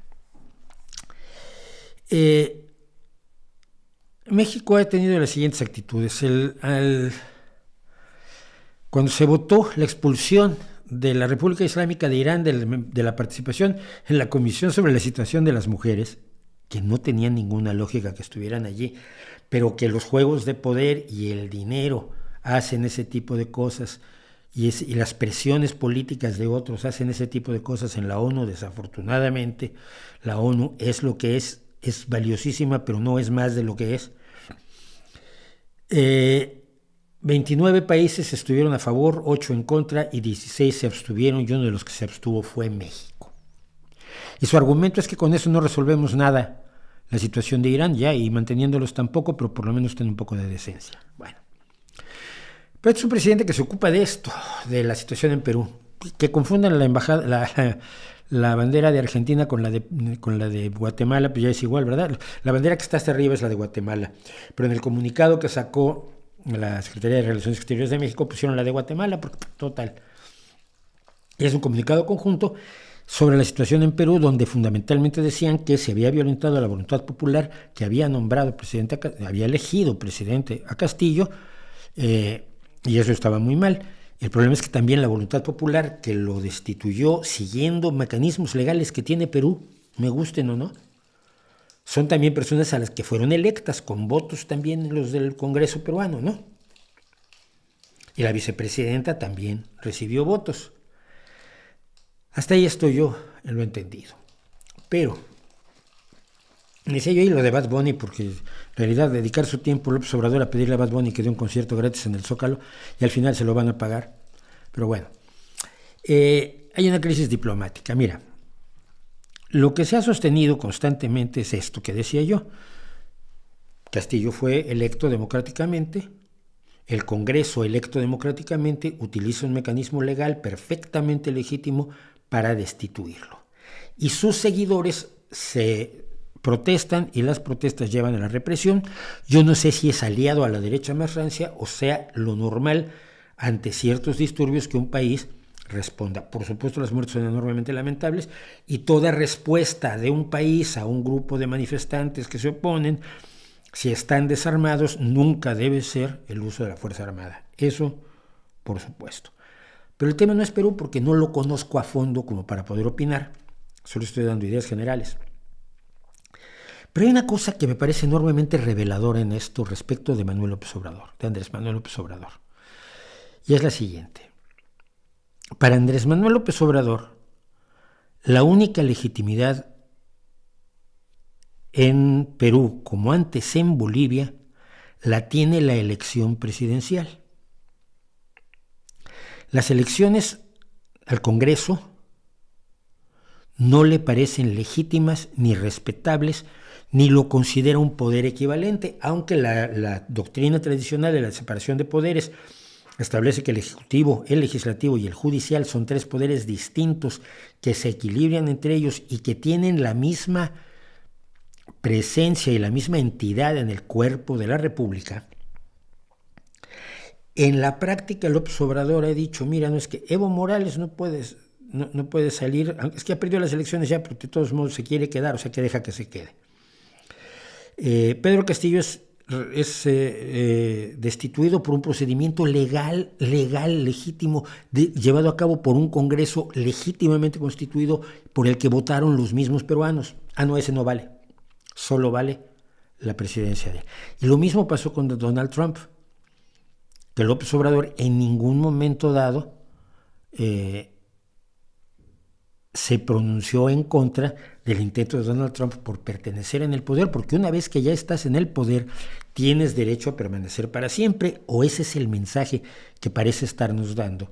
México ha tenido las siguientes actitudes. Cuando se votó la expulsión de la República Islámica de Irán de la participación en la Comisión sobre la Situación de las Mujeres, que no tenía ninguna lógica que estuvieran allí, pero que los juegos de poder y el dinero hacen ese tipo de cosas y las presiones políticas de otros hacen ese tipo de cosas en la ONU. Desafortunadamente, la ONU es lo que es valiosísima, pero no es más de lo que es. 29 países estuvieron a favor, 8 en contra y 16 se abstuvieron, y uno de los que se abstuvo fue México. Y su argumento es que con eso no resolvemos nada la situación de Irán, ya, y manteniéndolos tampoco, pero por lo menos tienen un poco de decencia. Bueno, Pero es un presidente que se ocupa de esto, de la situación en Perú. Que confundan la embajada, la bandera de Argentina con la de Guatemala, pues ya es igual, ¿verdad? La bandera que está hasta arriba es la de Guatemala, pero en el comunicado que sacó la Secretaría de Relaciones Exteriores de México pusieron la de Guatemala, porque total. Y es un comunicado conjunto sobre la situación en Perú, donde fundamentalmente decían que se había violentado la voluntad popular, que había nombrado presidente, había elegido presidente a Castillo, y eso estaba muy mal. El problema es que también la voluntad popular que lo destituyó siguiendo mecanismos legales que tiene Perú, me gusten o no, son también personas a las que fueron electas con votos también los del Congreso peruano, ¿no? Y la vicepresidenta también recibió votos. Hasta ahí estoy yo en lo entendido. Pero, decía yo ahí lo de Bad Bunny, porque en realidad dedicar su tiempo López Obrador a pedirle a Bad Bunny que dé un concierto gratis en el Zócalo y al final se lo van a pagar. Pero bueno, hay una crisis diplomática. Mira, lo que se ha sostenido constantemente es esto que decía yo. Castillo fue electo democráticamente, el Congreso electo democráticamente utiliza un mecanismo legal perfectamente legítimo para destituirlo. Y sus seguidores se protestan y las protestas llevan a la represión. Yo no sé si es aliado a la derecha más rancia o sea lo normal ante ciertos disturbios que un país responda. Por supuesto, las muertes son enormemente lamentables y toda respuesta de un país a un grupo de manifestantes que se oponen, si están desarmados, nunca debe ser el uso de la Fuerza Armada. Eso, por supuesto. Pero el tema no es Perú porque no lo conozco a fondo como para poder opinar. Solo estoy dando ideas generales. Pero hay una cosa que me parece enormemente reveladora en esto respecto de Manuel López Obrador, de Andrés Manuel López Obrador. Y es la siguiente. Para Andrés Manuel López Obrador, la única legitimidad en Perú, como antes en Bolivia, la tiene la elección presidencial. Las elecciones al Congreso no le parecen legítimas ni respetables, ni lo considera un poder equivalente, aunque la doctrina tradicional de la separación de poderes establece que el Ejecutivo, el Legislativo y el Judicial son tres poderes distintos que se equilibran entre ellos y que tienen la misma presencia y la misma entidad en el cuerpo de la República. En la práctica, López Obrador ha dicho, mira, no es que Evo Morales no puede salir, es que ha perdido las elecciones ya, pero de todos modos se quiere quedar, o sea que deja que se quede. Pedro Castillo es destituido por un procedimiento legal, legítimo, llevado a cabo por un Congreso legítimamente constituido por el que votaron los mismos peruanos. Ah, no, ese no vale. Solo vale la presidencia de él. Y lo mismo pasó con Donald Trump, que López Obrador en ningún momento dado se pronunció en contra del intento de Donald Trump por pertenecer en el poder, porque una vez que ya estás en el poder, tienes derecho a permanecer para siempre, o ese es el mensaje que parece estarnos dando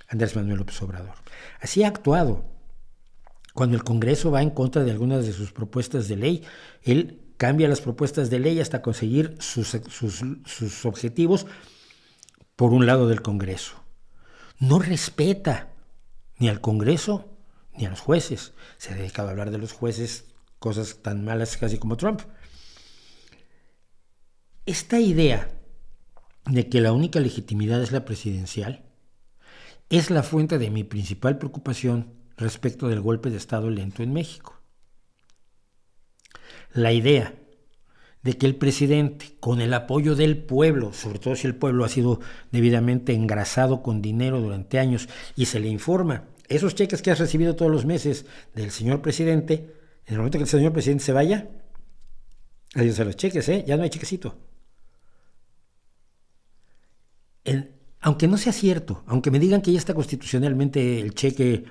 Andrés Manuel López Obrador. Así ha actuado. Cuando el Congreso va en contra de algunas de sus propuestas de ley, él cambia las propuestas de ley hasta conseguir sus objetivos por un lado del Congreso. No respeta ni al Congreso ni a los jueces. Se ha dedicado a hablar de los jueces, cosas tan malas casi como Trump. Esta idea de que la única legitimidad es la presidencial es la fuente de mi principal preocupación respecto del golpe de Estado lento en México. La idea de que el presidente, con el apoyo del pueblo, sobre todo si el pueblo ha sido debidamente engrasado con dinero durante años y se le informa, esos cheques que has recibido todos los meses del señor presidente, en el momento que el señor presidente se vaya, adiós a los cheques, ya no hay chequecito. Aunque no sea cierto, aunque me digan que ya está constitucionalmente el cheque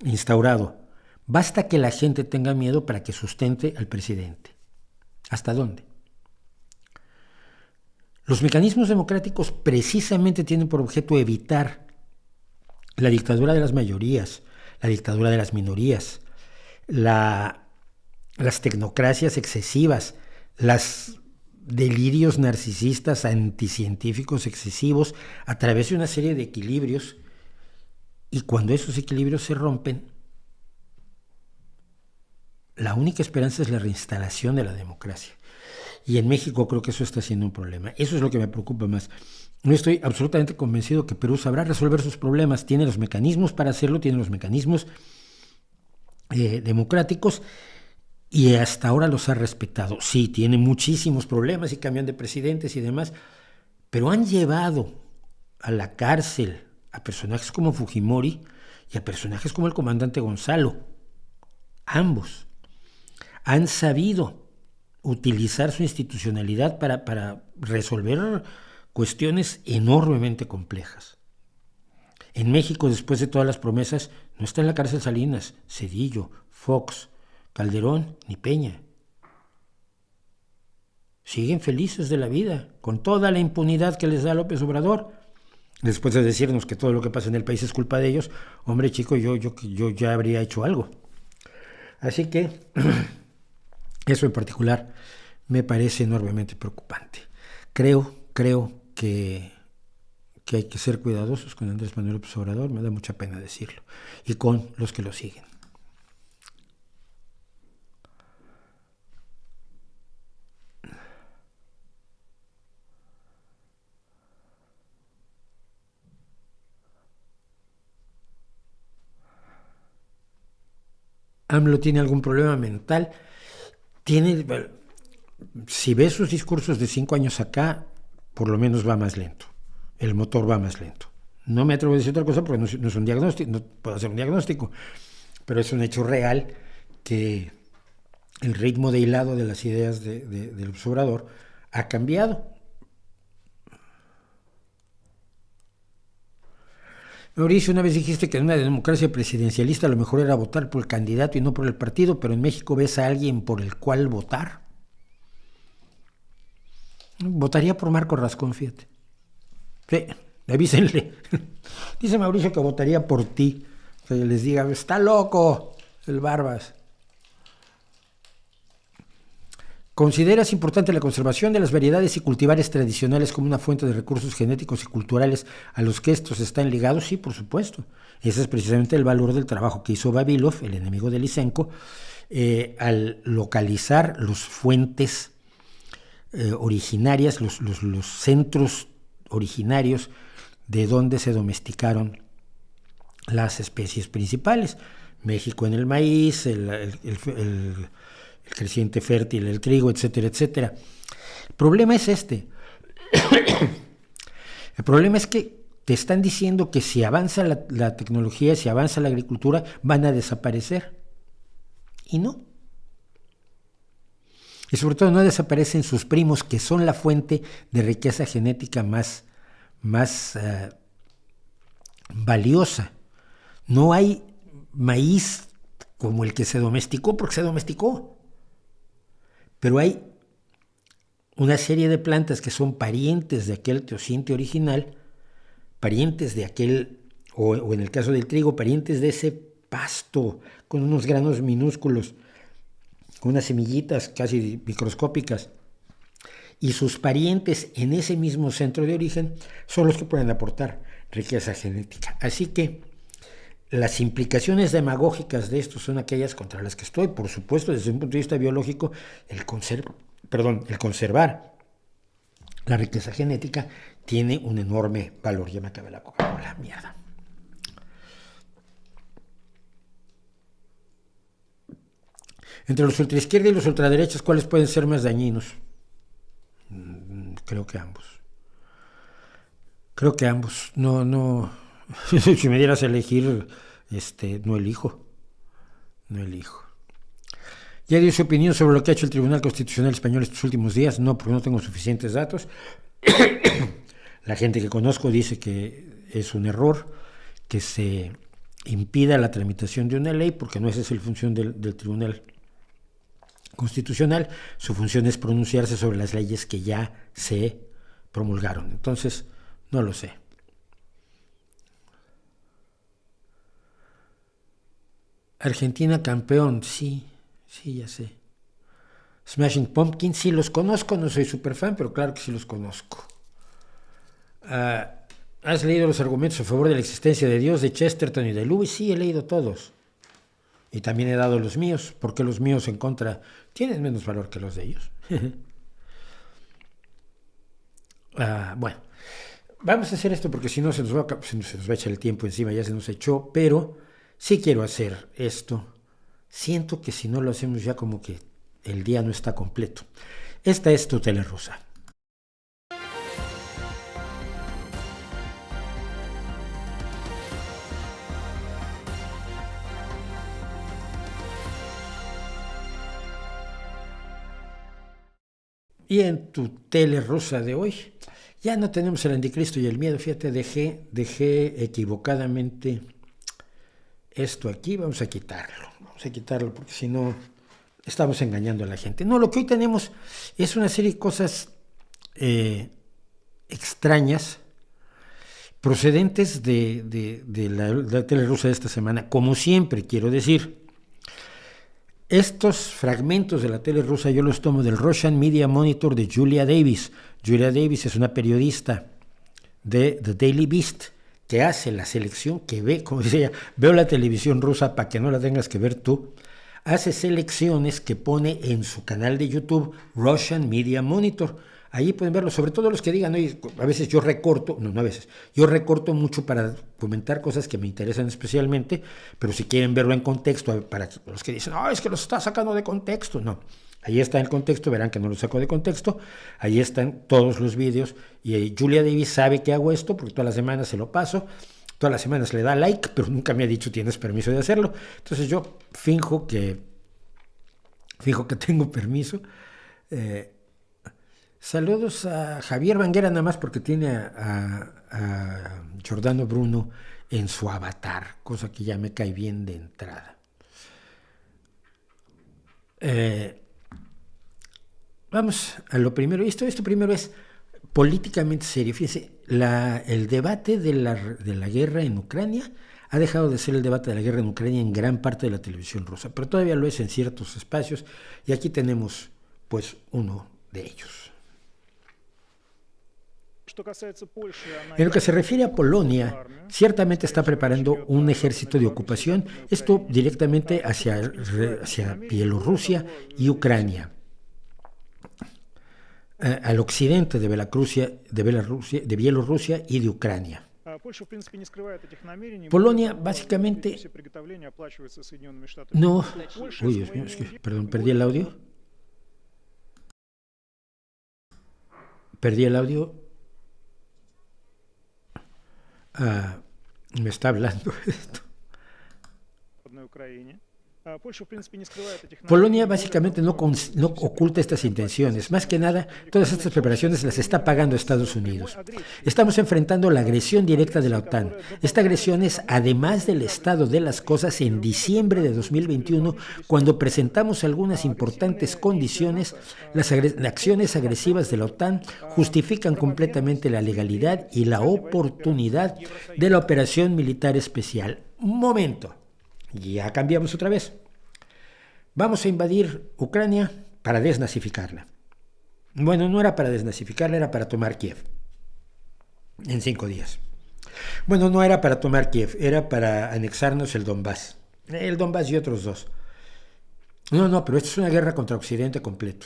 instaurado, basta que la gente tenga miedo para que sustente al presidente. ¿Hasta dónde? Los mecanismos democráticos precisamente tienen por objeto evitar la dictadura de las mayorías, la dictadura de las minorías, las tecnocracias excesivas, las delirios narcisistas, anticientíficos, excesivos, a través de una serie de equilibrios, y cuando esos equilibrios se rompen, la única esperanza es la reinstalación de la democracia. Y en México creo que eso está siendo un problema. Eso es lo que me preocupa más. No estoy absolutamente convencido que Perú sabrá resolver sus problemas. Tiene los mecanismos para hacerlo, tiene los mecanismos democráticos, y hasta ahora los ha respetado. Sí, tiene muchísimos problemas y cambian de presidentes y demás, pero han llevado a la cárcel a personajes como Fujimori y a personajes como el comandante Gonzalo. Ambos han sabido utilizar su institucionalidad para resolver cuestiones enormemente complejas. En México, después de todas las promesas, no está en la cárcel Salinas, Zedillo, Fox, Calderón ni Peña. Siguen felices de la vida, con toda la impunidad que les da López Obrador. Después de decirnos que todo lo que pasa en el país es culpa de ellos, hombre chico, yo ya habría hecho algo. Así que eso en particular me parece enormemente preocupante. Creo que hay que ser cuidadosos con Andrés Manuel López Obrador, me da mucha pena decirlo, y con los que lo siguen. AMLO tiene algún problema mental. Si ves sus discursos de 5 años acá, por lo menos va más lento. El motor va más lento. No me atrevo a decir otra cosa porque no es un diagnóstico, no puedo hacer un diagnóstico, pero es un hecho real que el ritmo de hilado de las ideas del observador ha cambiado. Mauricio, una vez dijiste que en una democracia presidencialista lo mejor era votar por el candidato y no por el partido, pero en México ves a alguien por el cual votar. Votaría por Marco Rascón, fíjate. Sí, avísenle. Dice Mauricio que votaría por ti. Que les diga, está loco el Barbas. ¿Consideras importante la conservación de las variedades y cultivares tradicionales como una fuente de recursos genéticos y culturales a los que estos están ligados? Sí, por supuesto. Ese es precisamente el valor del trabajo que hizo Vavilov, el enemigo de Lysenko, al localizar los fuentes originarias, los centros originarios de donde se domesticaron las especies principales. México en el maíz, el creciente fértil, el trigo, etcétera, etcétera. El problema es este. El problema es que te están diciendo que si avanza la tecnología, si avanza la agricultura, van a desaparecer. Y no. Y sobre todo no desaparecen sus primos, que son la fuente de riqueza genética más valiosa. No hay maíz como el que se domesticó porque se domesticó. Pero hay una serie de plantas que son parientes de aquel teosinte original, parientes de aquel, o en el caso del trigo, parientes de ese pasto con unos granos minúsculos, con unas semillitas casi microscópicas, y sus parientes en ese mismo centro de origen son los que pueden aportar riqueza genética. Así que las implicaciones demagógicas de esto son aquellas contra las que estoy. Por supuesto, desde un punto de vista biológico, el conservar la riqueza genética tiene un enorme valor. Ya me acabé la Coca-Cola, mierda. Entre los ultraizquierda y los ultraderechas, ¿cuáles pueden ser más dañinos? Creo que ambos. No. Si me dieras a elegir, no elijo. ¿Ya dio su opinión sobre lo que ha hecho el Tribunal Constitucional Español estos últimos días? No, porque no tengo suficientes datos. La gente que conozco dice que es un error que se impida la tramitación de una ley, porque no esa es la función del Tribunal Constitucional. Su función es pronunciarse sobre las leyes que ya se promulgaron. Entonces, no lo sé. Argentina campeón, sí, ya sé. Smashing Pumpkins, sí los conozco, no soy súper fan, pero claro que sí los conozco. ¿Has leído los argumentos a favor de la existencia de Dios de Chesterton y de Lewis? Sí, he leído todos. Y también he dado los míos, porque los míos en contra tienen menos valor que los de ellos. Bueno, vamos a hacer esto porque si no se nos va a echar el tiempo encima, ya se nos echó, pero sí quiero hacer esto. Siento que si no lo hacemos ya como que el día no está completo. Esta es tu tele rusa. Y en tu tele rusa de hoy, ya no tenemos el anticristo y el miedo. Fíjate, dejé equivocadamente esto aquí. Vamos a quitarlo porque si no estamos engañando a la gente. No, lo que hoy tenemos es una serie de cosas extrañas procedentes de la tele rusa de esta semana. Como siempre, quiero decir, estos fragmentos de la tele rusa yo los tomo del Russian Media Monitor de Julia Davis. Julia Davis es una periodista de The Daily Beast que hace la selección, que ve, como decía, veo la televisión rusa para que no la tengas que ver tú. Hace selecciones que pone en su canal de YouTube Russian Media Monitor. Ahí pueden verlo, sobre todo los que digan, oye, a veces yo recorto, yo recorto mucho para comentar cosas que me interesan especialmente, pero si quieren verlo en contexto, para los que dicen, es que los está sacando de contexto, no. Ahí está el contexto, verán que no lo saco de contexto, ahí están todos los vídeos, y Julia Davis sabe que hago esto, porque todas las semanas se lo paso, todas las semanas le da like, pero nunca me ha dicho tienes permiso de hacerlo, entonces yo finjo que tengo permiso. Saludos a Javier Banguera, nada más porque tiene a Giordano Bruno en su avatar, cosa que ya me cae bien de entrada. Vamos a lo primero. Esto primero es políticamente serio. Fíjense, el debate de la guerra en Ucrania ha dejado de ser el debate de la guerra en Ucrania en gran parte de la televisión rusa, pero todavía lo es en ciertos espacios, y aquí tenemos pues uno de ellos. En lo que se refiere a Polonia, ciertamente está preparando un ejército de ocupación, esto directamente hacia Bielorrusia y Ucrania, al occidente de Bielorrusia y de Ucrania. Polonia básicamente... No, uy, Dios mío, perdón, perdí el audio. Me está hablando esto. Polonia básicamente no oculta estas intenciones. Más que nada, todas estas preparaciones las está pagando Estados Unidos. Estamos enfrentando la agresión directa de la OTAN. Esta agresión es, además del estado de las cosas, en diciembre de 2021, cuando presentamos algunas importantes condiciones, las acciones agresivas de la OTAN justifican completamente la legalidad y la oportunidad de la operación militar especial. Un momento. Ya cambiamos otra vez. Vamos a invadir Ucrania para desnazificarla. Bueno, no era para desnazificarla, era para tomar Kiev en 5 días. Bueno, no era para tomar Kiev, era para anexarnos el Donbass. El Donbass y otros 2. No, pero esto es una guerra contra Occidente completo.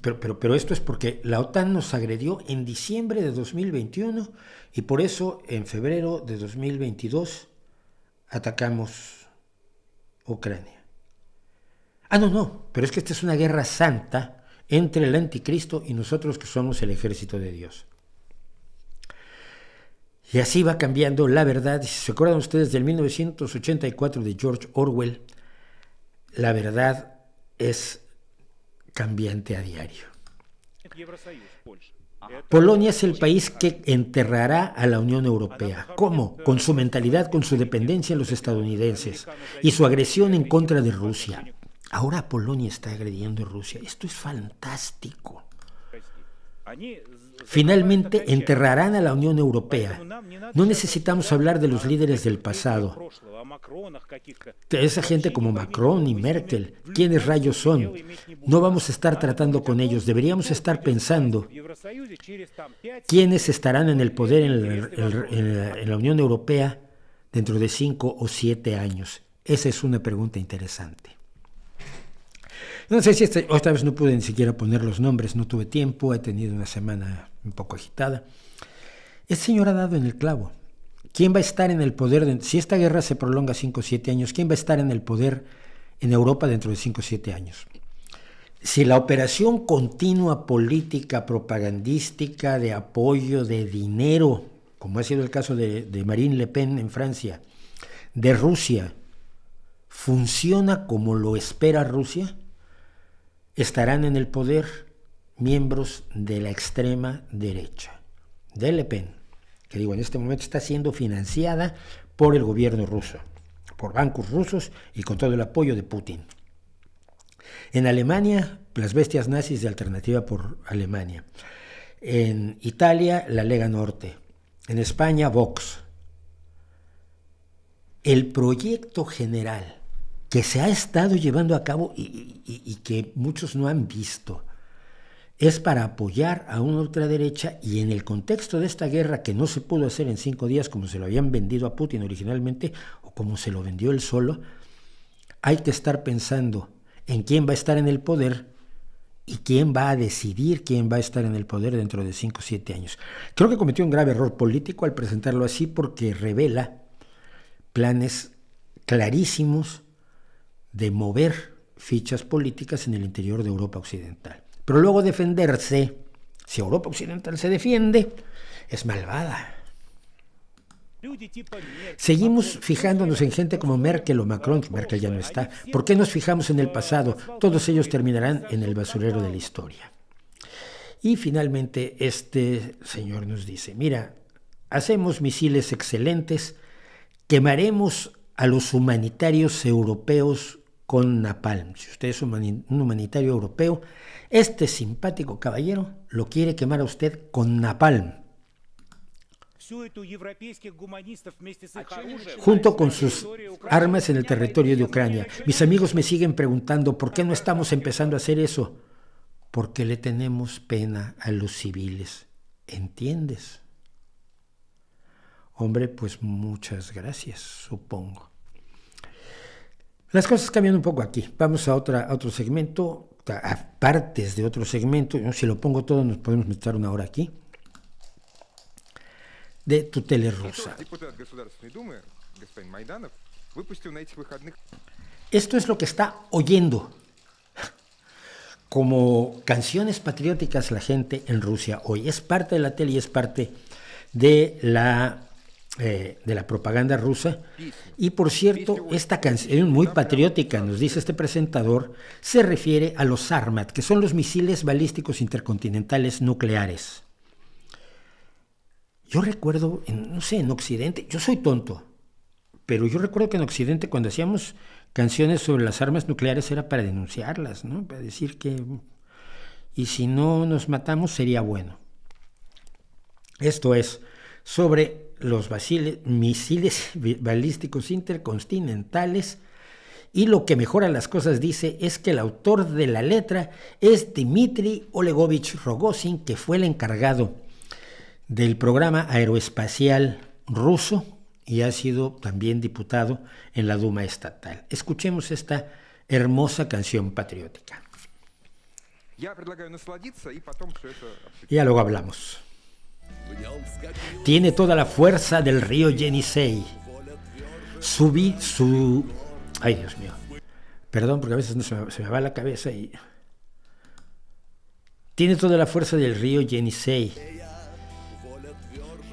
Pero esto es porque la OTAN nos agredió en diciembre de 2021 y por eso en febrero de 2022 atacamos Ucrania. No, pero es que esta es una guerra santa entre el anticristo y nosotros que somos el ejército de Dios. Y así va cambiando la verdad. Si se acuerdan ustedes del 1984 de George Orwell, la verdad es cambiante a diario. Polonia es el país que enterrará a la Unión Europea. ¿Cómo? Con su mentalidad, con su dependencia en los estadounidenses y su agresión en contra de Rusia. Ahora Polonia está agrediendo a Rusia. Esto es fantástico. Finalmente enterrarán a la Unión Europea. No necesitamos hablar de los líderes del pasado. De esa gente como Macron y Merkel. ¿Quiénes rayos son? No vamos a estar tratando con ellos. Deberíamos estar pensando quiénes estarán en el poder en la Unión Europea dentro de 5 o 7 años. Esa es una pregunta interesante. No sé si esta vez no pude ni siquiera poner los nombres, no tuve tiempo, he tenido una semana un poco agitada. Este señor ha dado en el clavo. ¿Quién va a estar en el poder? Si esta guerra se prolonga 5 o 7 años, ¿quién va a estar en el poder en Europa dentro de 5 o 7 años? Si la operación continua política, propagandística, de apoyo, de dinero, como ha sido el caso de Marine Le Pen en Francia, de Rusia, funciona como lo espera Rusia, estarán en el poder miembros de la extrema derecha, de Le Pen, que digo, en este momento está siendo financiada por el gobierno ruso, por bancos rusos y con todo el apoyo de Putin. En Alemania, las bestias nazis de Alternativa por Alemania. En Italia, la Lega Norte. En España, Vox. El proyecto general que se ha estado llevando a cabo y que muchos no han visto, es para apoyar a una ultraderecha, y en el contexto de esta guerra que no se pudo hacer en 5 días como se lo habían vendido a Putin originalmente o como se lo vendió él solo, hay que estar pensando en quién va a estar en el poder y quién va a decidir quién va a estar en el poder dentro de 5 o 7 años. Creo que cometió un grave error político al presentarlo así, porque revela planes clarísimos de mover fichas políticas en el interior de Europa Occidental. Pero luego defenderse, si Europa Occidental se defiende, es malvada. Seguimos fijándonos en gente como Merkel o Macron, que Merkel ya no está. ¿Por qué nos fijamos en el pasado? Todos ellos terminarán en el basurero de la historia. Y finalmente este señor nos dice, mira, hacemos misiles excelentes, quemaremos a los humanitarios europeos con napalm. Si usted es un humanitario europeo, este simpático caballero lo quiere quemar a usted con napalm, junto con sus armas en el territorio de Ucrania. Mis amigos me siguen preguntando ¿por qué no estamos empezando a hacer eso? Porque le tenemos pena a los civiles. ¿Entiendes? Hombre, pues muchas gracias, supongo. Las cosas cambian un poco aquí. Vamos a otro segmento, a partes de otro segmento. Si lo pongo todo, nos podemos meter 1 hora aquí. De tutela rusa. Esto es lo que está oyendo como canciones patrióticas la gente en Rusia hoy. Es parte de la tele y es parte de la propaganda rusa. Y por cierto, esta canción muy patriótica, nos dice este presentador, se refiere a los Sarmat, que son los misiles balísticos intercontinentales nucleares. Yo recuerdo, en Occidente, yo soy tonto, pero yo recuerdo que en Occidente cuando hacíamos canciones sobre las armas nucleares era para denunciarlas, ¿no? Para decir que, y si no nos matamos sería bueno. Esto es sobre los misiles balísticos intercontinentales, y lo que mejora las cosas, dice, es que el autor de la letra es Dmitry Olegovich Rogozin, que fue el encargado del programa aeroespacial ruso y ha sido también diputado en la Duma estatal. Escuchemos esta hermosa canción patriótica. Y ya luego hablamos. Tiene toda la fuerza del río Yenisei. Ay, Dios mío. Perdón, porque a veces se me va la cabeza y... Tiene toda la fuerza del río Yenisei.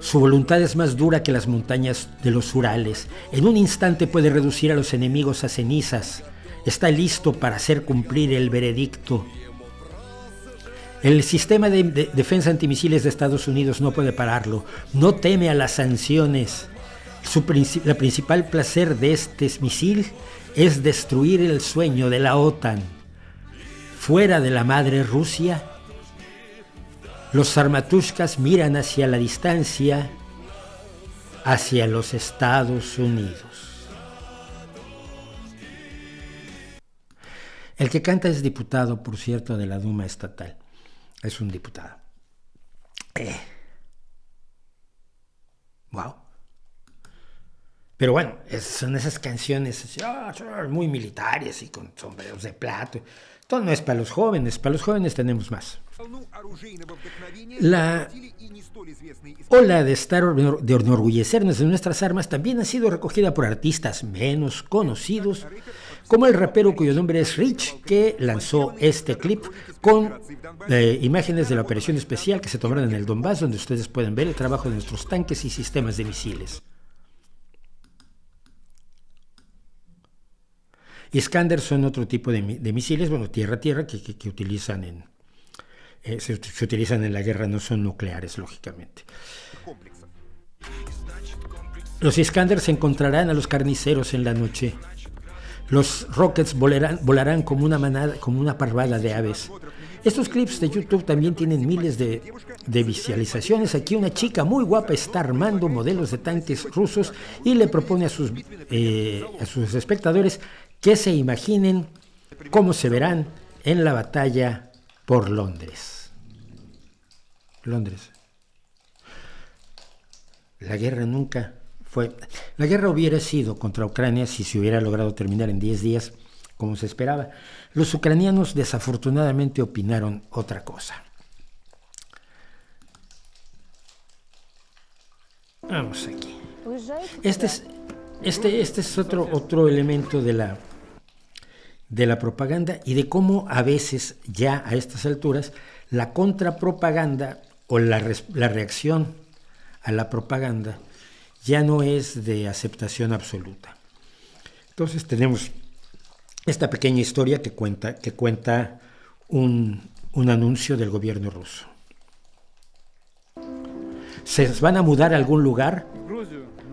Su voluntad es más dura que las montañas de los Urales. En un instante puede reducir a los enemigos a cenizas. Está listo para hacer cumplir el veredicto. El sistema de defensa antimisiles de Estados Unidos no puede pararlo. No teme a las sanciones. La principal placer de este misil es destruir el sueño de la OTAN. Fuera de la madre Rusia, Los armatushkas miran hacia la distancia, hacia los Estados Unidos. El que canta es diputado, por cierto, de la Duma estatal. Es un diputado. Wow. Pero bueno, son esas canciones muy militares y con sombreros de plata. Esto no es para los jóvenes tenemos más. La ola de enorgullecernos de nuestras armas también ha sido recogida por artistas menos conocidos, como el rapero cuyo nombre es Rich, que lanzó este clip con imágenes de la operación especial que se tomaron en el Donbass, donde ustedes pueden ver el trabajo de nuestros tanques y sistemas de misiles. Iskander son otro tipo de misiles, bueno, tierra-tierra, que utilizan se utilizan en la guerra, no son nucleares, lógicamente. Los Iskander se encontrarán a los carniceros en la noche. Los rockets volarán como una manada, como una parvada de aves. Estos clips de YouTube también tienen miles de visualizaciones. Aquí una chica muy guapa está armando modelos de tanques rusos y le propone a sus espectadores que se imaginen cómo se verán en la batalla por Londres. La guerra nunca fue... La guerra hubiera sido contra Ucrania si se hubiera logrado terminar en 10 días, como se esperaba. Los ucranianos desafortunadamente opinaron otra cosa. Vamos aquí. Este es otro elemento de la propaganda y de cómo a veces ya a estas alturas la contrapropaganda o la reacción a la propaganda ya no es de aceptación absoluta. Entonces tenemos esta pequeña historia que cuenta un anuncio del gobierno ruso. ¿Se van a mudar a algún lugar?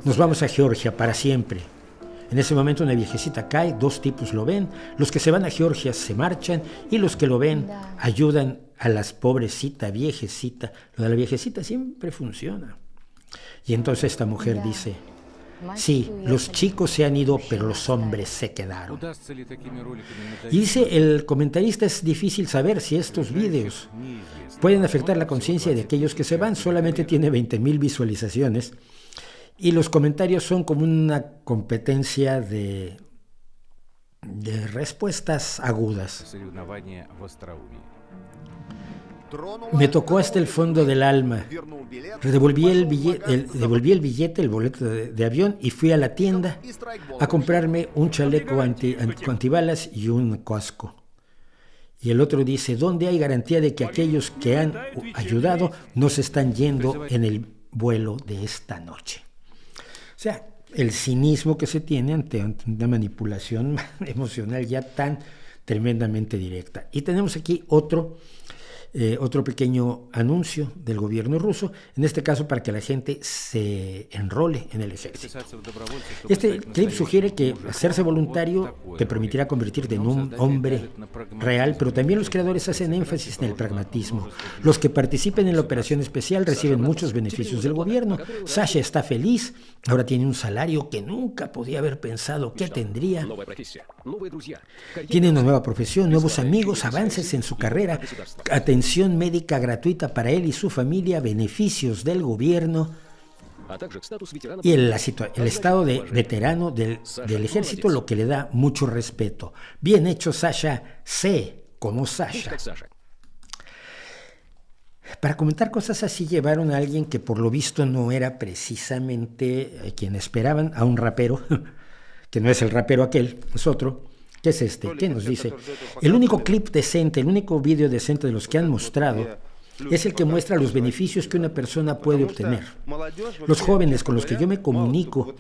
Nos vamos a Georgia para siempre. En ese momento una viejecita cae, 2 tipos lo ven, los que se van a Georgia se marchan y los que lo ven ayudan a las pobrecita viejecita. Lo de la viejecita siempre funciona. Y entonces esta mujer dice, sí, los chicos se han ido, pero los hombres se quedaron. Y dice el comentarista, es difícil saber si estos vídeos pueden afectar la conciencia de aquellos que se van. Solamente tiene 20,000 visualizaciones. Y los comentarios son como una competencia de respuestas agudas. Me tocó hasta el fondo del alma. Devolví el billete, el boleto de avión y fui a la tienda a comprarme un chaleco antibalas y un casco. Y el otro dice, ¿dónde hay garantía de que aquellos que han ayudado no se están yendo en el vuelo de esta noche? O sea, el cinismo que se tiene ante una manipulación emocional ya tan tremendamente directa. Y tenemos aquí otro pequeño anuncio del gobierno ruso, en este caso para que la gente se enrole en el ejército. Este clip sugiere que hacerse voluntario te permitirá convertirte en un hombre real, pero también los creadores hacen énfasis en el pragmatismo. Los que participen en la operación especial reciben muchos beneficios del gobierno. Sasha está feliz, ahora tiene un salario que nunca podía haber pensado que tendría. Tiene una nueva profesión, nuevos amigos, avances en su carrera, atención médica gratuita para él y su familia, beneficios del gobierno y el estado de veterano del ejército, lo que le da mucho respeto. Bien hecho, Sasha. Sé como Sasha. Para comentar cosas así llevaron a alguien que por lo visto no era precisamente quien esperaban, a un rapero, que no es el rapero aquel, es otro. ¿Qué es este? ¿Qué nos dice? El único clip decente, el único vídeo decente de los que han mostrado es el que muestra los beneficios que una persona puede obtener. Los jóvenes con los que yo me comunico,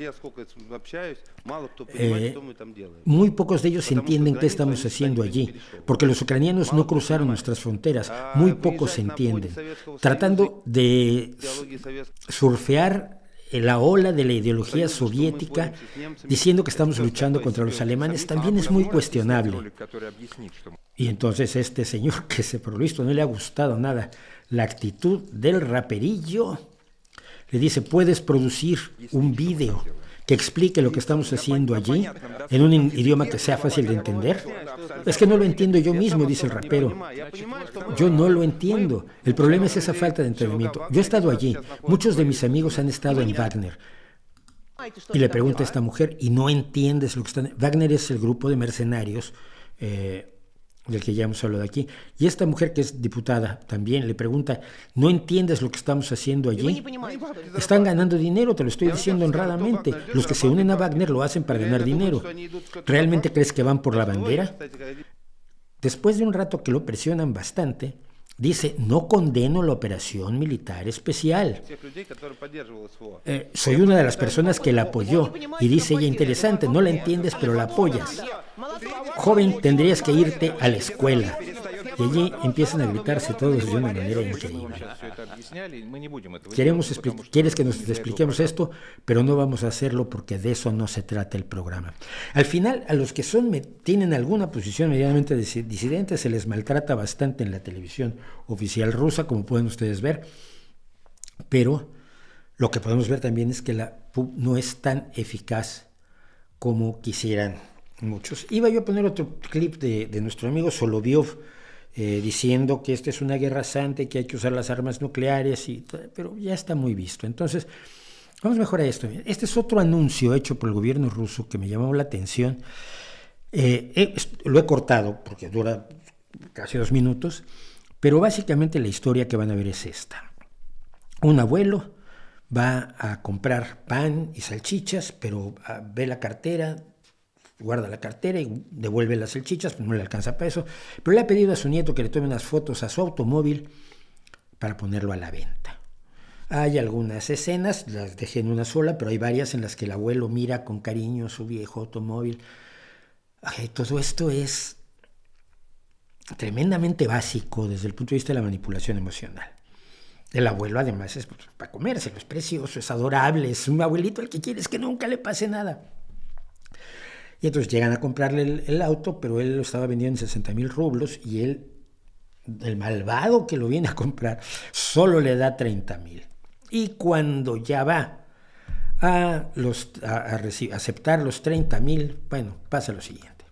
muy pocos de ellos entienden qué estamos haciendo allí, porque los ucranianos no cruzaron nuestras fronteras, muy pocos entienden. Tratando de surfear la ola de la ideología soviética, diciendo que estamos luchando contra los alemanes, también es muy cuestionable. Y entonces este señor, que por lo visto no le ha gustado nada la actitud del raperillo. Le dice, ¿puedes producir un video que explique lo que estamos haciendo allí en un idioma que sea fácil de entender? Es que no lo entiendo yo mismo, dice el rapero. Yo no lo entiendo. El problema es esa falta de entendimiento. Yo he estado allí. Muchos de mis amigos han estado en Wagner. Y le pregunta a esta mujer, y no entiendes lo que están... Wagner es el grupo de mercenarios del que ya hemos hablado aquí. Y esta mujer, que es diputada también, le pregunta, ¿no entiendes lo que estamos haciendo allí? Están ganando dinero, te lo estoy diciendo honradamente. Los que se unen a Wagner lo hacen para ganar dinero. ¿Realmente crees que van por la bandera? Después de un rato que lo presionan bastante, dice, no condeno la operación militar especial. Soy una de las personas que la apoyó. Y dice ella, interesante, no la entiendes, pero la apoyas. Joven, tendrías que irte a la escuela. Y allí empiezan a gritarse todos de una manera increíble. Quieres que nos expliquemos esto, pero no vamos a hacerlo porque de eso no se trata el programa. Al final, a los que tienen alguna posición medianamente disidente se les maltrata bastante en la televisión oficial rusa, como pueden ustedes ver, pero lo que podemos ver también es que la PUB no es tan eficaz como quisieran muchos. Iba yo a poner otro clip de nuestro amigo Solovyov, diciendo que esta es una guerra santa y que hay que usar las armas nucleares, pero ya está muy visto. Entonces, vamos mejor a esto. Este es otro anuncio hecho por el gobierno ruso que me llamó la atención. Lo he cortado porque dura casi 2 minutos, pero básicamente la historia que van a ver es esta. Un abuelo va a comprar pan y salchichas, pero ve la cartera, guarda la cartera y devuelve las salchichas, pues no le alcanza para eso, pero le ha pedido a su nieto que le tome unas fotos a su automóvil para ponerlo a la venta. Hay algunas escenas, las dejé en una sola, pero hay varias en las que el abuelo mira con cariño a su viejo automóvil. Todo esto es tremendamente básico desde el punto de vista de la manipulación emocional. El abuelo además es para comérselo, es precioso, es adorable, es un abuelito al que quieres que nunca le pase nada. Y entonces llegan a comprarle el auto, pero él lo estaba vendiendo en 60,000 rublos y él, el malvado que lo viene a comprar, solo le da 30,000. Y cuando ya va a aceptar los 30,000, bueno, pasa lo siguiente.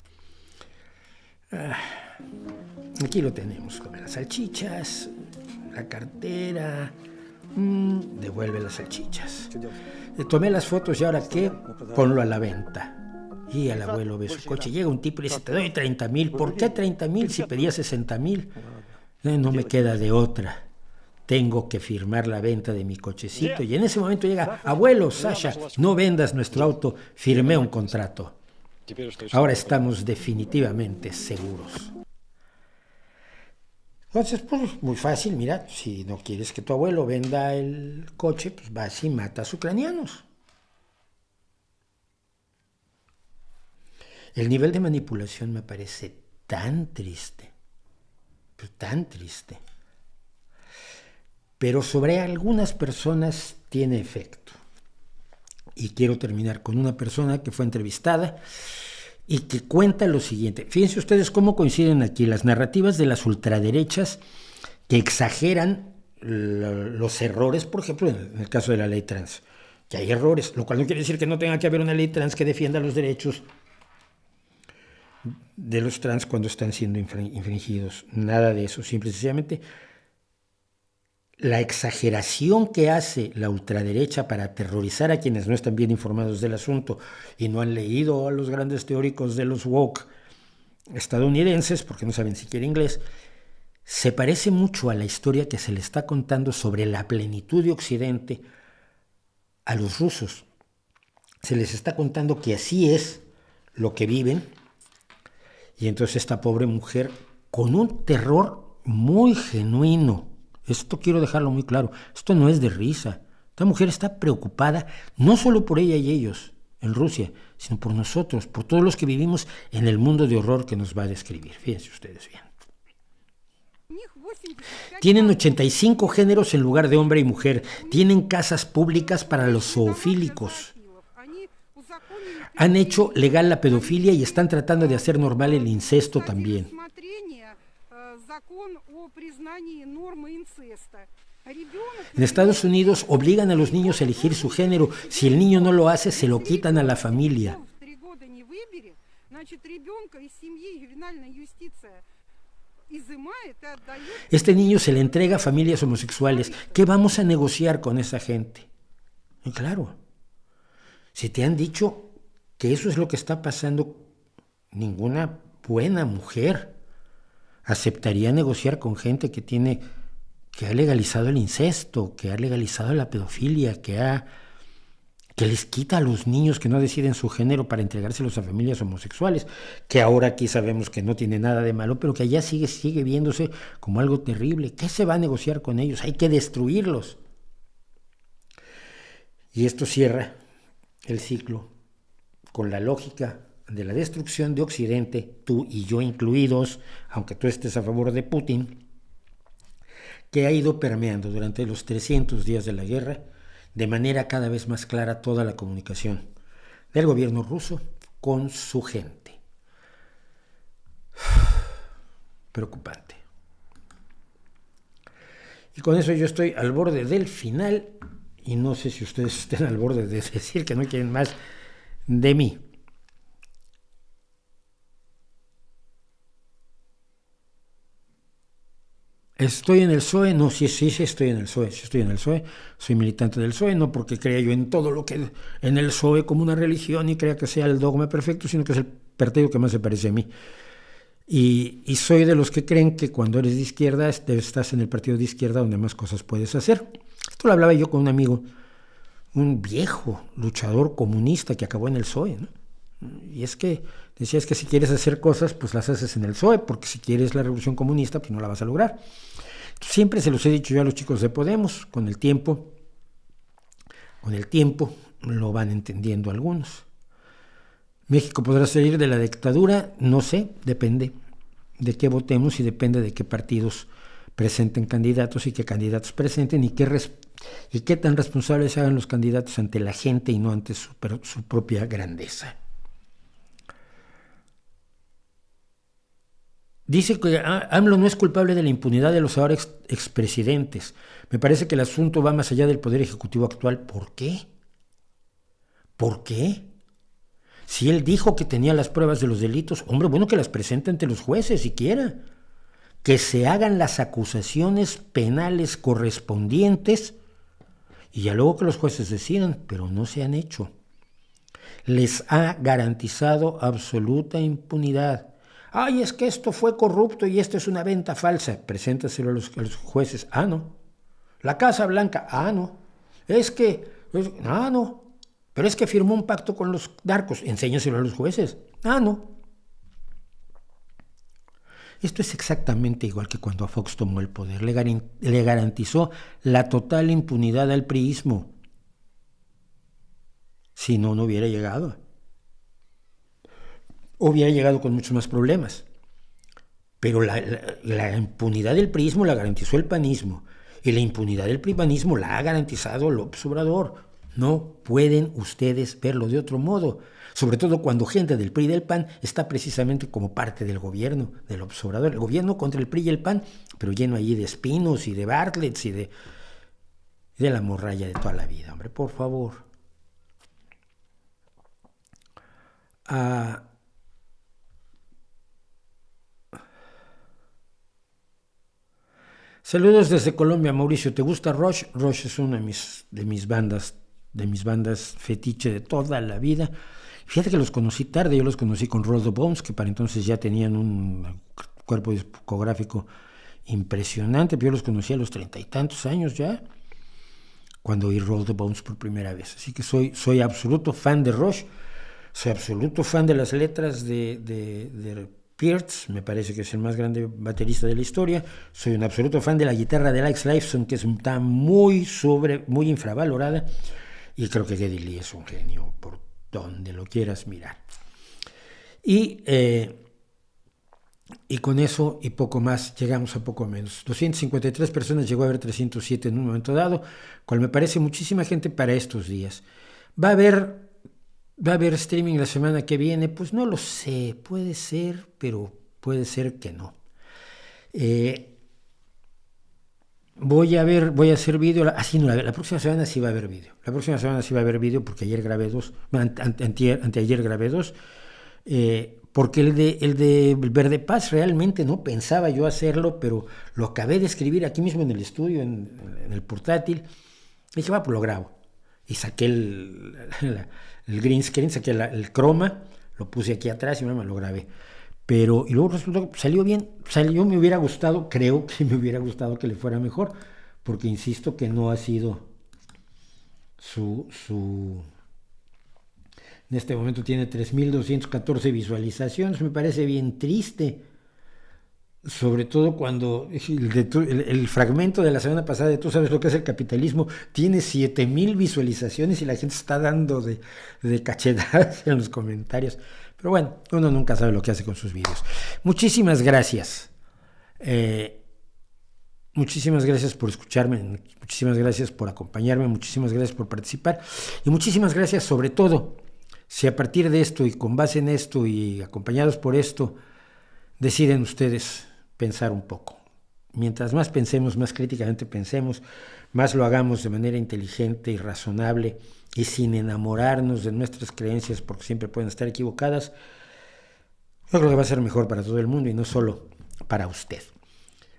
Aquí lo tenemos, come las salchichas, la cartera, devuelve las salchichas. Le tomé las fotos y ahora ¿qué? Ponlo a la venta. Y el abuelo ve su coche, llega un tipo y dice, te doy 30,000. ¿Por qué 30,000 si pedía 60,000? No me queda de otra. Tengo que firmar la venta de mi cochecito. Y en ese momento llega, abuelo, Sasha, no vendas nuestro auto, firmé un contrato. Ahora estamos definitivamente seguros. Entonces, pues muy fácil, mira, si no quieres que tu abuelo venda el coche, pues vas y matas ucranianos. El nivel de manipulación me parece tan triste, pero sobre algunas personas tiene efecto. Y quiero terminar con una persona que fue entrevistada y que cuenta lo siguiente. Fíjense ustedes cómo coinciden aquí las narrativas de las ultraderechas que exageran los errores, por ejemplo, en el caso de la ley trans, que hay errores, lo cual no quiere decir que no tenga que haber una ley trans que defienda los derechos de los trans cuando están siendo infringidos. Nada de eso, simple y sencillamente la exageración que hace la ultraderecha para aterrorizar a quienes no están bien informados del asunto y no han leído a los grandes teóricos de los woke estadounidenses, porque no saben siquiera inglés, se parece mucho a la historia que se le está contando sobre la plenitud de Occidente a los rusos. Se les está contando que así es lo que viven. Y entonces esta pobre mujer, con un terror muy genuino, esto quiero dejarlo muy claro, esto no es de risa, esta mujer está preocupada no solo por ella y ellos en Rusia, sino por nosotros, por todos los que vivimos en el mundo de horror que nos va a describir. Fíjense ustedes bien. Tienen 85 géneros en lugar de hombre y mujer, tienen casas públicas para los zoofílicos. Han hecho legal la pedofilia y están tratando de hacer normal el incesto también. En Estados Unidos obligan a los niños a elegir su género. Si el niño no lo hace, se lo quitan a la familia. Este niño se le entrega a familias homosexuales. ¿Qué vamos a negociar con esa gente? Y claro, si te han dicho que eso es lo que está pasando, ninguna buena mujer aceptaría negociar con gente que ha legalizado el incesto, que ha legalizado la pedofilia, que les quita a los niños que no deciden su género para entregárselos a familias homosexuales, que ahora aquí sabemos que no tiene nada de malo, pero que allá sigue viéndose como algo terrible. ¿Qué se va a negociar con ellos? Hay que destruirlos. Y esto cierra el ciclo con la lógica de la destrucción de Occidente, tú y yo incluidos, aunque tú estés a favor de Putin, que ha ido permeando durante los 300 días de la guerra de manera cada vez más clara toda la comunicación del gobierno ruso con su gente. Preocupante. Y con eso yo estoy al borde del final y no sé si ustedes estén al borde de decir que no quieren más de mí. ¿Estoy en el PSOE? No, sí estoy en el PSOE. Sí estoy en el PSOE. Soy militante del PSOE, no porque crea yo en todo lo que en el PSOE como una religión y crea que sea el dogma perfecto, sino que es el partido que más se parece a mí. Y soy de los que creen que cuando eres de izquierda, estás en el partido de izquierda donde más cosas puedes hacer. Esto lo hablaba yo con un amigo, un viejo luchador comunista que acabó en el PSOE, ¿no? Y es que decía, es que si quieres hacer cosas, pues las haces en el PSOE, porque si quieres la revolución comunista, pues no la vas a lograr. Siempre se los he dicho yo a los chicos de Podemos, con el tiempo lo van entendiendo algunos. ¿México podrá salir de la dictadura? No sé, depende de qué votemos y depende de qué partidos presenten candidatos y qué candidatos presenten y qué tan responsables se hagan los candidatos ante la gente y no ante su propia grandeza. Dice que AMLO no es culpable de la impunidad de los ahora expresidentes. Me parece que el asunto va más allá del poder ejecutivo actual. ¿Por qué? ¿Por qué? Si él dijo que tenía las pruebas de los delitos, hombre, bueno, que las presente ante los jueces siquiera. Que se hagan las acusaciones penales correspondientes y ya luego que los jueces decidan, pero no se han hecho. Les ha garantizado absoluta impunidad. Ay, es que esto fue corrupto y esto es una venta falsa. Preséntaselo a los jueces. Ah, no. La Casa Blanca. Ah, no. No. Pero es que firmó un pacto con los narcos. Enséñaselo a los jueces. Ah, no. Esto es exactamente igual que cuando Fox tomó el poder. Le garantizó la total impunidad al priismo. Si no, no hubiera llegado. Hubiera llegado con muchos más problemas. Pero la impunidad del priismo la garantizó el panismo. Y la impunidad del privanismo la ha garantizado López Obrador. No pueden ustedes verlo de otro modo. Sobre todo cuando gente del PRI y del PAN está precisamente como parte del gobierno de López Obrador. El gobierno contra el PRI y el PAN, pero lleno allí de Espinos y de Bartlett y de la morralla de toda la vida. Hombre, por favor. Saludos desde Colombia, Mauricio. ¿Te gusta Rush? Rush es una de mis bandas fetiche de toda la vida. Fíjate que los conocí tarde, yo los conocí con Roll the Bones, que para entonces ya tenían un cuerpo discográfico impresionante, pero yo los conocí a los 30 y tantos años ya, cuando oí Roll the Bones por primera vez. Así que soy absoluto fan de Rush, soy absoluto fan de las letras de Pearce, me parece que es el más grande baterista de la historia. Soy un absoluto fan de la guitarra de Alex Lifeson, que está muy infravalorada, y creo que Geddy Lee es un genio por donde lo quieras mirar. Y con eso y poco más llegamos a poco menos. 253 personas, llegó a haber 307 en un momento dado, cual me parece muchísima gente para estos días. ¿Va a haber streaming la semana que viene? Pues no lo sé, puede ser, pero puede ser que no. Voy a hacer vídeo. No, la próxima semana sí va a haber vídeo. La próxima semana sí va a haber vídeo porque ayer grabé 2. Anteayer grabé 2. Porque el de Verde Paz realmente no pensaba yo hacerlo, pero lo acabé de escribir aquí mismo en el estudio, en el portátil. Y dije, pues lo grabo. Y saqué el green screen, saqué el croma, lo puse aquí atrás y me lo grabé. Y luego resultó que salió bien. Me hubiera gustado, creo que me hubiera gustado que le fuera mejor, porque insisto que no ha sido en este momento tiene 3.214 visualizaciones, me parece bien triste, sobre todo cuando el fragmento de la semana pasada de Tú sabes lo que es el capitalismo tiene 7.000 visualizaciones y la gente está dando de cachetadas en los comentarios. Pero bueno, uno nunca sabe lo que hace con sus vídeos. Muchísimas gracias. Muchísimas gracias por escucharme, muchísimas gracias por acompañarme, muchísimas gracias por participar y muchísimas gracias sobre todo si a partir de esto y con base en esto y acompañados por esto deciden ustedes pensar un poco. Mientras más pensemos, más críticamente pensemos, más lo hagamos de manera inteligente y razonable y sin enamorarnos de nuestras creencias porque siempre pueden estar equivocadas, yo creo que va a ser mejor para todo el mundo y no solo para usted.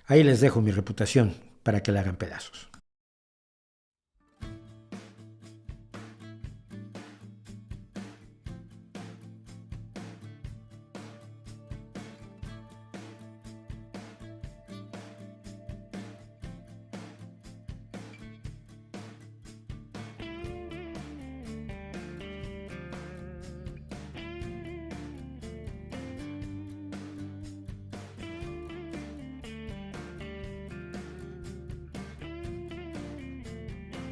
Ahí les dejo mi reputación para que la hagan pedazos.